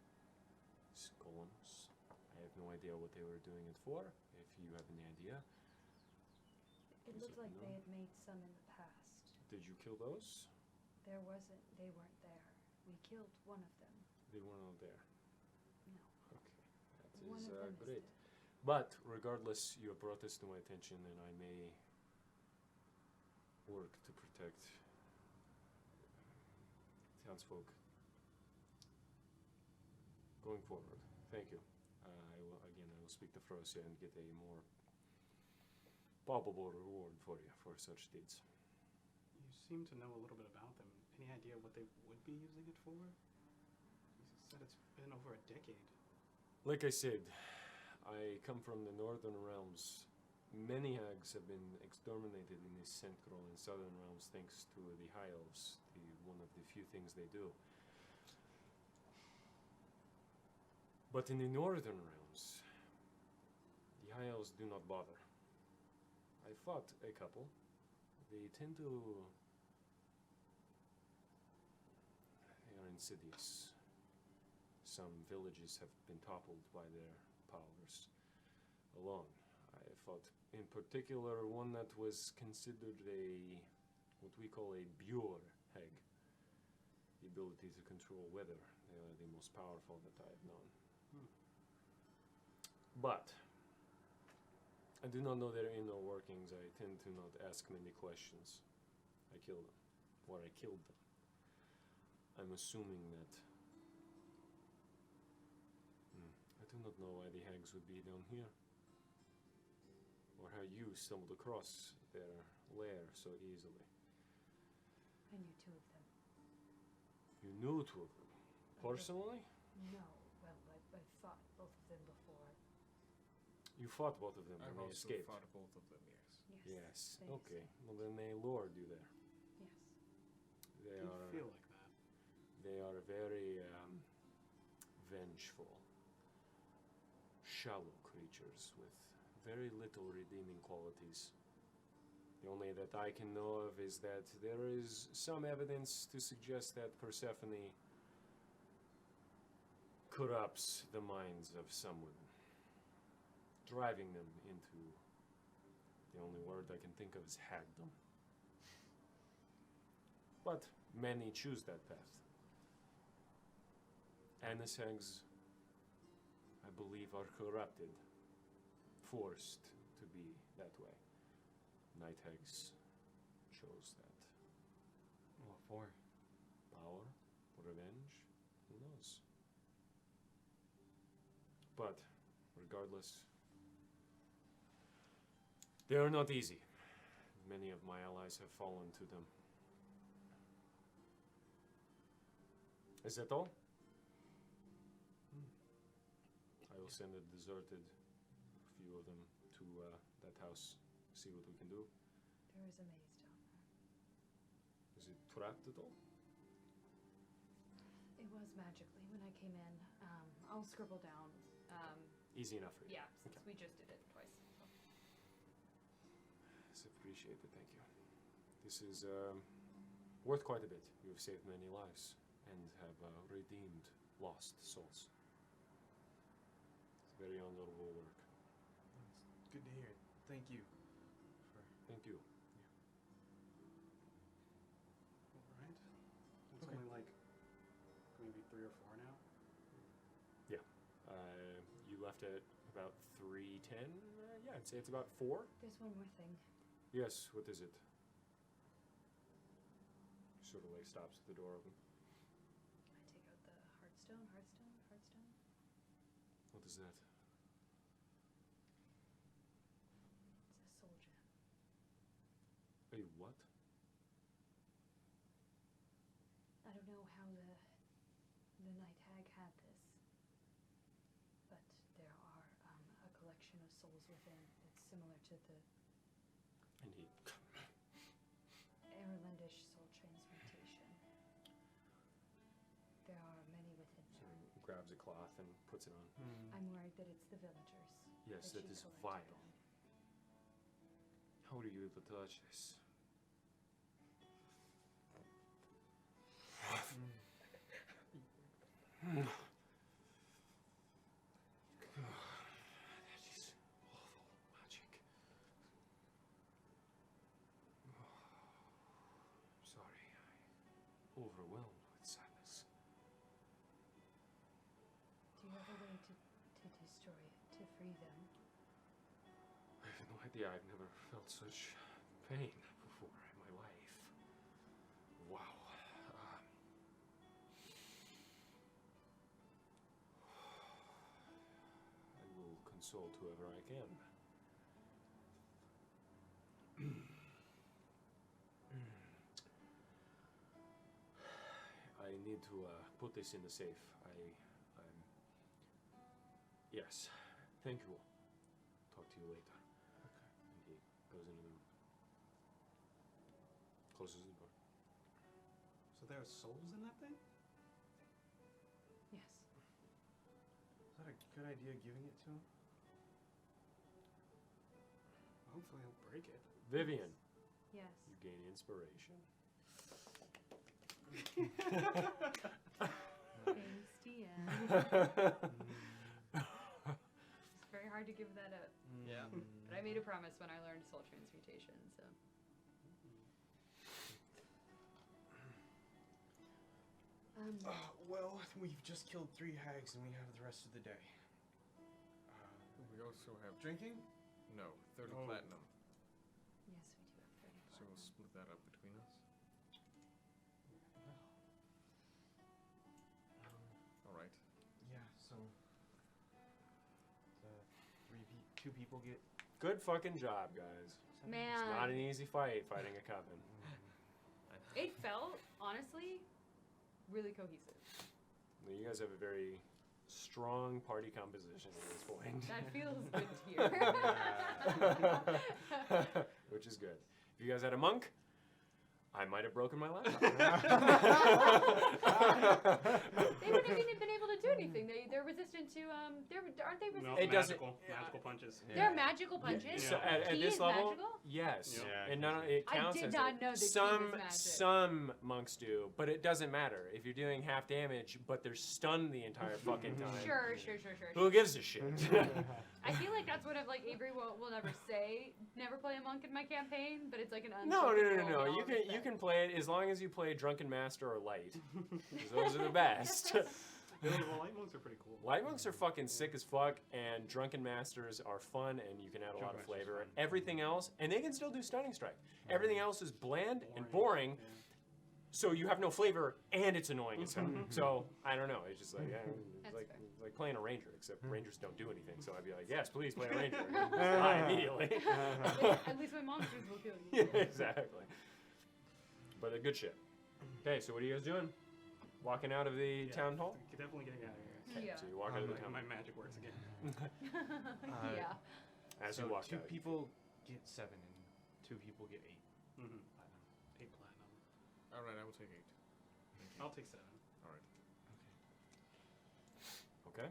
golems. I have no idea what they were doing it for, if you have any idea. It Is looked it like no? they had made some in the past. Did you kill those? They weren't there. We killed one of them. They were not there. No. Okay, One that of them is great. is dead. But regardless, you have brought this to my attention, and I may work to protect townsfolk going forward. Thank you. I will speak to Frosia and get a more palpable reward for you for such deeds. You seem to know a little bit about them. Any idea what they would be using it for? You said it's been over a decade. Like I said, I come from the northern realms. Many hags have been exterminated in the central and southern realms thanks to the high elves, one of the few things they do. But in the northern realms, the high elves do not bother. I fought a couple. They tend to... They are insidious. Some villages have been toppled by their powers alone. I fought in particular one that was considered what we call a Björ hag. The ability to control weather. They are the most powerful that I have known. But I do not know their inner workings. I tend to not ask many questions. I kill them. Or I killed them. I'm assuming that... I do not know why the hags would be down here. Or how you stumbled across their lair so easily. I knew 2 of them. You knew 2 of them? Personally? No. Well, I fought both of them before. You fought both of them I've and they also escaped? fought both of them, yes. Yes. they Okay. escaped. Well, then they lured you there. Yes. They You are... feel like that. They are very vengeful, shallow creatures with very little redeeming qualities. The only that I can know of is that there is some evidence to suggest that Persephone corrupts the minds of some women, driving them into the only word I can think of is hagdom. But many choose that path. Hags, I believe, are corrupted forced to be that way. Night Hags chose that. What for? Power, revenge, who knows? But, regardless, they are not easy. Many of my allies have fallen to them. Is that all? I will send a deserted few of them to that house, see what we can do. There is a maze down there. Is it trapped at all? It was magically when I came in. I'll scribble down. Easy enough for you. Yeah, since we just did it twice. So. It's appreciated, thank you. This is worth quite a bit. You have saved many lives and have redeemed lost souls. It's very honorable work. It's good to hear. Thank you. Thank you. Alright. It's Okay. only like maybe 3 or 4 now. You left at about 3:10? Yeah, I'd say it's about 4. There's one more thing. Yes, what is it? Sort of like stops at the door open. I take out the Hearthstone. What is that? It's a soul gem. A what? I don't know how the Night Hag had this, but there are a collection of souls within that's similar to the And he Erlendish soul transmutation. There are many within sort there. of grabs a cloth and puts it on. I'm worried that it's the villagers. Yes, that she is collected vile. them. How do you even touch this? That is awful magic. I'm sorry, I'm overwhelmed with sadness. Do you have a way to destroy it, to free them? I have no idea. I've never felt such pain before in my life. Wow. I will consult whoever I can. I need to put this in the safe. I'm. Yes. Thank you. Talk to you later. And he goes into the room. Closes the door. So there are souls in that thing? Yes. Is that a good idea giving it to him? Hopefully he'll break it. Vivian, Yes. you gain inspiration. Thanks, DM. It's very hard to give that up. Yeah. But I made a promise when I learned soul transmutation, so. Well, we've just killed 3 hags and we have the rest of the day. We also have drinking? No, 30 Oh. platinum. Yes, we do have 30 So we'll split that up between us. All right. Yeah, so the 2 people get Good fucking job, guys. Man. It's not an easy fighting a coven. It felt, honestly, really cohesive. You guys have a very strong party composition at this point. That feels good to hear. Which is good. If you guys had a monk, I might have broken my laptop. They wouldn't have even been able to do anything. They're resistant to aren't they resistant? No, It doesn't- magical punches. They're magical punches. So at He this is level, magical? yes. Yeah, And not, it I counts did as not it. know that he some was magic. some monks do, but it doesn't matter. If you're doing half damage, but they're stunned the entire fucking time. Sure. Who gives a shit? I feel like that's what Avery will never say. Never play a monk in my campaign, but it's like an No. unspoken rule we all You can respect. play it as long as you play Drunken Master or Light. 'Cause those are the best. Well, light monks are pretty cool. Light monks are fucking sick as fuck, and drunken masters are fun, and you can add a lot of Drunken master's flavor. fun. Everything else, and they can still do stunning strike. Everything else is bland and boring, Yeah. so you have no flavor, and it's annoying as hell. So I don't don't know. It's just like That's it's fair. like playing a ranger, except rangers don't do anything. So I'd be like, yes, please play a ranger. Die immediately. At least my monsters will kill you. Yeah, exactly. But they're good shit. Okay, so what are you guys doing? Walking out of the town hall? Definitely getting out of here. Okay, Yeah. so you walk out of the town My hall. magic works again. Yeah. As so you walk two out. people get 7 and 2 people get 8 Mm-hmm. platinum. 8 platinum. All right, I will take 8. I'll take 7. All right. Okay.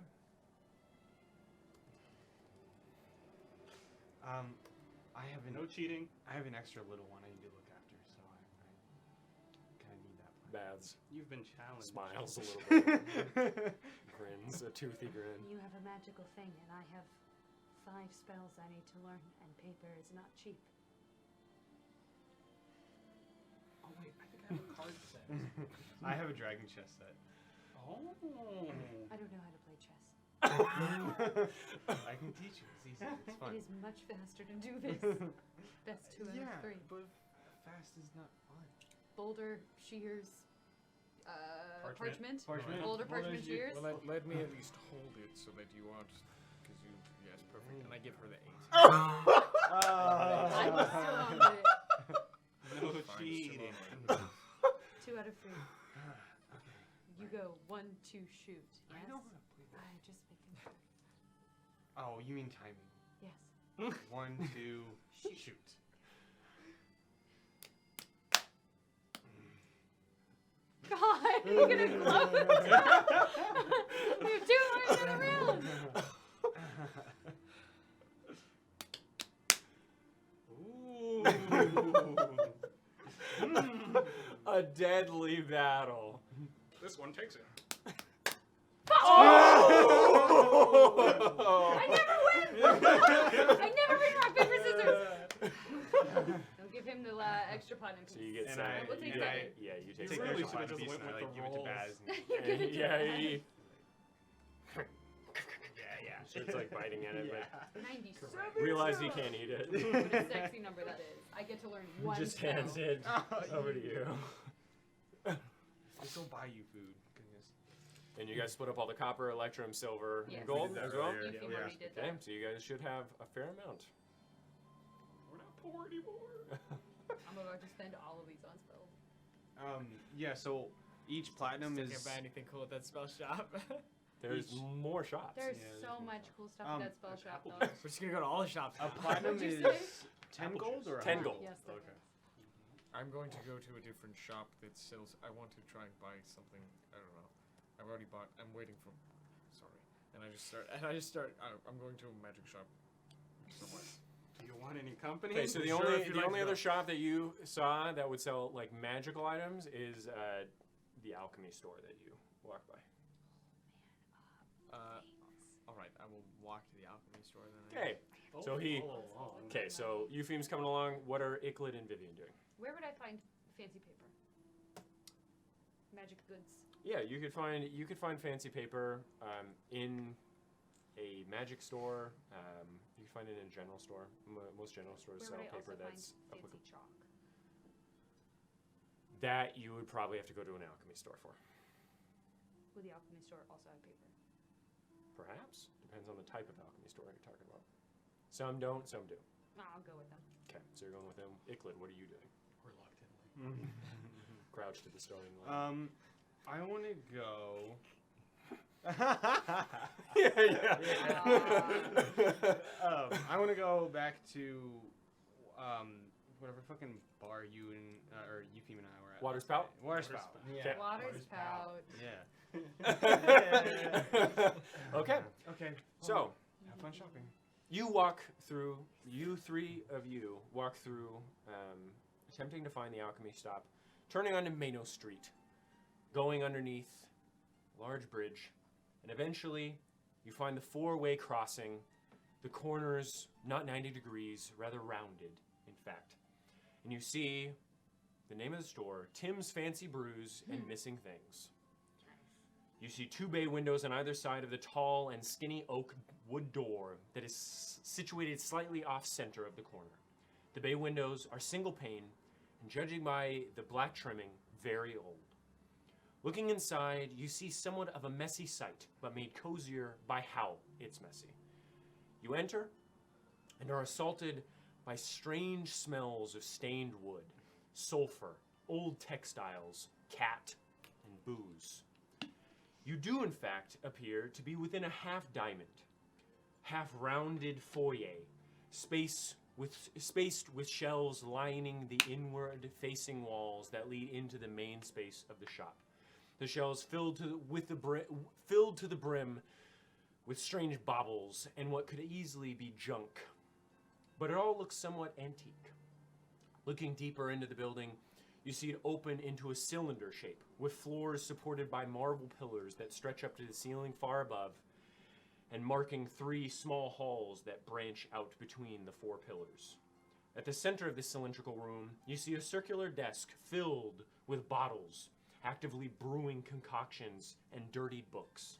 I have an No cheating. I have an extra little one I need to look after, so I kind of need that. Baths. You've been challenged. Smiles a little bit. Grins. A toothy grin. You have a magical thing, and I have 5 spells I need to learn, and paper is not cheap. Oh wait, I think I have a card set. I have a dragon chess set. Oh. I don't know how to play chess. I can teach you. It's easy. It's fun. It is much faster to do this. Best 2 out of 3. but fast is not fun. Boulder, shears, parchment. Parchment. Boulder, parchment, shears. Well, let me at least hold it so that you aren't, because you, yes, perfect. And I give her the 8. I'm still on the No Fine, cheating. still on 2 out of 3. Okay. You go 1, 2, shoot. Yes? I know how to play that. I just making sure. Oh, you mean timing? Yes. 1, 2, shoot. God, you're gonna close. We have 2 more in a round. A deadly battle. This one takes it. I never win. I never win rock paper scissors. Don't give him the extra platinum piece. So you get And 7. We'll take you seven. yeah, you take You 7. really extra should've platinum just piece went and I with like the give it to rolls. Baz. You're And gonna yeah, Yeah. so it's like biting at it, 97. but realize he can't eat it. What a sexy number that is. I get to learn one Just spell. hands it over to you. This will buy you food. Goodness. And you guys split up all the copper, electrum, silver, Yes. and gold We did that as well? earlier. You Yeah. already did Okay, that. so you guys should have a fair amount. We're not poor anymore. I'm about to spend all of these on spells. Yeah. So each platinum Still is. can't buy anything cool at that spell shop. There's Each- more shops. There's Yeah, so there's much cool stuff Um, in that spell there's shop, apple though. We're just gonna go to all the shops. A now. platinum What'd is you say? 10 Apple gold juice. or 10 100? gold. Yes, there Okay. is. I'm going to go to a different shop that sells. I want to try and buy something. I don't know. I've already bought. I'm waiting for. Sorry. And I just start. I'm going to a magic shop somewhere. Do you want any company? Okay, so the Sure, only if you the like only to other go. shop that you saw that would sell like magical items is the alchemy store that you walk by. All right, I will walk to the alchemy store then. I Okay, Oh, so he- follow along. okay, so Eupheme's coming along. What are Icklid and Vivian doing? Where would I find fancy paper? Magic goods. Yeah, you could find fancy paper in a magic store. You can find it in a general store. Most general stores Where sell would I paper also that's find applicable. fancy chalk? That you would probably have to go to an alchemy store for. Would the alchemy store also have paper? Perhaps depends on the type of alchemy store you're talking about. Some don't, some do. No, I'll go with them. Okay, so you're going with them. Icklid, what are you doing? Reluctantly. Crouch to the starting line. I want to go. I want to go back to whatever fucking bar you and or Eupheme and I were at. Water last spout? night. Water spout. Yeah. Water's pout. Yeah. Okay, Okay. so Have fun shopping. you walk through. You three of you walk through, attempting to find the alchemy stop, turning onto Mano Street, going underneath a large bridge, and eventually you find the 4-way crossing. The corners not 90 degrees, rather rounded, in fact. And you see the name of the store, Tim's Fancy Brews and Missing Things. You see 2 bay windows on either side of the tall and skinny oak wood door that is situated slightly off-center of the corner. The bay windows are single pane, and judging by the black trimming, very old. Looking inside, you see somewhat of a messy sight, but made cozier by how it's messy. You enter and are assaulted by strange smells of stained wood, sulfur, old textiles, cat, and booze. You do, in fact, appear to be within a half-diamond, half-rounded foyer, spaced with shelves lining the inward-facing walls that lead into the main space of the shop. The shelves filled to the brim with strange baubles and what could easily be junk. But it all looks somewhat antique. Looking deeper into the building, you see it open into a cylinder shape, with floors supported by marble pillars that stretch up to the ceiling far above, and marking 3 small halls that branch out between the 4 pillars. At the center of the cylindrical room, you see a circular desk filled with bottles, actively brewing concoctions and dirtied books.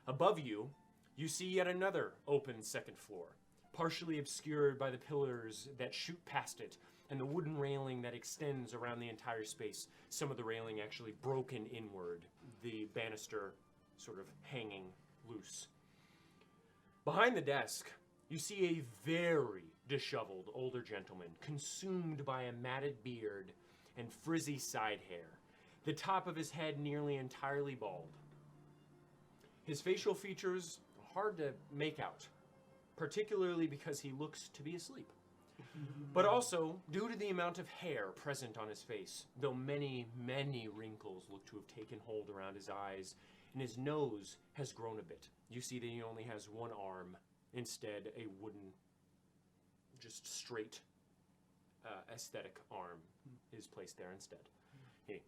Above you, you see yet another open second floor, partially obscured by the pillars that shoot past it, and the wooden railing that extends around the entire space, some of the railing actually broken inward, the banister sort of hanging loose. Behind the desk, you see a very disheveled older gentleman, consumed by a matted beard and frizzy side hair, the top of his head nearly entirely bald. His facial features are hard to make out, particularly because he looks to be asleep. But also due to the amount of hair present on his face, though many, many wrinkles look to have taken hold around his eyes, and his nose has grown a bit. You see that he only has 1 arm. Instead, a wooden, just straight aesthetic arm is placed there instead. Hey.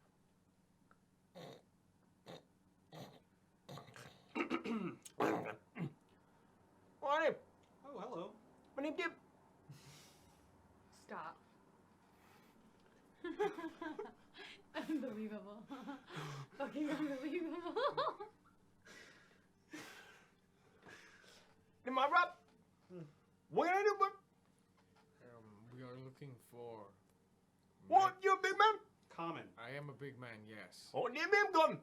Morning. Oh, hello. My name Dip. Stop. Unbelievable. Fucking unbelievable. Am I right? What can I do, bud? We are looking for. What, you a big man? Common. I am a big man, yes. Oh, damn him, come.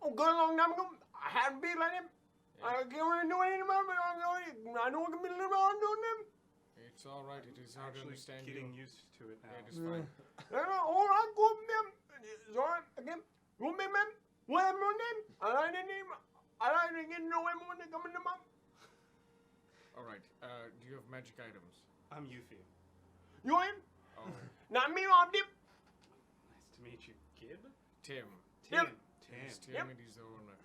Oh, good long time ago, I had a beard like him. I can't really do anything about it, but I know I can be a little bit on doing them. It's all right. It is hard to Actually understand getting you. used to it now. It is fine. All right, go up them. It's all right, again. Go big man. What happened on them? I like the name. I like to get to know him when they come in the mouth. All right. Do you have magic items? I'm Yuffie. You him? Oh, Not me, I'm Dip. Nice to meet you, Gib. Tim. Tim. Yes, Tim. Tim. It is the owner.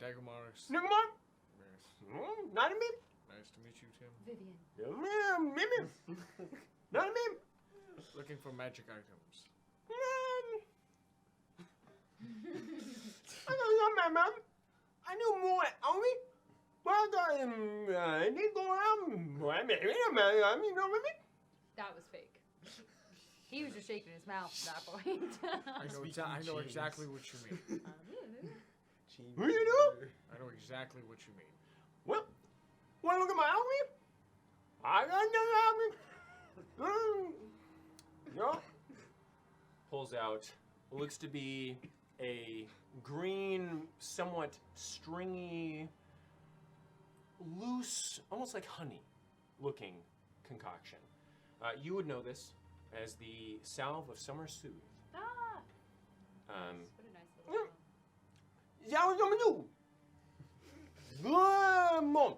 Dagomaris. Nigga, man. Yes. Not me. Nice to meet you, Tim. Vivian. Yeah, me. Not me. Looking for magic items. I know man. I knew more on me. But I got him. I didn't go around. I mean, you know what I mean? That was fake. He was just shaking his mouth at that point. I know exactly what you mean. What do you do? I know exactly what you mean. Well, wanna look at my outfit? I got no outfit. No. Pulls out what looks to be a green, somewhat stringy, loose, almost like honey-looking concoction. You would know this as the Salve of Summer Soothe. Ah! Um, What a nice little song. Yeah, what I'm gonna do? Good mom.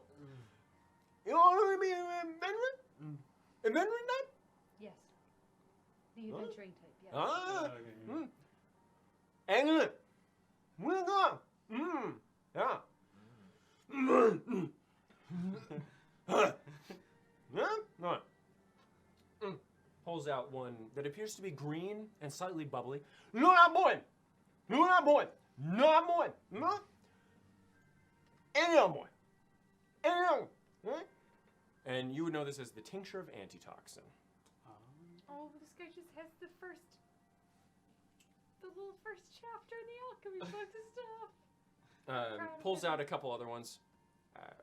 You all gonna be adventuring? Adventuring time? Yes. The adventuring type, yes. Ah. Okay. Excellent. We're gone. Yeah. No. Pulls out one that appears to be green and slightly bubbly. No, not boy. No, not boy. Not boy. No. Any other boy. Any other. Right? And you would know this as the tincture of antitoxin. Oh, this guy just has the first whole first chapter in the alchemy book and stuff. Pulls out a couple other ones.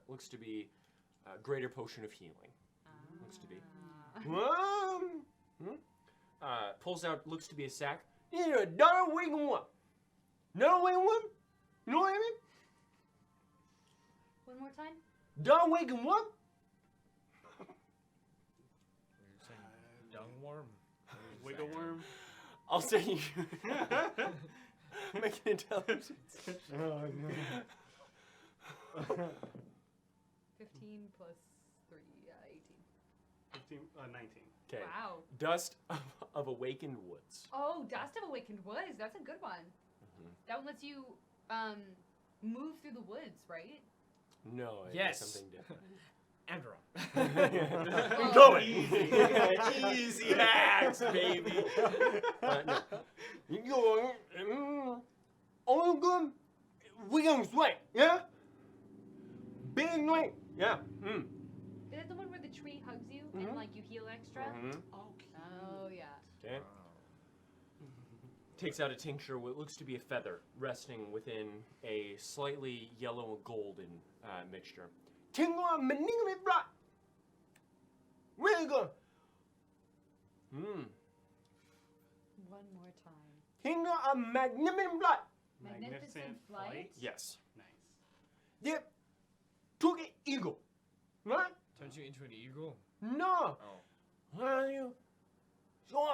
Looks to be a greater potion of healing. Looks to be. Pulls out, looks to be a sack. $1 weight in one. $1 weight in one? You know what I mean? One more time. $1 weight in one? You're saying dung worm? Wiggle worm. I'll say you. Make an intelligence. 15 plus 3, 18. 19. Okay. Wow. Dust of awakened woods. Oh, Dust of Awakened Woods. That's a good one. That one lets you move through the woods, right? No, it Yes. is something different. Andrew. Well, Going. Easy hacks, baby. No. You go. All good. We gonna sweat, yeah? Big night, yeah. Is it the one where the tree hugs you and like you heal extra? Oh yeah. Okay. Takes out a tincture, what looks to be a feather, resting within a slightly yellow golden mixture. Tingle on maningly blood. Really good. One more time. Tingle on magnificent blood. Magnificent Flight? Yes. Nice. Yep. Took an eagle. Right? Turns you into an eagle? No. Oh. Well, you. So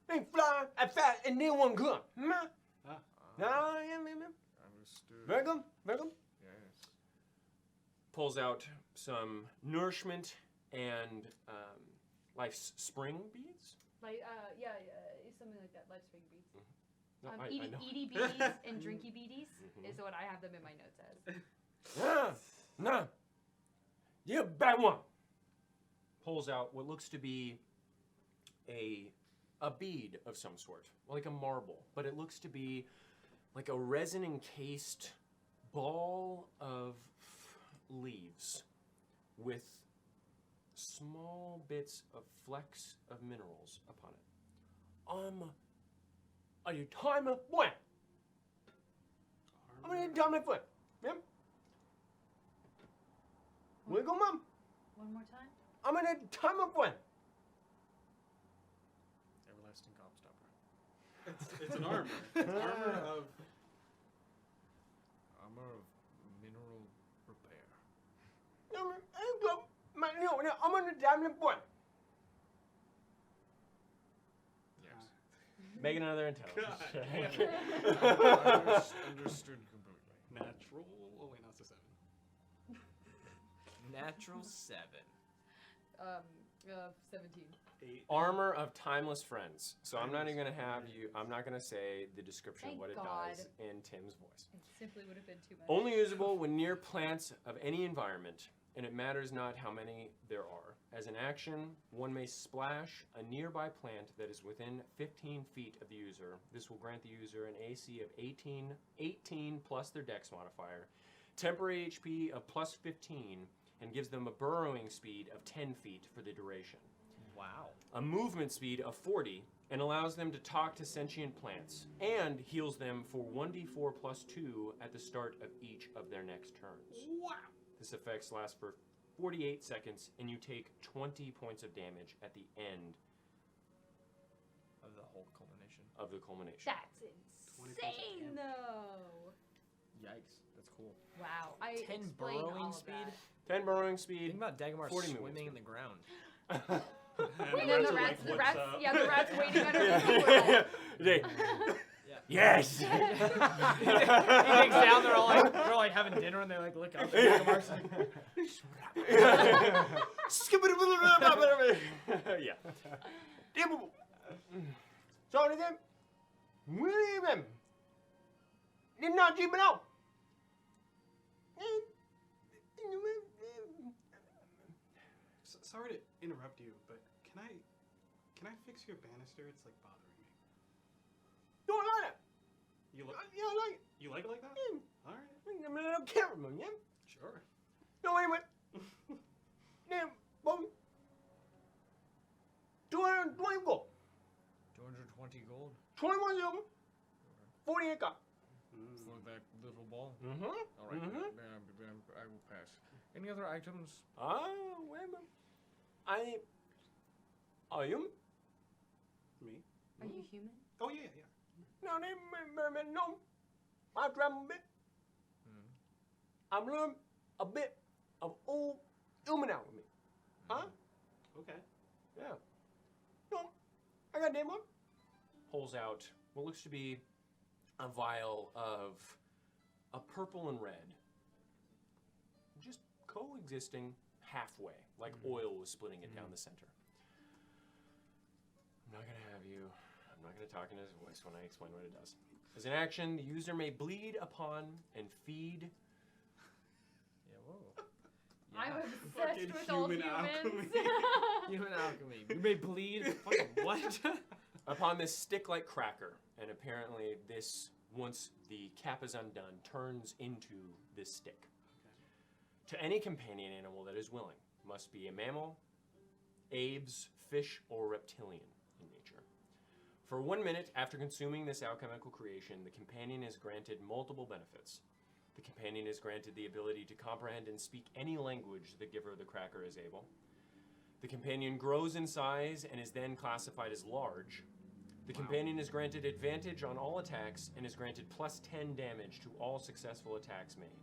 they fly and fast and they won't come. Understood. Welcome. Yes. Pulls out some nourishment and life's spring beads. Like something like that. Life spring beads. No, I know. Eaty beaties and drinky beaties is what I have them in my notes as. No. You bad one. Pulls out what looks to be a bead of some sort, like a marble, but it looks to be like a resin encased ball of leaves with small bits of flecks of minerals upon it. Are you time of what? I'm gonna tell my foot. Yep. Wiggle, mom. One more time. I'm gonna time of what? Everlasting gobstopper. It's an armor. Armor of. Armor of mineral repair. I'm gonna time of what? Yes. Make another intelligence. Understood completely. Natural. Oh wait, no, it's a 7. Natural 7. 17. 8. Armor of timeless friends. So I'm not even gonna have you. I'm not gonna say the description Thank of what it God. does in Tim's voice. It simply would have been too much. Only usable when near plants of any environment, and it matters not how many there are. As an action, one may splash a nearby plant that is within 15 feet of the user. This will grant the user an AC of 18 plus their dex modifier, temporary HP of plus 15, and gives them a burrowing speed of 10 feet for the duration. Wow. A movement speed of 40, and allows them to talk to sentient plants, and heals them for 1d4 plus 2 at the start of each of their next turns. Wow. This effect lasts for 48 seconds, and you take 20 points of damage at the end Of the whole culmination. of the culmination. That's 20% insane, though. Yikes. That's cool. Wow. I 10 explained burrowing all of speed? that. 10 burrowing Think speed. about Dagmar 40 swimming movement in the ground. And then the are rats, like, "What's up?" the rats waiting underneath the world. They- Yeah. Yes! He digs down, they're all like having dinner and they like look up and Dagmar's like, Yeah. So then, William did not keep it out. Sorry to interrupt you, but can I fix your banister? It's like bothering me. Don't like it. You like Yeah, I like it. you like it like that? Yeah. All right. I'm a little cameraman, yeah? Sure. No, anyway. Damn, boom. 220 gold. 220 gold 21 silver, 48 copper. for that little ball. Mm-hmm. All right, Mhm. then I will pass. Any other items? Wait a minute. Are you? Me? Are you human? Oh yeah, yeah. No, no. I travel a bit. I've learned a bit of old human alchemy. Huh? Okay. Yeah. No, I got that one. Pulls out what looks to be a vial of a purple and red, just coexisting halfway, like oil was splitting it down the center. I'm not gonna talk in his voice when I explain what it does. As an action, the user may bleed upon and feed. Yeah, whoa. I'm Yeah. obsessed Fucking with all human humans. alchemy. Human alchemy. You may bleed. Fucking what? Upon this stick-like cracker, and apparently this, once the cap is undone, turns into this stick. To any companion animal that is willing, must be a mammal, aves, fish, or reptilian in nature. For 1 minute after consuming this alchemical creation, the companion is granted multiple benefits. The companion is granted the ability to comprehend and speak any language the giver of the cracker is able. The companion grows in size and is then classified as large. The companion is granted advantage on all attacks and is granted +10 damage to all successful attacks made.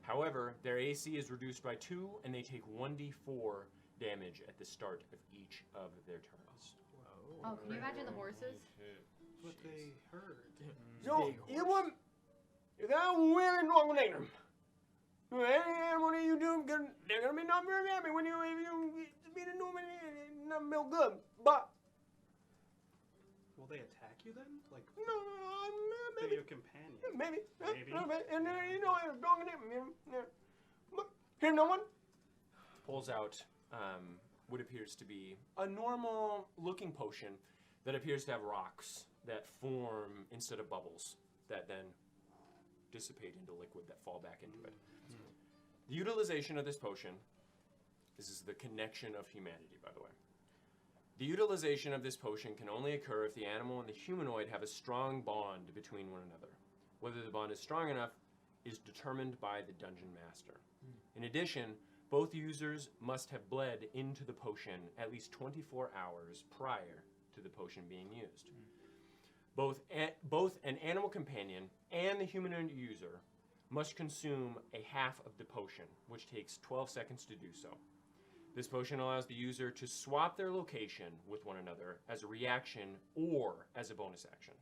However, their AC is reduced by 2 and they take 1d4 damage at the start of each of their turns. Oh, can you imagine the horses? What they heard. So, you got really long name. What do you do? They're gonna be not very happy when you be the new not real good. But Will they attack you then? Like no, they're maybe, your companion. maybe, Maybe. and you know, they're strong in it. Yeah. But here, no one pulls out what appears to be a normal-looking potion that appears to have rocks that form instead of bubbles that then dissipate into liquid that fall back into it. The utilization of this potion, this is the connection of humanity, by the way. The utilization of this potion can only occur if the animal and the humanoid have a strong bond between one another. Whether the bond is strong enough is determined by the dungeon master. In addition, both users must have bled into the potion at least 24 hours prior to the potion being used. Both an animal companion and the humanoid user must consume a half of the potion, which takes 12 seconds to do so. This potion allows the user to swap their location with one another as a reaction or as a bonus action.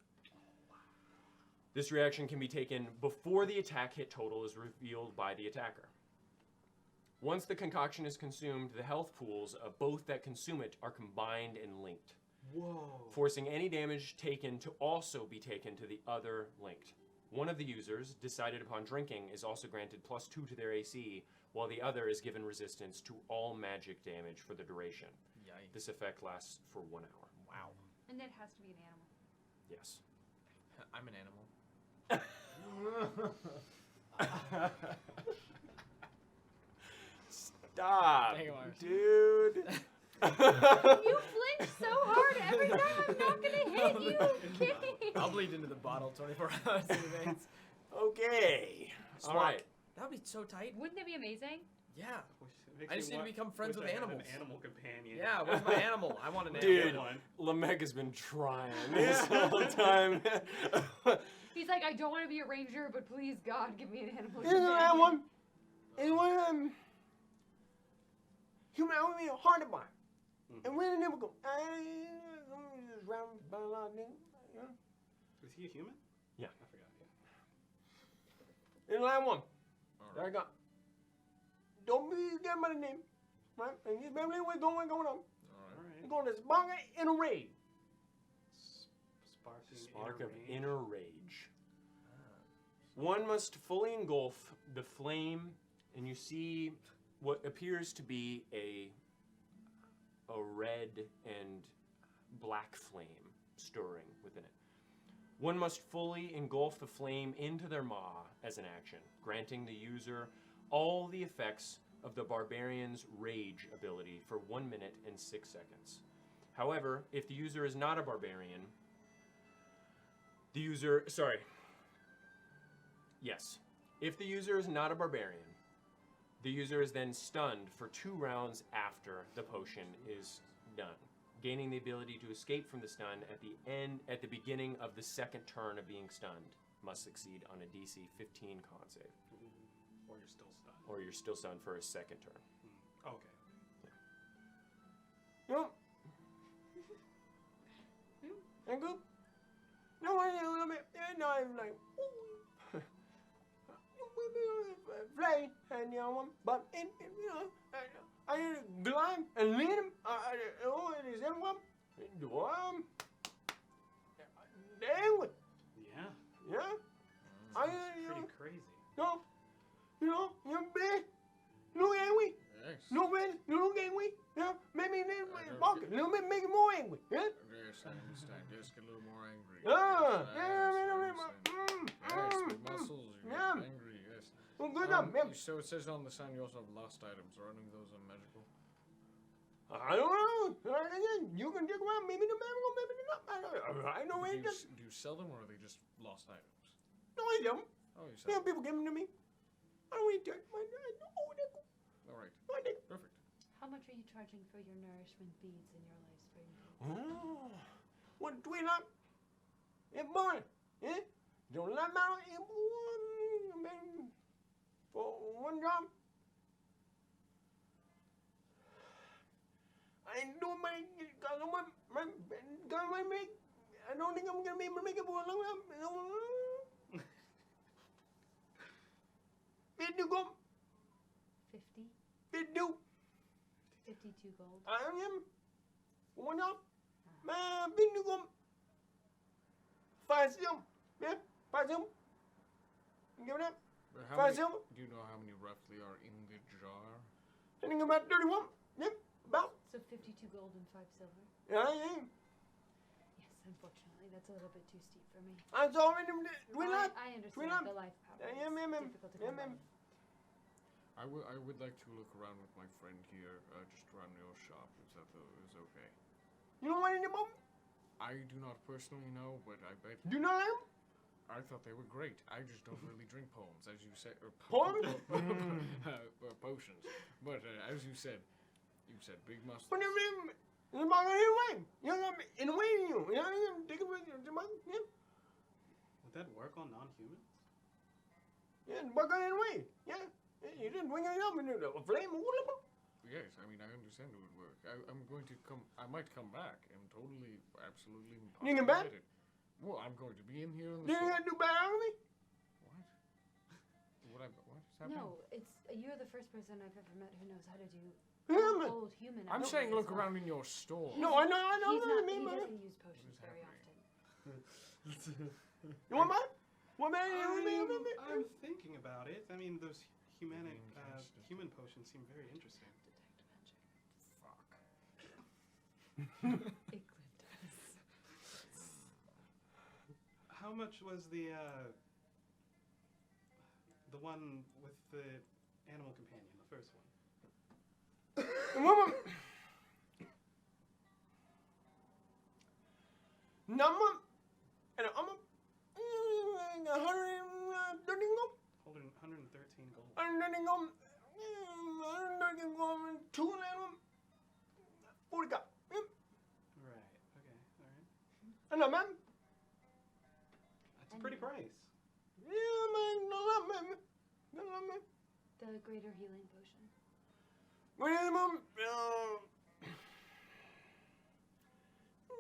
This reaction can be taken before the attack hit total is revealed by the attacker. Once the concoction is consumed, the health pools of both that consume it are combined and linked, forcing any damage taken to also be taken to the other linked. One of the users, decided upon drinking, is also granted +2 to their AC, while the other is given resistance to all magic damage for the duration. Yikes. This effect lasts for 1 hour. Wow. And it has to be an animal. Yes. I'm an animal. Stop, Hang on. dude. You flinch so hard every time I'm not gonna hit you, King. I'll bleed into the bottle 24 hours in advance. Okay. All Swap. right. That would be so tight. Wouldn't that be amazing? Yeah. Makes I me just need to want- become friends wish with I had animals. An animal companion. Yeah, where's my animal? I want an Dude. animal. Lamech has been trying this whole time. He's like, I don't want to be a ranger, but please, God, give me an animal. Isn't that companion." one? Is one human would be hard to buy. And we never go. Just round by a lot of niggas, you know? Is he a human? Yeah. I forgot. Yeah. In line one. All There I right. go. Don't be scared by the name. Right? And just remember what's going on. All All right. right. We're going to Spark in a rage. Sparking Spark of range. inner rage. One must fully engulf the flame, and you see what appears to be a red and black flame stirring within it. One must fully engulf the flame into their maw as an action, granting the user all the effects of the barbarian's rage ability for 1 minute and 6 seconds. However, if the user is not a barbarian, Yes. If the user is not a barbarian, the user is then stunned for 2 rounds after the potion is done, gaining the ability to escape from the stun at the beginning of the second turn of being stunned. Must succeed on a DC 15 con save. Or you're still stunned. Or you're still stunned for a second turn. Okay. Yep. And go. No, I'm like, play, and but I climb and lead him. It is everyone. Damn it. Yeah. Yeah. Pretty crazy. No, you're big. Look angry. Yes. No man, you look angry. Yeah, maybe a little bit, make it more angry. Yeah. Yes, I understand. Just get a little more angry. Yeah. Yes, with muscles, you get Yeah. angry, yes. Well, good enough, man. So it says on the sign you also have lost items. Are any of those magical? I don't know. Again, you can dig around. Maybe the man will, maybe not. I know it. Do you sell them or are they just lost items? No, I don't. Oh, you Yeah, sell them. people give them to me. I don't eat that. I know they're cool. All right. I think. Perfect. How much are you charging for your nourishment beads in your life spring? Oh, what do we like? It's born. Yeah? Don't let matter for one job. I ain't doing my I don't think I'm gonna be able to make it for a long time. Bid do go. 50? Bid do. 52 gold. I am. One job. Man, bid do go. 5 silver. Yeah, 5 silver. Give it up. But 5 silver. do you know how many roughly are in the jar? I think about 31. Yep, about. So 52 gold and 5 silver? Yeah, yeah. Yes, unfortunately, that's a little bit too steep for me. I'm sorry, do we not? I understand Twin-up. the life power. Yeah, ma'am. Difficult to Yeah, come ma'am. by. I would like to look around with my friend here, just around your shop. Is okay? You know what in the moment? I do not personally know, but I bet Do you know them? I thought they were great. I just don't really drink poems, as you said. Or Poems? Potions. But as you said big muscles. But it's about anyway. You know, in a way, you know, take it with you. Yeah, Would that work on non-humans? yeah, but anyway. Yeah, you didn't bring it up in the flame. Yes, I mean I understand it would work. I'm going to come. I might come back and totally, absolutely. You can back? It. Well, I'm going to be in here in You the ain't gotta do bad out of me. What is happening? No, you're the first person I've ever met who knows how to do Human. old human. I'm actions saying as look well. around in your store. No, I know. He Man. doesn't use potions What is very happening? often. You want mine? What man? I'm thinking about it. I mean, those human potions seem very interesting. Fuck. Iglin does. How much was the one with the animal companion, the first one? Number and I'm 113 gold. 113 gold. 113 gold. 113 gold. 2 and 40 gold. Right. Okay. All right. And a man. That's a pretty price. Yeah, man. No, man. The greater healing potion. What is the mom?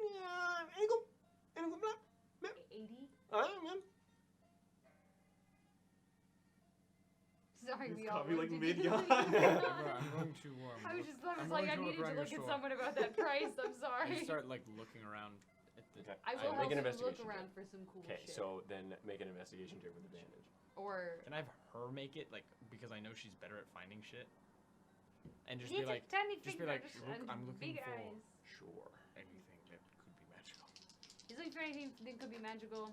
Yeah, ain't go black. 80? Man. Sorry, You've we all caught me, like, looked mid-yawn. I'm going to. I was just I'm like, I going to needed look around to look your at store. someone about that price. I'm I sorry. start like looking around at the. Okay. I will Make help an you look investigation around check. for some cool Okay, shit. so then make an investigation check with advantage. Or Can I have her make it like because I know she's better at finding shit, and just He's be like, tiny just be like, fingers look, and I'm looking big for eyes. Sure. Anything that could be magical. He's looking for anything that could be magical.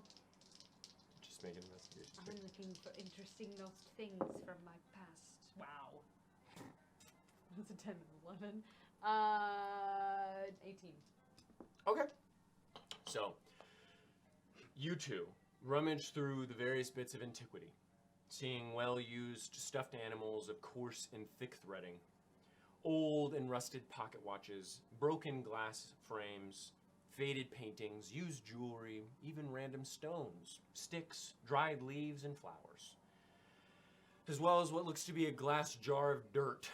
Just make an investigation I'm check. looking for interesting most things from my past. Wow. That's a 10 and 11. 18. Okay. So, you two rummage through the various bits of antiquity, seeing well-used stuffed animals of coarse and thick threading, old and rusted pocket watches, broken glass frames, faded paintings, used jewelry, even random stones, sticks, dried leaves, and flowers, as well as what looks to be a glass jar of dirt.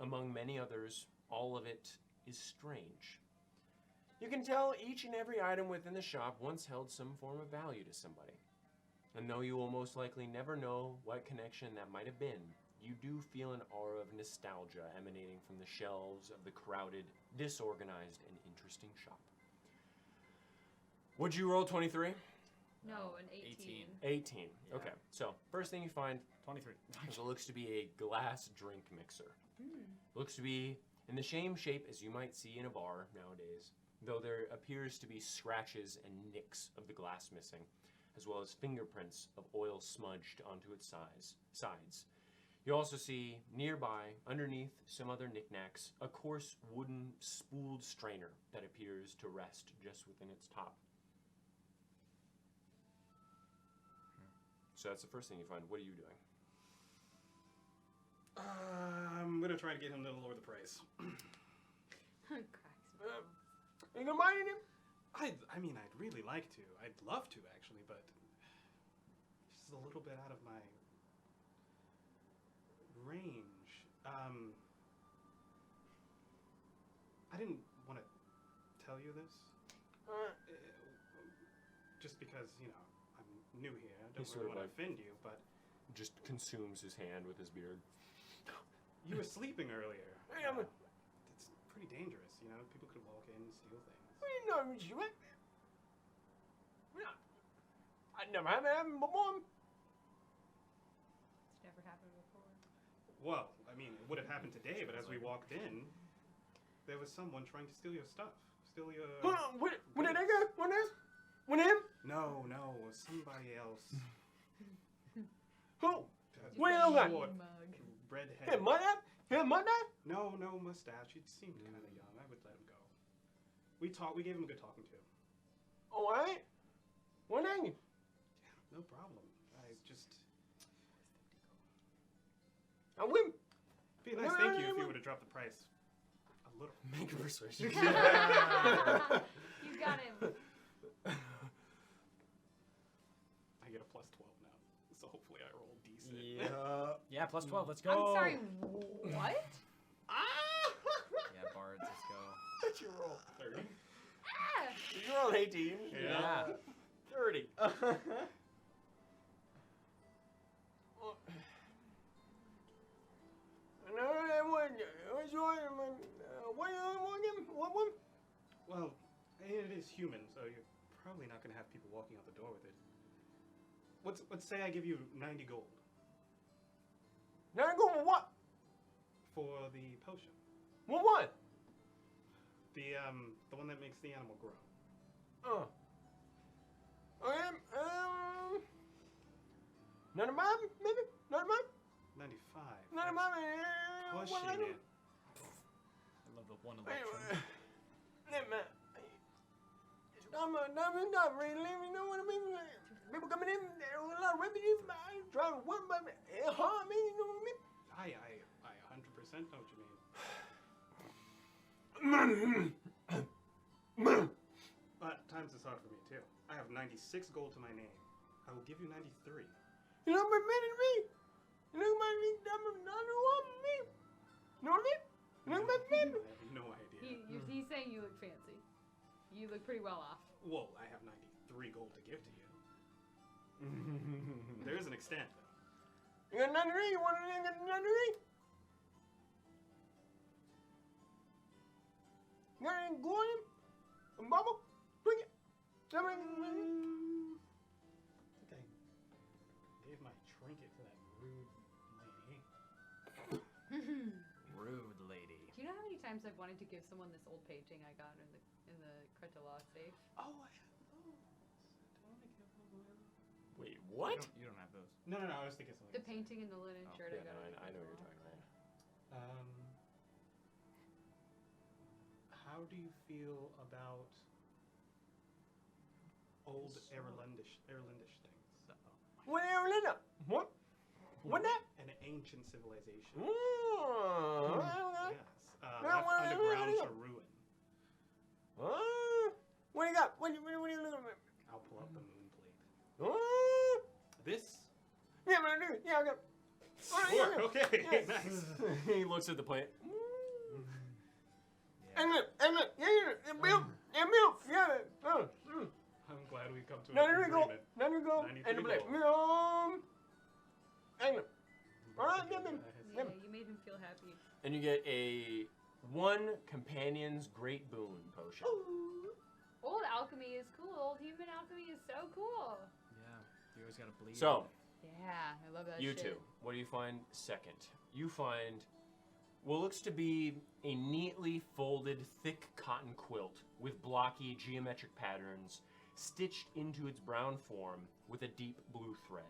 Among many others, all of it is strange. You can tell each and every item within the shop once held some form of value to somebody. And though you will most likely never know what connection that might have been, you do feel an aura of nostalgia emanating from the shelves of the crowded, disorganized, and interesting shop. Would you roll 23? No, an 18. 18. Yeah. Okay. So, first thing you find 23. is it looks to be a glass drink mixer. Looks to be in the same shape as you might see in a bar nowadays, though there appears to be scratches and nicks of the glass missing, as well as fingerprints of oil smudged onto its sides. You also see nearby, underneath some other knickknacks, a coarse wooden spooled strainer that appears to rest just within its top. So that's the first thing you find. What are you doing? I'm gonna try to get him to lower the price. Cracks. You gonna buy him? I mean, I'd really like to. I'd love to, actually, but this is a little bit out of my range. I didn't want to tell you this. Just because, I'm new here. I don't He's really sort of want to like- offend you, but Just consumes his hand with his beard. you were sleeping earlier. Yeah, but- It's pretty dangerous, People could walk in and steal things. I never have happened before. It's never happened before. Well, I mean, it would have happened today, but as we walked in, there was someone trying to steal your stuff. Steal your... What did I go? What him? No, somebody else. Who? Just What a do you got? short Short, mug. redhead. Him, mother? Him, mother? No mustache. He seemed kind of young. I would let him go. We gave him a good talking to. All right. What name? No problem. I just... I win. Be a nice thank you if you would have dropped the price a little. Make a persuasion. You got him. I get a plus 12 now, so hopefully I roll decent. Yeah, plus 12. Let's go. I'm sorry, what? Yeah, bards. Let's go. What'd you roll? 30. Ah! Did you roll 18? Yeah. 30. What one? Well, it is human, so you're probably not going to have people walking out the door with it. Let's say I give you 90 gold Now I go for what? for the potion. What? The one that makes the animal grow. None of mine, maybe? None of mine? 95. None of mine. Pushing it. I love the one electron. Not really, you know what I mean? People coming in, there are a lot of revenue, trying to work, but it hard me, you know what I mean? I 100% know what you mean. But times is hard for me too. I have 96 gold to my name. I will give you 93. You know what I mean? You know what I mean? You know what I mean? You know what I mean? I have no idea. He's saying you look fancy. You look pretty well off. Well, I have 93 gold to give to you. There is an extent, though. You got 93? You want to get 93? You got any glue in him? A bubble? Bring it. I think I gave my trinket to that rude lady. Rude lady. Do you know how many times I've wanted to give someone this old painting I got in the CritRole-Like safe? Oh, I have those. Do I want to give them away? Wait, what? You don't have those. No, I was thinking something. The painting in the linen shirt Yeah, I got. no, I know what you're talking about. How do you feel about Erlendish things. What? What? What that? An ancient civilization. Ooh. Yes. Yeah, Left what- underground what- to ruin. What do you got? What are you looking at? I'll pull up the moon plate. Oh. This? Yeah, but I do. Yeah, I got. Sure. Okay. Yes. Nice. He looks at the plant. Yeah. Milk. Yeah. I'm glad we've come to Now an there we go. agreement. Now you go. 93 And the black. gold. All right, Yeah, you made him feel happy. and you get a 1 companion's great boon potion. Old alchemy is cool. Old human alchemy is so cool. Yeah, you always gotta bleed. So, Yeah, I love that you shit. two, what do you find second? You find what looks to be a neatly folded thick cotton quilt with blocky geometric patterns stitched into its brown form with a deep blue thread.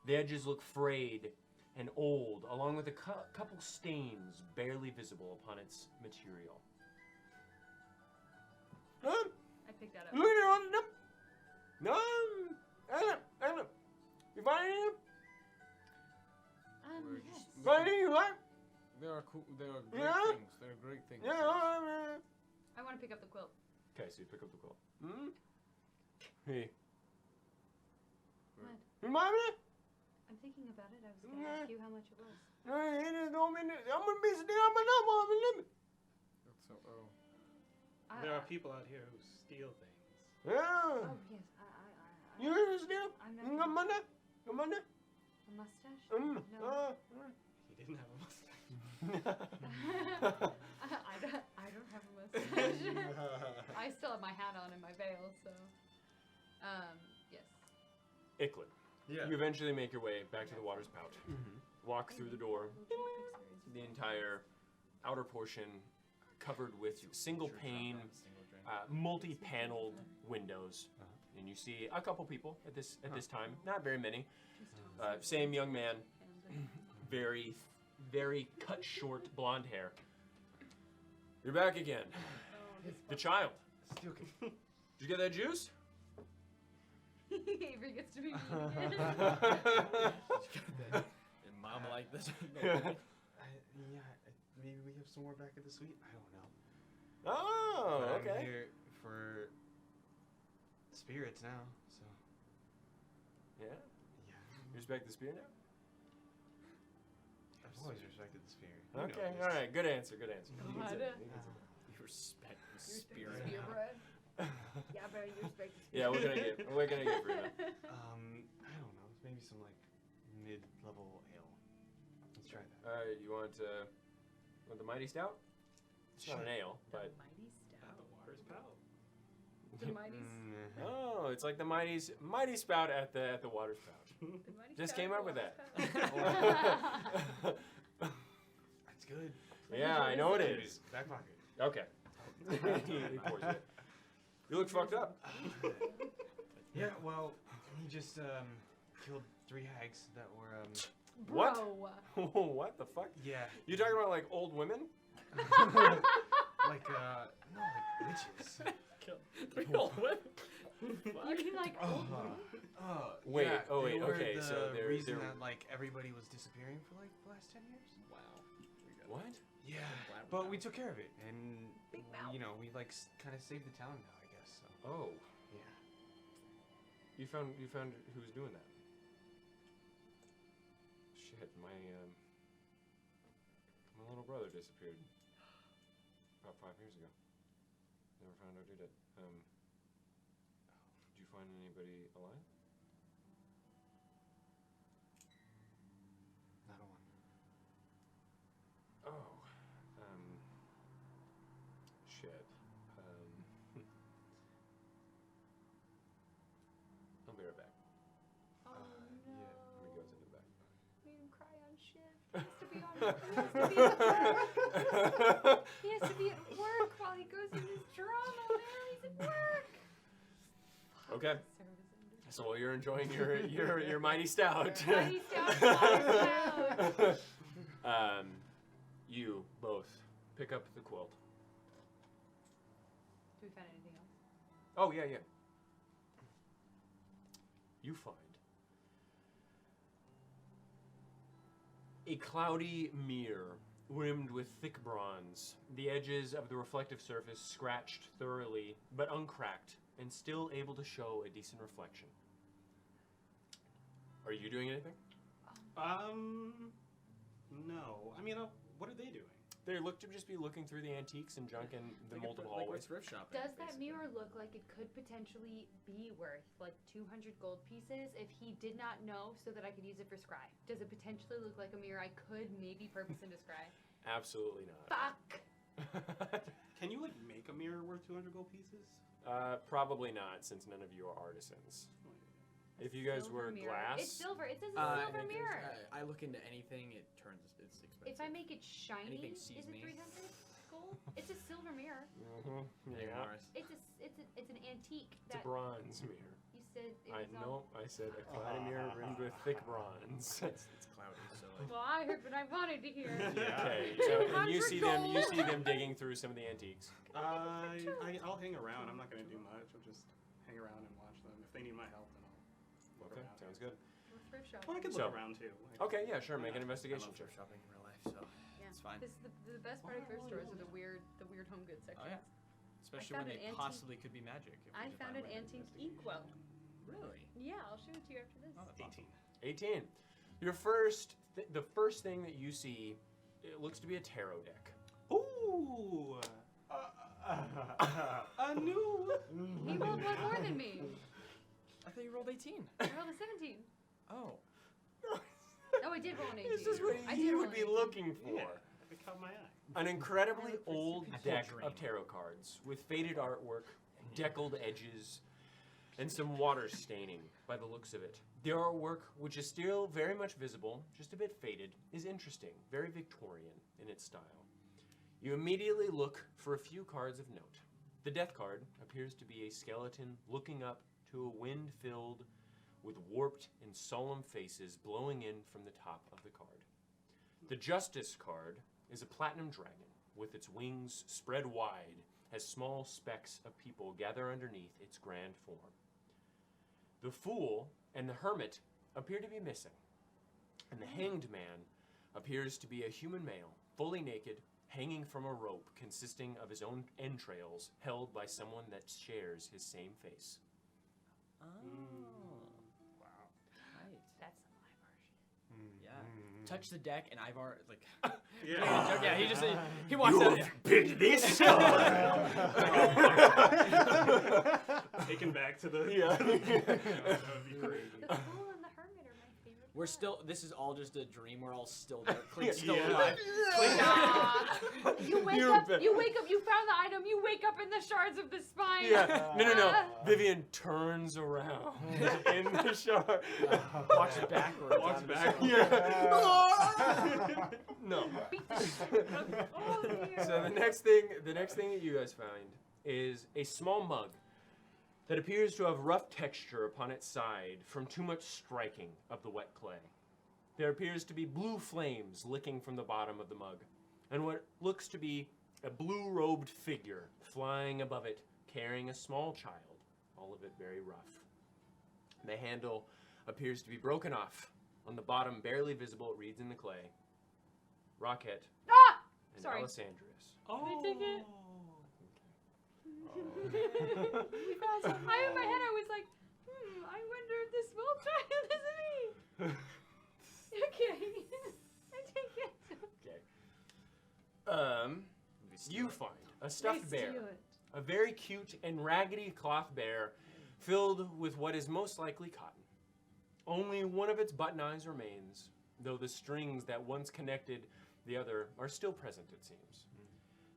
The edges look frayed and old, along with a couple stains barely visible upon its material. I picked that up. You find anything? We're Yes. just Find anything you like? They are cool. They are great Yeah? things. They are great things. Yeah. I want to pick up the quilt. Okay, so you pick up the quilt. Hey. What? You mind me? I'm thinking about it. I was going to ask you how much it was. I'm gonna be sitting on my number. So, oh. There are people out here who steal things. Yeah. Oh, yes. You understand? I'm You not. got money? You got money? A mustache? Mm. No. He didn't have a mustache. I don't have a mustache. I still have my hat on and my veil, so. Yes. Icklin. Yeah. You eventually make your way back to the water spout. Mm-hmm. Walk through the door. The entire outer portion covered with single pane, multi-paneled windows, and you see a couple people at this time. Not very many. Same young man, very, very cut short blonde hair. You're back again. The child. Still Did you get that juice? Avery gets to be mean again. And mom like this. Maybe we have some more back at the suite. I don't know. Oh, But I'm okay. here for spirits now, so Yeah. yeah. You respect the spirit now? I've always respected the spirit. You know Okay. this. All right. Good answer. Good answer. You can say God. it, you can say it. You respect the You respect spirit. the spear bread? Yeah, but you respect the Yeah, we're gonna get for you. I don't know. Maybe some like mid-level ale. Let's try that. All right. You want the mighty stout? It's not an ale, but Mighty Stout. The water's pout. The Mighty Mm, oh, it's like the mighty spout at the water spout. the Mighty Just Stout came of up with the that. Water That's good. Yeah, I know it It is. is. Back pocket. Okay. He pours it. You look fucked up. Yeah, well, he just killed 3 hags that were What? Bro. What the fuck? yeah, You talking about like old women? like no, like witches. Killed 3 old women. You mean like old women? Wait, Yeah, oh wait, they were okay, the so they're- reason they're- that like everybody was disappearing for like the last 10 years. Wow. What? Yeah, Wow. but we took care of it, and Big mouth. you know we like kind of saved the town now, I guess. So Oh, yeah. you found who was doing that? Shit, my little brother disappeared about 5 years ago. Never found out who did it. Did you find anybody alive? Not a one. Oh, shit. I'll be right back. Oh yeah, no. He goes into the back. Made him cry on shift. He has to be on. He has to be at work while he goes through this drama, man. He's at work. Okay. Service ended. So while you're enjoying your mighty stout, Mighty Stout, Mighty Stout. you both pick up the quilt. Do we find anything else? Oh yeah. you find a cloudy mirror rimmed with thick bronze, the edges of the reflective surface scratched thoroughly, but uncracked, and still able to show a decent reflection. Are you doing anything? No. I mean, what are they doing? They look to just be looking through the antiques and junk in the multiple like hallways. thrift shopping. Does that basically. mirror look like it could potentially be worth like 200 gold pieces if he did not know so that I could use it for scry? Does it potentially look like a mirror I could maybe purpose into scry? Absolutely not. Fuck! Can you, like, make a mirror worth 200 gold pieces? Probably not, since none of you are artisans. If you guys Silver were mirror. glass, It's silver. It says a silver mirror. I look into anything, it's expensive. If I make it shiny, Anything is sees it me. 300 gold? It's a silver mirror. yeah, It's an antique. it's a bronze mirror. You said it was I said a cloudy mirror rimmed with thick bronze. It's cloudy, so like. Well, I heard what I wanted to hear. Okay, so and you 200 see them gold. digging through some of the antiques. I'll hang around. I'm not going to do much. I'll just hang around and watch them. If they need my help, then I'll look Okay, around. sounds good. We're thrift shopping. Well, I can So- look around, too. Like, Okay, yeah, sure, make an I investigation love check. thrift shopping in real life, so Yeah. it's fine. This is the best part of thrift stores are the weird home goods sections. Oh, yeah. Especially found when an they antique- possibly could be magic. If we I can found find an a way to antique investigate. inkwell. Really? Yeah, I'll show it to you after this. Oh, that's awesome. 18. 18. The first thing that you see, it looks to be a tarot deck. Ooh! A new... He rolled one more than me. I thought you rolled 18. I rolled a 17. Oh. No, I did roll an 18. This is what I did you roll would an be 18. looking for. Yeah, it caught my eye. An incredibly I look for old stupid deck dream. of tarot cards with faded artwork, deckled edges, and some water staining by the looks of it. The artwork, which is still very much visible, just a bit faded, is interesting, very Victorian in its style. You immediately look for a few cards of note. The death card appears to be a skeleton looking up to a wind filled with warped and solemn faces blowing in from the top of the card. The Justice card is a platinum dragon with its wings spread wide as small specks of people gather underneath its grand form. The Fool and the Hermit appear to be missing, and the Hanged Man appears to be a human male, fully naked, hanging from a rope consisting of his own entrails held by someone that shares his same face. Oh. Wow. Right. That's some Ivar shit. Yeah. Touch the deck, and Ivar, like. Yeah. Yeah, he just he walks out. Picked this Taken back to the... Yeah. That would be crazy. The Fool and the Hermit are my favorite. We're still. This is all just a dream. We're all still there. Clink's still Yeah. alive. Stop. You wake You're up. ba- You wake up. You found the item. You wake up in the shards of the spine. Yeah, no. Vivian turns around in the shower. Walks backwards. Walks out of the back. shower. Yeah. No. Beat the shit out of it. Oh dear. So the next thing that you guys find is a small mug that appears to have rough texture upon its side from too much striking of the wet clay. There appears to be blue flames licking from the bottom of the mug, and what looks to be a blue-robed figure flying above it, carrying a small child, all of it very rough. The handle appears to be broken off. On the bottom, barely visible, it reads in the clay, Rocket Ah! and Sorry. Alessandrius. Oh. Can I take it? I in my head I was like, I wonder if this small child is me. Okay. I take it. Okay. You find a stuffed Let's bear, do it. a very cute and raggedy cloth bear filled with what is most likely cotton. Only one of its button eyes remains, though the strings that once connected the other are still present, it seems.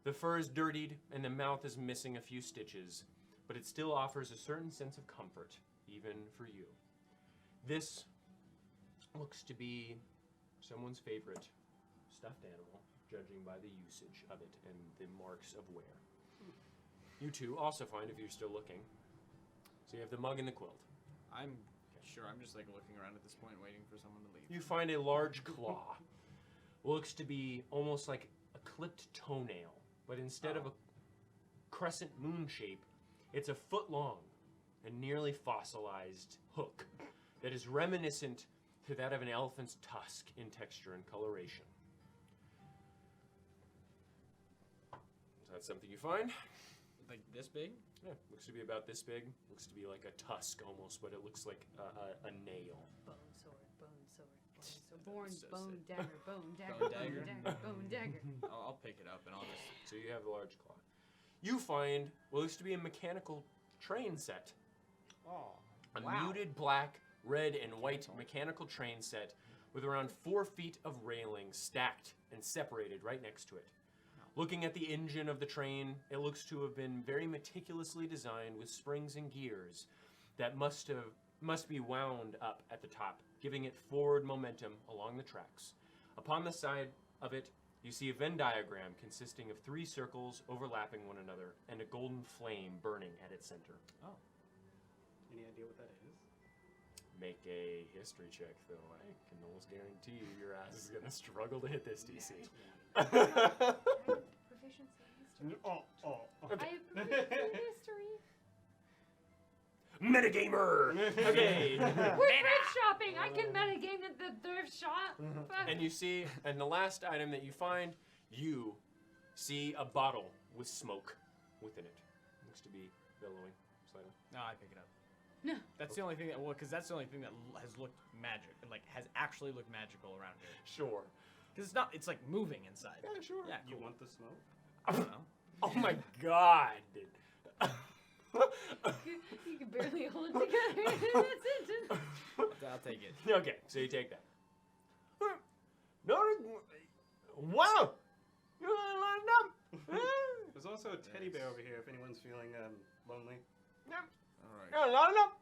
The fur is dirtied and the mouth is missing a few stitches, but it still offers a certain sense of comfort, even for you. This looks to be someone's favorite stuffed animal, judging by the usage of it and the marks of wear. You two also find, if you're still looking, so you have the mug and the quilt. I'm sure. I'm just like looking around at this point, waiting for someone to leave. You find a large claw. Looks to be almost like a clipped toenail, but instead of a crescent moon shape, it's a foot long and nearly fossilized hook that is reminiscent to that of an elephant's tusk in texture and coloration. Is that something you find? Like this big? Yeah, looks to be about this big. Looks to be like a tusk almost, but it looks like a nail. Bone sword, bone sword, bone sword. So Bone sick. dagger, bone dagger, Bone bone dagger? dagger, bone dagger. I'll pick it up and I'll just. So you have the large claw. You find what looks to be a mechanical train set. Oh. A Wow. muted black, red, and white mechanical train set with around 4 feet of railing stacked and separated right next to it. Looking at the engine of the train, it looks to have been very meticulously designed with springs and gears that must be wound up at the top, giving it forward momentum along the tracks. Upon the side of it, you see a Venn diagram consisting of 3 circles overlapping one another and a golden flame burning at its center. Any idea what that is? Make a history check, though. I can almost guarantee you your ass is going to struggle to hit this DC. I have proficiency in history. I have proficiency in history. Metagamer! Okay. We're thrift shopping. I can metagame at the thrift shop. Fuck. And you see, and the last item that you find, you see a bottle with smoke within it. Looks to be billowing slightly. No, I pick it up. No. That's the only thing that because that's the only thing that has looked magic, like has actually looked magical around here. Sure. Because it's not. It's like moving inside. Yeah, sure. Yeah. You Cool. want the smoke? I don't know. Oh my god. You can barely hold it together in that sentence. I'll take it. Okay, so you take that. No, wow! You're lined up. There's also a teddy bear over here if anyone's feeling lonely. All right. You're lined up.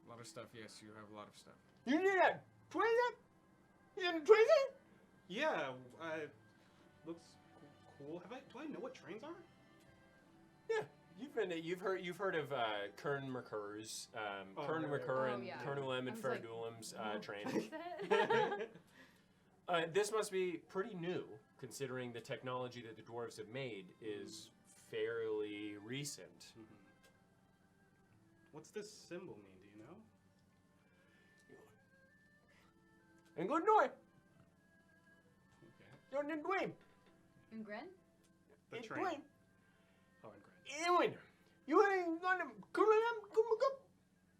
A lot of stuff. Yes, you have a lot of stuff. You need a twist it? You need a twist it? Yeah, looks cool. Do I know what trains are? Yeah. You've heard of Kern Merkur's Kern right, Merkur right. and Oh, yeah. Kernulem and I was like, Ferdulem's train. What's that? This must be pretty new, considering the technology that the dwarves have made is fairly recent. What's this symbol mean? Do you know? And good noise. Okay. You're the dweeb. And Gren? The It's train. dweeb. Oh, and Grant. Anyway, you ain't gonna Kernulem, Kumakup,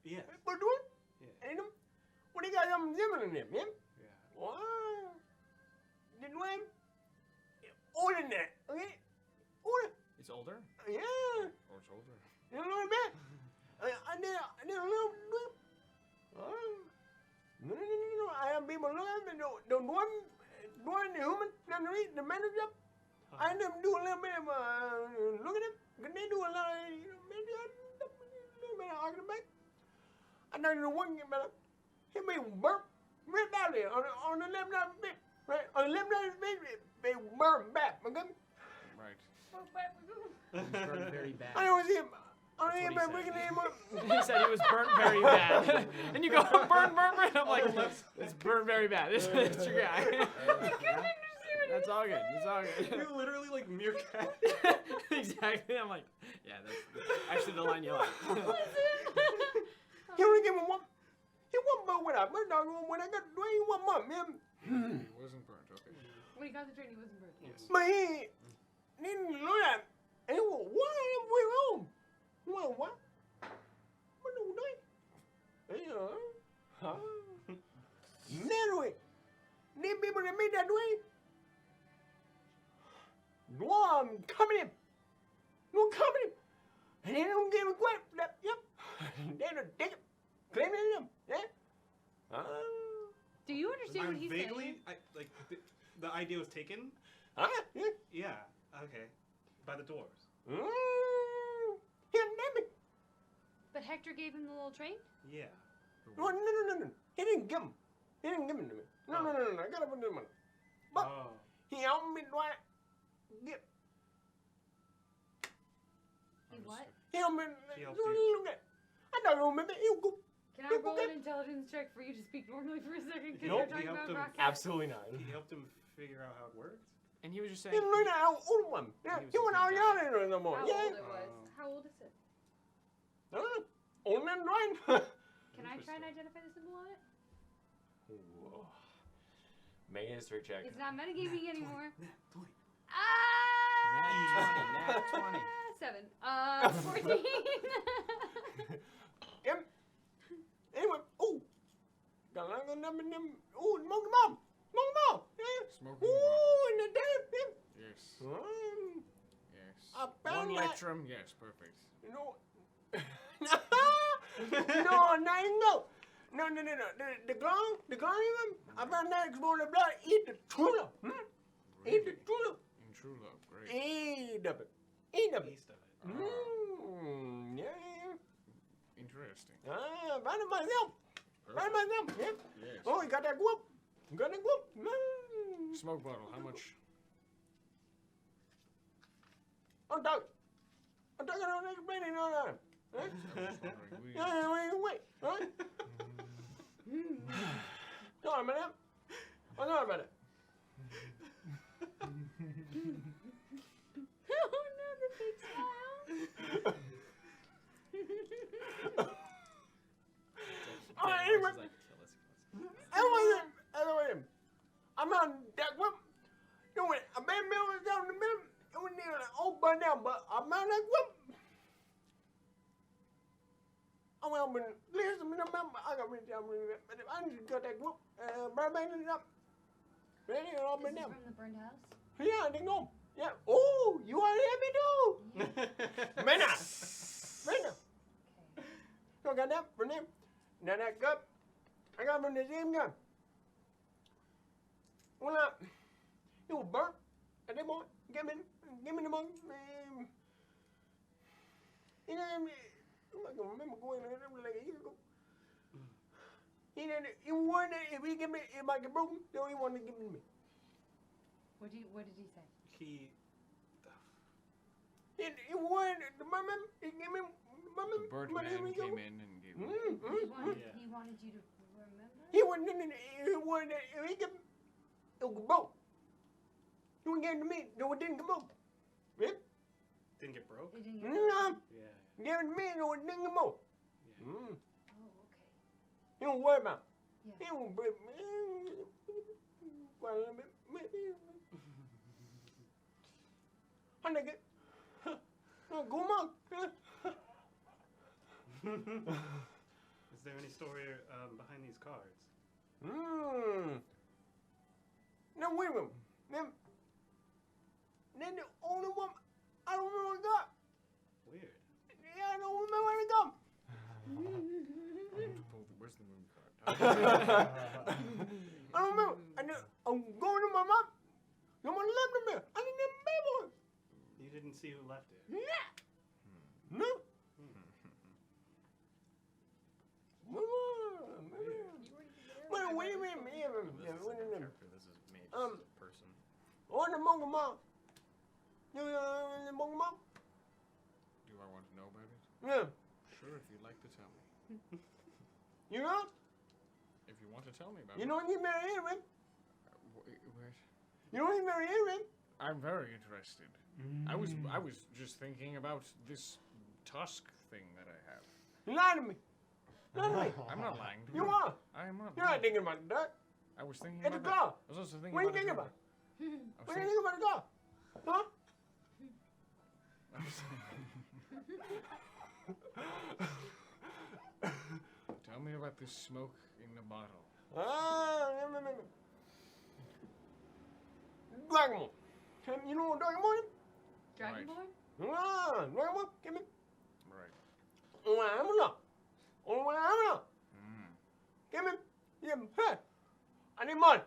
Yes. Ferdulem, Yeah. and them. What do you got them in them, yeah? Yeah. Wow. The dweeb. Older than that, okay? Older. It's older. Yeah. Or it's older. You know what I mean? I did a little dweeb. No. I have people look at me, the dwarf, the human, the manager. I them do a little bit of look at them. Can they do a lot of maybe a little bit of arguing back? I know the one get better. He may burp right down there on the left side bit, right? On the left side bit, they burn back. Okay? Right. It's burned very bad. I don't see him. I don't That's see him what he breaking said. him up. He said he was burnt very bad. And you go, burn. I'm like, it's burned very bad. It's your guy. That's all good. It's all good. You're literally like meerkat. Exactly. I'm like, yeah, that's actually the line you like. He only gave me one. He one more when I got the way he one more, man. It wasn't burnt. Okay. When he got the train, he wasn't burnt. Yes. But he didn't look at. And he went, what am we wrong? Well, what? What are we doing? Huh? Anyway, these people that made that way, dwarf coming in. No coming in. And they don't give a crap. Yep. They don't take it. Claim it them. Yeah? Do you understand what he's vaguely, saying? the idea was taken. Huh? Yeah. Yeah. Okay. By the dwarves. He named it. But Hector gave him the little train? Yeah. No. He didn't give him. He didn't give him to me. No. I gotta put them on. But Oh. he helped me do it. Get. He what? He helped me. He helped you. Look at. I don't remember. You go. Can I roll an intelligence check for you to speak normally for a second? Because Nope. you're talking He about helped him. rocket? Absolutely not. He helped him figure out how it worked. And he was just He saying, learned how old one. Yeah. He was He a went good out guy. yonder no more. How Yeah. old it was? How old is it? Older than mine. Can I try and identify the symbol on it? Whoa. Make a history check. It's not metagaming anymore. Nat 20. Nat 20. 7. 14. Anyway, ooh. Got a number. Ooh, smoke them up. Smoke them up. Yeah. Smoke them Ooh, in the damn. Yes. Yes. I found One that. lectrum. Yes, perfect. You know. No, not even go. No. The gong, I found that exploring the blood. Eat the tulip. Eat the tulip. In true love, great. Eat of it. East of it. Yeah. Interesting. Find it myself. Yeah. Yes. Oh, you got that whoop. You got that whoop. Smoke bottle. How much? I'm talking on this branding on that. I was wondering. Wait. Right? Sorry about that. I'm sorry about it. Oh no, the fake smile. All right, anyway. Anyway, I'm on that whip. You know, a bad man was down in the middle. It was near an old bun down, but I'm on that whip. I'm on the list. I got rid of it. But I just got that whip. Burn it up. Ready or all Is been this down. from the burned house? Yeah, I think no. Yeah. Oh, you are happy too. Mena. Okay. So I got that from them. Now that cup, I got from the same gun. Well, it was burnt at that moment. Give me the money. You know, I can remember going there. That was like a year ago. He wanted if he give me, if I get broken, then he wanted to give it to me. What did he say? He. He wanted the merman. He gave me the merman. The Birdman came in and gave me. He wanted you to remember? He wanted if he give it was broke. He wouldn't give it to me. No, it didn't come up. Yeah? Didn't get broke? It didn't get No. Yeah. Give it to me. No, it didn't come up. Yeah. Oh, okay. He don't worry about it. Yeah. He don't break me. Quite a little bit. I think it. Go on. Is there any story behind these cards? Now wait a minute. Then the only one I don't remember where it got. Weird. Yeah, I don't remember where it got. Where's the moon card? I don't remember. I'm going to my mom. Someone left it there. I didn't even pay for it. You didn't see who left it? No. Wait a minute. This is me, just a person. On the Mongomon. You the Mongomon? Do I want to know about it? Yeah. Sure, if you'd like to tell me. You know? If you want to tell me about You it. know you marry Aaron. Wait. You know you marry Aaron. I'm very interested. I was just thinking about this tusk thing that I have. You lied to me. I'm not lying to You you. are. I am not. You're not lying. thinking about that. I was thinking At the about car. that. I was also thinking What are you about thinking it about? earlier. What do you think about the car? Huh? I was Tell me about this smoke in the bottle. Dragonborn. You know what Dragonborn is? Dragonborn? Dragonborn, give me. Right. Give me. Yeah, hey. I need money.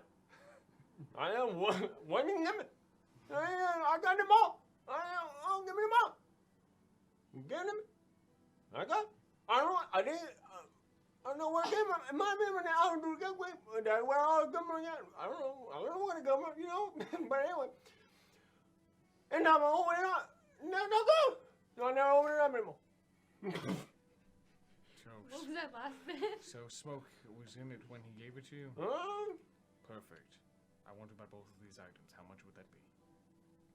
I am one give me. I got them all. I'll give me them all. You get them? I got. I didn't. I don't know where it came from. It might be when I don't do the way. That's where all the government got. I don't know where the government, you know. But anyway. And now I'm over there. No go. So I'm not over there anymore. What was that last bit? So smoke was in it when he gave it to you? Perfect. I want to buy both of these items. How much would that be?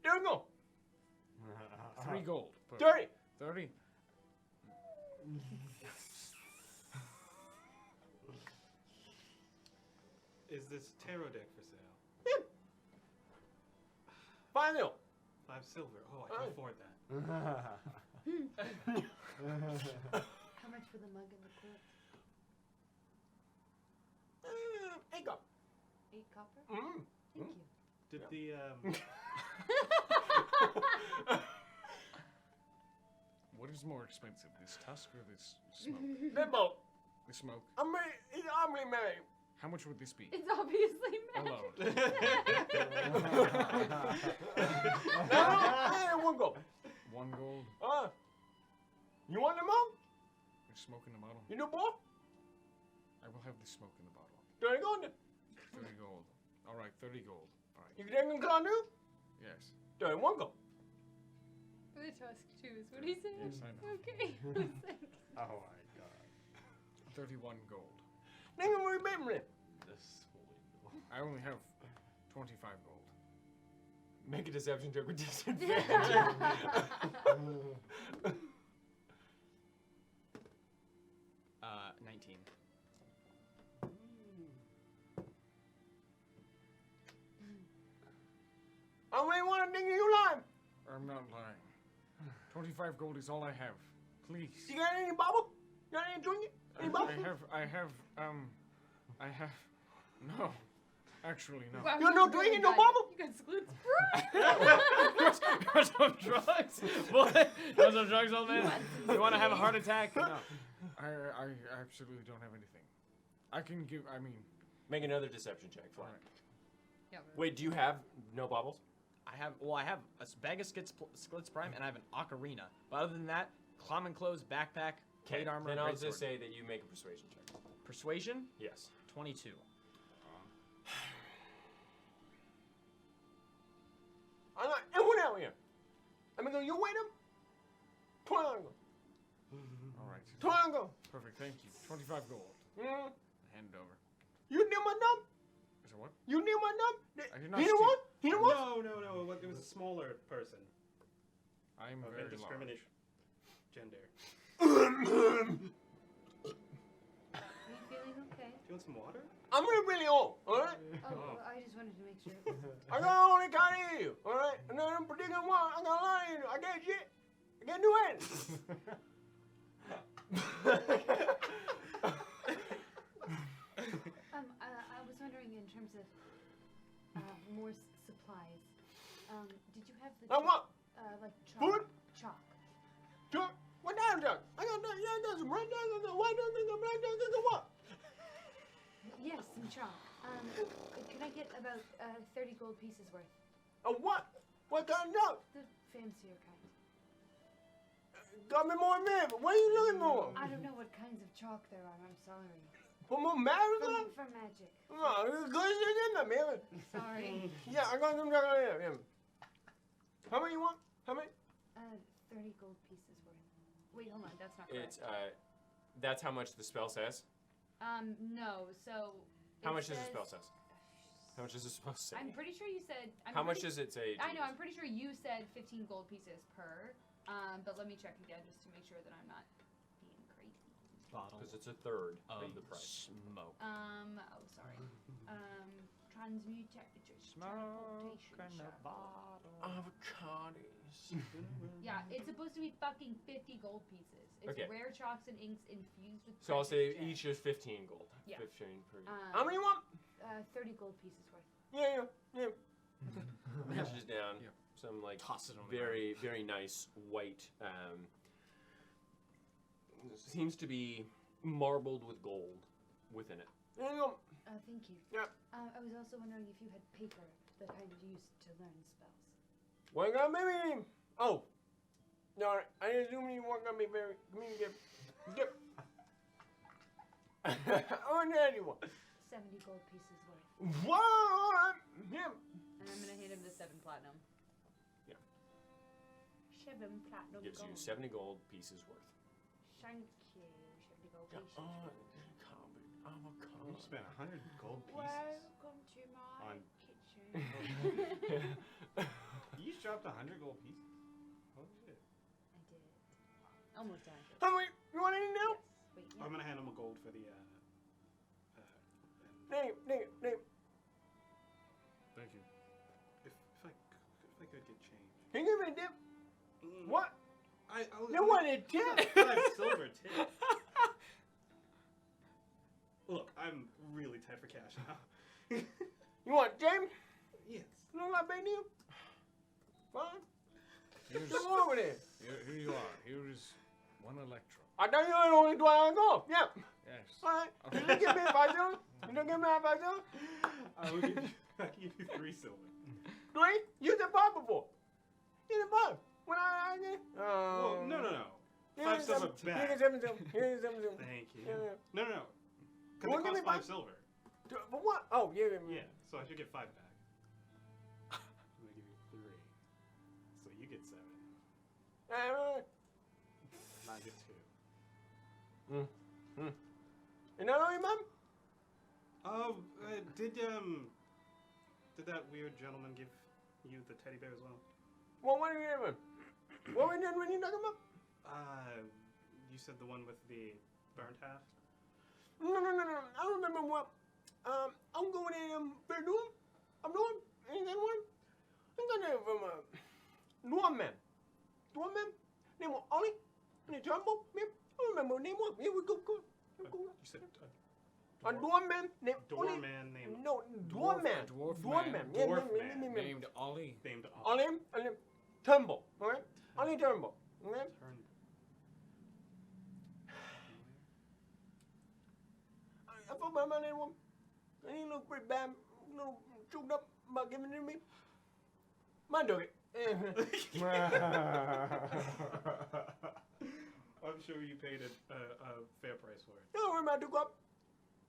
There you go. 3 gold. Perfect. 30. 30? Is this tarot deck for sale? Yeah. 5 mil. 5 silver. Oh, I can afford that. How much for the mug and the quilt? 8 copper. 8 copper? Mm. Thank you. Did What is more expensive, this tusk or this smoke? They're both. The smoke. It's obviously married. How much would this be? It's obviously Alone. No, 1 gold. 1 gold. You want them all? There's smoke in the bottle. You do both? I will have the smoke in the bottle. 30 gold then. 30 gold. All right, 30 gold. Fine. You can take them come too? Yes. 31 gold. For the tusk too, is what he said. Yes, I know. Okay. Oh my god. 31 gold. Nigga, we're remembering. This I only have 25 gold. Make a deception check with disadvantage. 19. I really want to think you lying. I'm not lying. 25 gold is all I have. Please. You got any bubble? You got any drinking? Any bubble? I have, no. Actually, no. Wow, You no really drinking, no got- bubble? You got screwed. You want some drugs? What? You want some drugs, old man? You want to have a heart attack? No. I absolutely don't have anything. I can give, Make another deception check for all it. right. Yeah, Wait, do you have no bubbles? I have a bag of Sklits Prime and I have an ocarina. But other than that, common clothes, backpack, plate armor, Then I'll greatsword. just say that you make a persuasion check. Persuasion, Yes. 22. I'm not anyone out here. I'm gonna go, you wait him? 20 go. All right. 20 go. Perfect, thank you. 25 gold. Mm. Hand it over. You knew my number? Is it what? You knew my number? I did not He the steal. one? He the one? No. It was a smaller person I am of very large. indiscriminate gender. Are you feeling okay? Do you want some water? I'm really old, alright? Oh, well, I just wanted to make sure. I got only kind of you, alright? And then I'm predicting one, I got a lot of you. I get shit. I get new hands. I was wondering in terms of more supplies. Did you have the Now what? like chalk? Food? Chalk. Chuck? What time, Chuck? I got that, yeah, I got some red dogs, I got white dogs, I got black dogs, I got what? Yes, some chalk. Can I get about 30 gold pieces worth? A what? What kind of dog? The fancier kind. Got me more mad, but what are you looking for? I don't know what kinds of chalk there are. I'm sorry. For more marathon? For magic. No, it's good shit in there, man. Sorry. Yeah, I got some chocolate in there, yeah. How many you want? How many? 30 gold pieces worth. Wait, hold on. That's not correct. It's, that's how much the spell says. No. So. How it much does the says- spell says? How much does the spell say? I'm pretty sure you said. How much does it say? I know. I'm pretty sure you said 15 gold pieces per. But let me check again just to make sure that I'm not being crazy. Bottle Because it's a third of of the price. smoke. Oh, sorry. Transmutation. Smoke in the shop. bottle. Avocados. Yeah, it's supposed to be fucking 50 gold pieces. It's Okay. rare chalks and inks infused with. So I'll say precious each gems. is 15 gold. Yeah. 15 per. Um, How many you want? 30 gold pieces worth. Yeah. Meshes down. Yeah. Some like Toss it on the very, very nice white. Seems to be marbled with gold within it. There you go. Thank you. Yeah. I was also wondering if you had paper, the kind used to learn spells. What got maybe? Oh. No, I assume you weren't gonna be very. Come here, get. Oh, no, you want. 70 gold pieces worth. What? Yeah. And I'm gonna hit him the 7 platinum. 7 platinum Gives gold. you 70 gold pieces worth. Thank you. 70 gold Yeah. pieces. You Avocado. spent 100 gold pieces Welcome to my on. kitchen. You just dropped 100 gold pieces. Holy shit! I did. Almost done. How many? You want any now? Yes. Wait, I'm yeah. gonna hand him a gold for the. Name. No one in 10. 5 silver tip. Look, I'm really tight for cash now. You want James? Yes. You know what I pay you? Fine. Here's, Come over there. here you are. Here is 1 electrum. I tell you I only do I go. Yeah. Yes. All right. Okay. You don't give me a 5 silver? You don't give me a 5 silver? I'll give you 3 silver. 3? You said 5 before. You said 5. When I get. Well, no. 5 silver back. Here's 7 silver. Here's 7 silver. Thank you. Yeah. No. Because Well, it give me costs 5 5. silver. For what? Oh, yeah. Yeah, so I should get 5 back. I'm gonna give you 3. So you get 7. And I get 2. You know your mom? Oh, did that weird gentleman give you the teddy bear as well? Well, what are you doing? What were you doing when you talking about? You said the one with the burnt half? No. I don't remember what. I'm going in Verdun. I'm doing. Ain't that one? I'm going there from Dwarman. Name was Ollie. And the Jumbo. I don't remember what name was. Here we go. You said A Dwarman named Ollie. Doorman named No, Dwarman. Dwarf Dwarman. man. Yeah, Dwarf name. man. Named Ollie. named Ollie. Ollie Turnbull. Alright? Ollie Turnbull. Okay? I thought my name was. And he looked pretty bad, little choked up about giving it to me. Mine took it. I'm sure you paid a fair price for it. Don't worry about it, took up.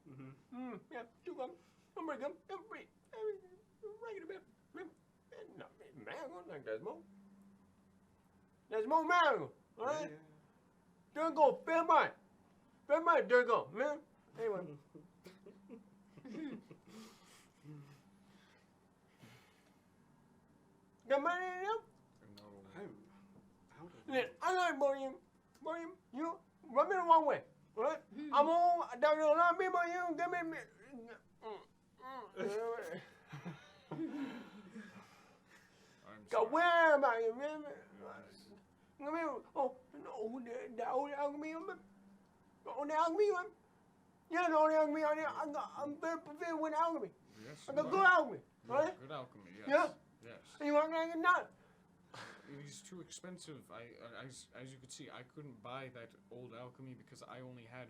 Mm-hmm. Yeah, took up. I'm pretty good. I'm pretty. Regular bit. No, mango, like that's more. That's more mango. Alright? There go, fair mind. Fair mind, there go, man. Anyway. Got money in them? Then I like William. William, you rub me the wrong way. Alright? I'm on, there's a lot of people you give me. Go where am I? Come here. Oh, no, the old alchemy. Oh, the alchemy one. Yeah, the old alchemy. I'm very familiar with alchemy. Yes. I got good alchemy. Right? Good alchemy, yes. Yeah. Yes. And you want to get none? It is too expensive. As you could see, I couldn't buy that old alchemy because I only had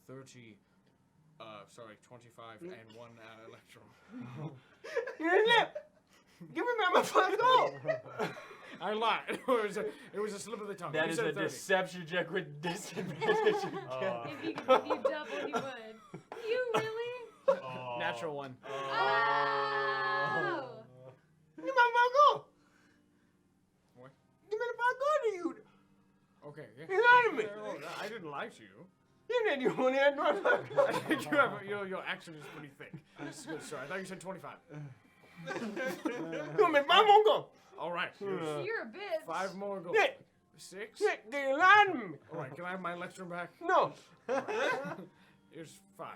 25 and 1 electrum. You didn't live. Give me my fucking gold. I lied. It was a slip of the tongue. That You is said a 30. deception check with disadvantage. If you double, he would. You really? Natural 1. Oh! Give me my gold. What? Give me the fucking gold to you. Okay. Yeah. You lied to me. No, I didn't lie to you. You didn't. You only had one. Your accent is pretty thick. Sorry, I thought you said 25. Give me 5 more gold. All right. Here's You're a bitch. 5 more gold. Nick. 6. Nick, you lied to me. All right. Can I have my electrum back? No. Here's 5.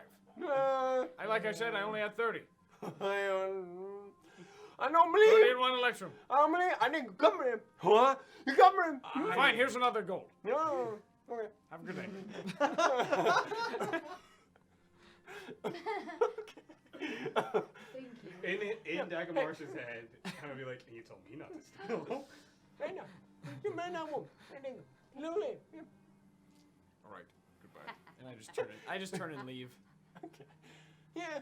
Uh, Like I said, I only had 30. I don't believe 30 you. and 1 electrum. I don't believe. I think you cover him. What? You cover him. Fine. Here's another gold. No. Okay. Have a good day. Thank you. In Dagmarsh's head, kind of be like, you told me not to steal. I know. You may not want. I think. No, leave. Yeah. All right. Goodbye. And I just turn and leave. Yeah.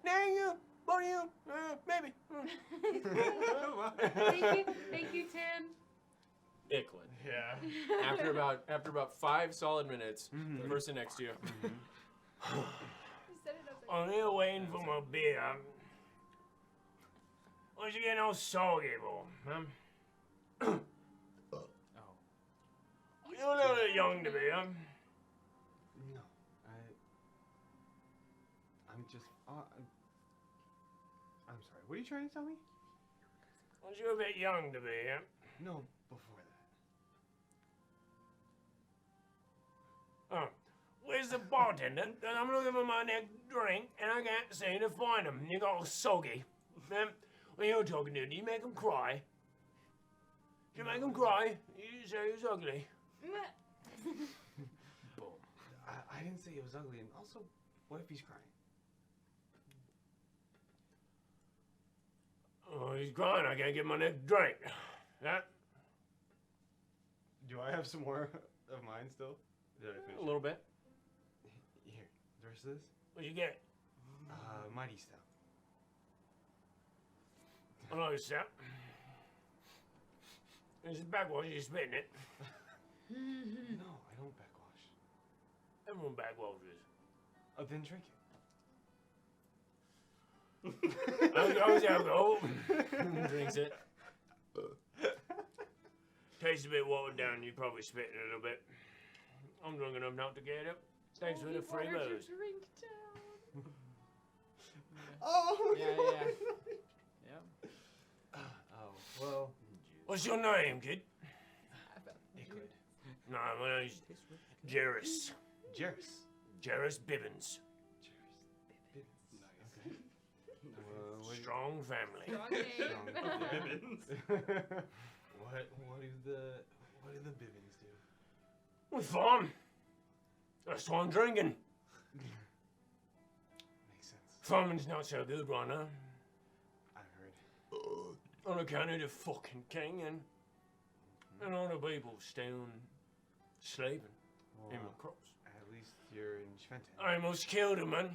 Thank you. Both of you. Maybe. Thank you, Tim. Icklin. Yeah. After about 5 solid minutes, the person next to you. You said it as a I'm here waiting for my beer. What's you getting all soggy, boy? Oh. You're a little bit young to be, huh? No, I'm just. I'm sorry. What are you trying to tell me? Well, you're a bit young to be, huh? No, before that. Oh. Where's the bartender? I'm looking for my next drink, and I can't seem to find him. You got all soggy. Man, when you're talking to, do you make him cry? You make him cry. You say he was ugly. I didn't say it was ugly, and also, what if he's crying? Oh, he's crying. I can't get my next drink. That Do I have some more of mine still? Did I finish? A little bit. Here, the rest of this? what you get? Mighty Stout. Hello, sir. This is backwash. You spitting it. No, I don't backwash. Everyone backwashes. Oh, then drink Goes alcohol. Drinks it. Tastes a bit watered down. You probably spitting a little bit. I'm drunk enough not to get it. Thanks for the free Watered your booze. drink down. Oh! Yeah. Yeah. Oh, well. What's your name, kid? It could. No, my name's Jerris. Jerris. Jerris Bibbins. Okay. What Strong family. Strong name. what do the Bibbins do? We farm. That's why I'm drinking. Makes sense. Farming's not so good right now. I've heard. On account of the fucking king and all the people still sleeping in my crops. At least you're in Schwenten. I almost killed him, man.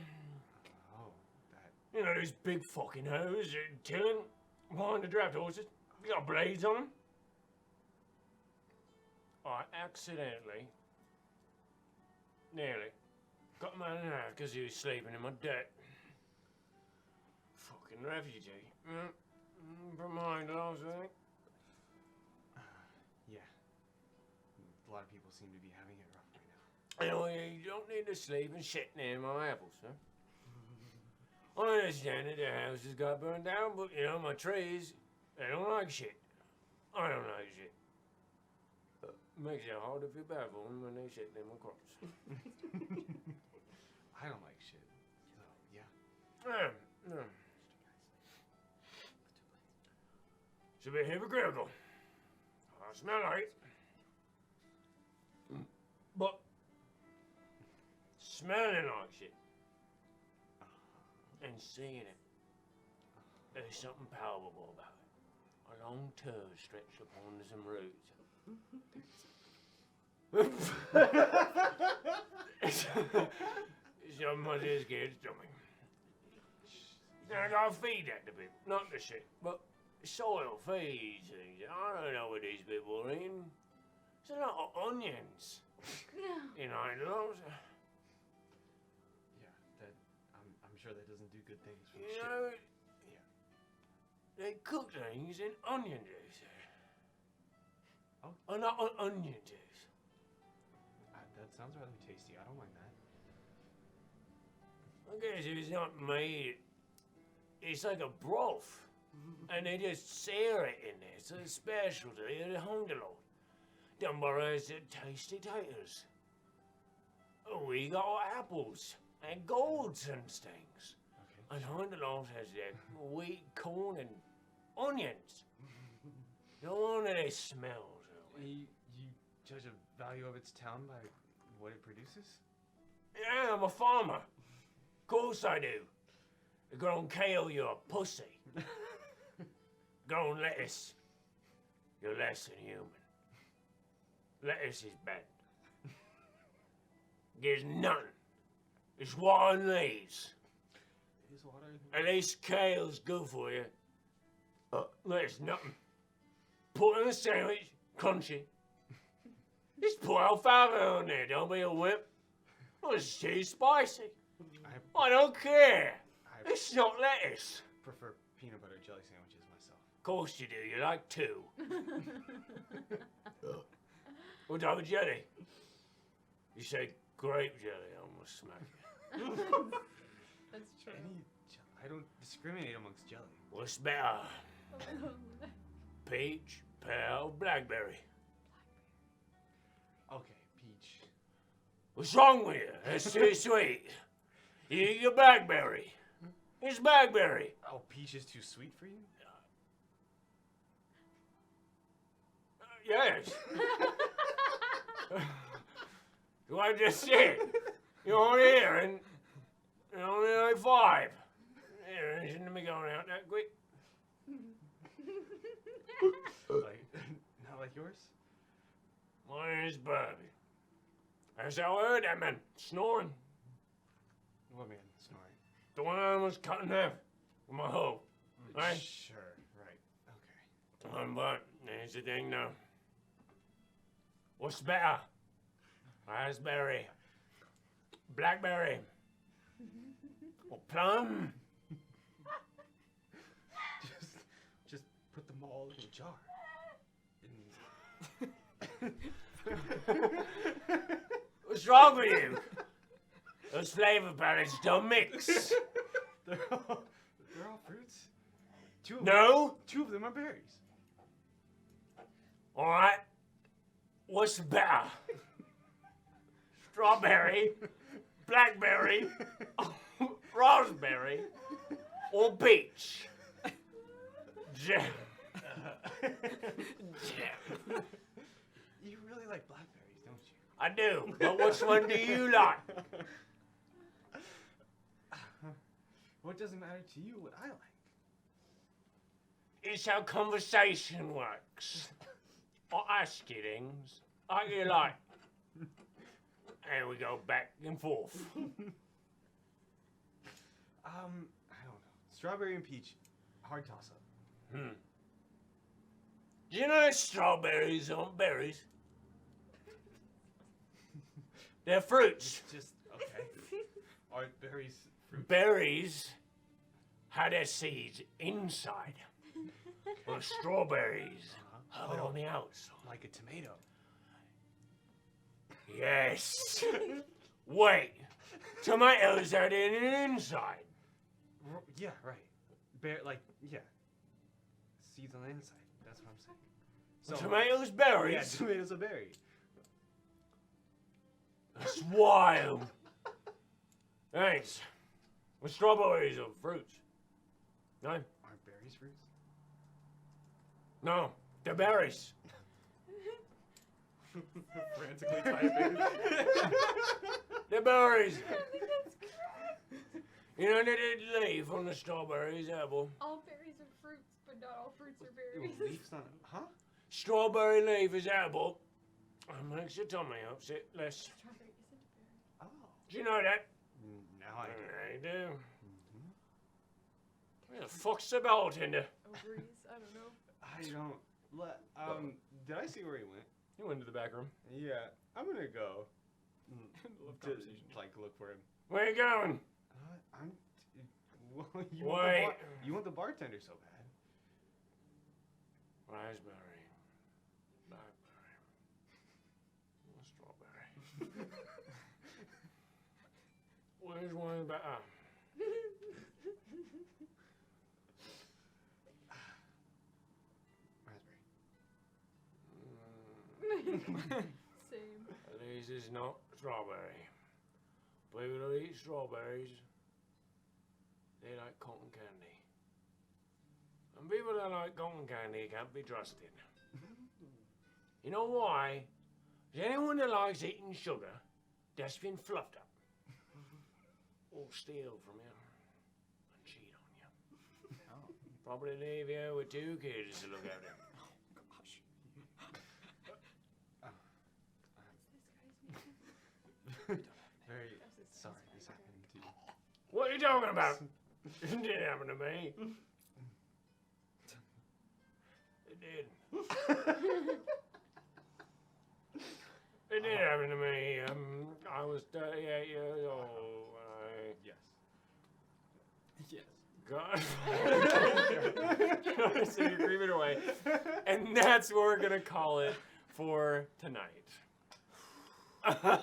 Oh, that. You know those big fucking hoes tilling behind the draft horses? You got blades on them? I accidentally, nearly, got him out of half because he was sleeping in my deck. Fucking refugee. From behind last, I think. Yeah. A lot of people seem to be having it rough right now. Anyway, you don't need to sleep and shit near my apples, huh? I understand that the house has got burned down, but you know, my trees, they don't like shit. I don't like shit. Makes it hard to feel bad for them when they shit in my crops. I don't like shit. So, yeah. No. It's a bit hypocritical. I smell like it. But smelling like shit and seeing it, there's something palpable about it. A long toe stretched upon some roots. It's not much as scared stomach. Now I gotta feed that to people, not the shit, but soil feeds things. I don't know what these people are eating. It's a lot of onions. You know, Yeah, that I'm sure that doesn't do good things for the you shit. know, Yeah. they cook things in onion juice. Oh. Not onion juice. That sounds rather tasty. I don't mind that. I guess if it's not made, it's like a broth. And they just sear it in there. It's a specialty of the Hungerlord. Done by us at Tasty Taters. Oh, we got apples and golds and things. Okay. And Hungerlord has that wheat, corn, and onions. No wonder they smell so well. You judge a value of its town by what it produces? Yeah, I'm a farmer. Of course I do. Grown kale, you're a pussy. Grown lettuce, you're less than human. Lettuce is bad. There's none. It's water and leaves. Is water? At least kale's good for you. Lettuce, nothing. Put in a sandwich, crunchy. Just put alfalfa on there, don't be a whip. Oh, it's too spicy. I don't care. I It's not lettuce. prefer peanut butter jelly sandwiches myself. Of course you do, you like two. What type of jelly? You say grape jelly, I almost smack you. That's true. I don't discriminate amongst jelly. What's better? Peach, pear, blackberry. Okay, peach. What's wrong with you? That's too sweet. You eat your blackberry. It's blackberry. Oh, peach is too sweet for you? Yes. So I just said, you're only here and you're only like 5. You shouldn't be going out that quick. Like, not like yours? My name is Bobby. That's how I heard that man snoring. What man snoring? The one I was cut in half with my hoe. Right? Sure, right. Okay. But there's the thing now. What's better? Raspberry, blackberry, or plum? Just put them all in a jar. What's wrong with you? Those flavor palettes don't mix. they're all fruits. No? 2 of them are berries. All right. What's better? Strawberry, blackberry, raspberry, or peach? Jam. Jam. You really like blackberries, don't you? I do, but which one do you like? What doesn't matter to you what I like? It's how conversation works. I ask you things, how you like? And we go back and forth. I don't know. Strawberry and peach, hard toss up. Do you know that strawberries aren't berries? They're fruits. Just okay. Aren't berries fruit? Berries had their seeds inside. Well, strawberries are on the outside. Like a tomato. Yes. Wait. Tomatoes are in the inside. Yeah, right. Yeah. Seeds on the inside. That's what I'm saying. Tomatoes, Yeah, berries. tomatoes are berry. That's wild. Thanks. Well, strawberries are fruits. No? Aren't berries fruits? No. They're berries. Frantically typing. They're berries. You know, they leaf on the strawberries apple. All berries are fruits, but not all fruits are Ooh, berries. leaf's not. Huh? Strawberry leaf is apple. It makes your tummy upset less. Strawberry isn't a berry. Oh. Do you know that? Now I do. I do. Where the fuck's the bartender? Ovaries? I don't know. I don't. Did I see where he went? He went to the back room. Yeah, I'm gonna go. Love To, conversation. like look for him. Where you going? I'm. Well, Wait. You want the bartender so bad? Raspberry. Blackberry. Strawberry. Where's one better? Raspberry. Same. This is not strawberry. People who eat strawberries, they like cotton candy. And people that like cotton candy can't be trusted. You know why? Because anyone that likes eating sugar, that's been fluffed up. Or steal from you and cheat on you. Oh. Probably leave you with 2 kids to look after. Very sorry this happened to you. What are you talking about? It didn't happen to me. It did. It did happen to me. I was 38 years old when Yes. Yes. I got so you're grieving away. And that's what we're gonna call it for tonight. Wow,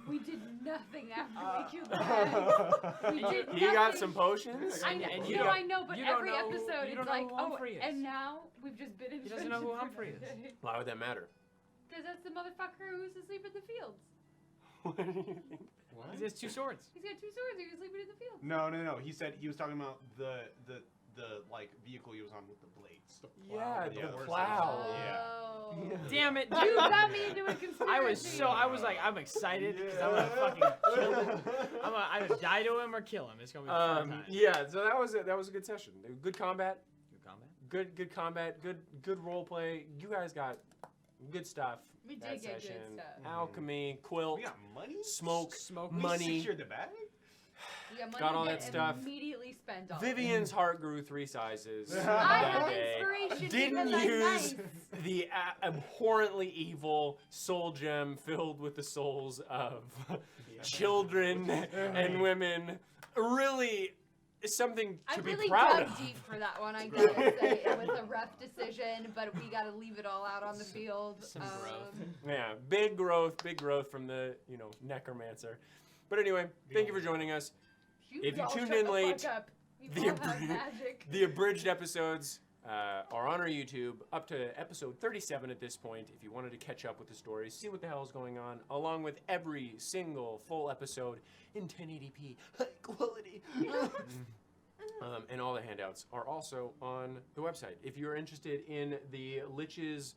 we did nothing after we killed the hag. We did He got nothing. some potions. I know, and you you know, don't- I know, but you don't every know- episode you it's don't know like, who oh, Humphrey is. and now we've just been in He doesn't know who Humphrey is. Why would that matter? Because that's the motherfucker who's asleep in the fields. What do you think? What? He has 2 swords. He's got 2 swords. He was sleeping in the fields. No. He said he was talking about the the like vehicle he was on with the blades. Yeah, the the horses. plow. Oh. Yeah. Damn it, You dude! got me into a conspiracy. I was like, I'm excited because I'm gonna fucking kill him. I'm gonna either die to him or kill him. It's gonna be a fun time. Yeah, so that was a good session. Good combat. Good combat. Good combat. Good role play. You guys got good stuff. We that did get good session. stuff. Alchemy, quilt, We got money. smoke, Smoke. We money. secured the bag. Yeah, money Got all get that stuff. Immediately spent on. Vivian's heart grew 3 sizes I that have day. inspiration. Didn't because I'm use nice. the abhorrently evil soul gem filled with the souls of children and women. Really, something to I be really proud dug of. deep for that one. I gotta say it was a rough decision, but we gotta leave it all out on the field. Some growth. Yeah, big growth from the necromancer. But anyway, thank you for joining us. If you all tuned shut in the late, fuck up. the You all have abri- magic. The abridged episodes are on our YouTube, up to episode 37 at this point. If you wanted to catch up with the stories, see what the hell is going on, along with every single full episode in 1080p high quality. And all the handouts are also on the website. If you're interested in the Lich's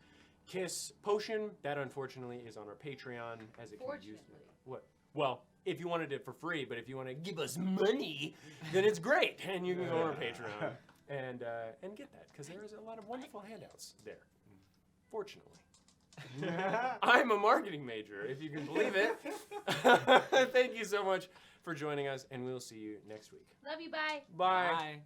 Kiss potion, that unfortunately is on our Patreon, as it can be used. Fortunately. What? Well, if you wanted it for free, but if you want to give us money, then it's great, and you can go on our Patreon and get that, because there is a lot of wonderful handouts there. Fortunately. I'm a marketing major, if you can believe it. Thank you so much for joining us, and we'll see you next week. Love you. Bye. Bye. Bye.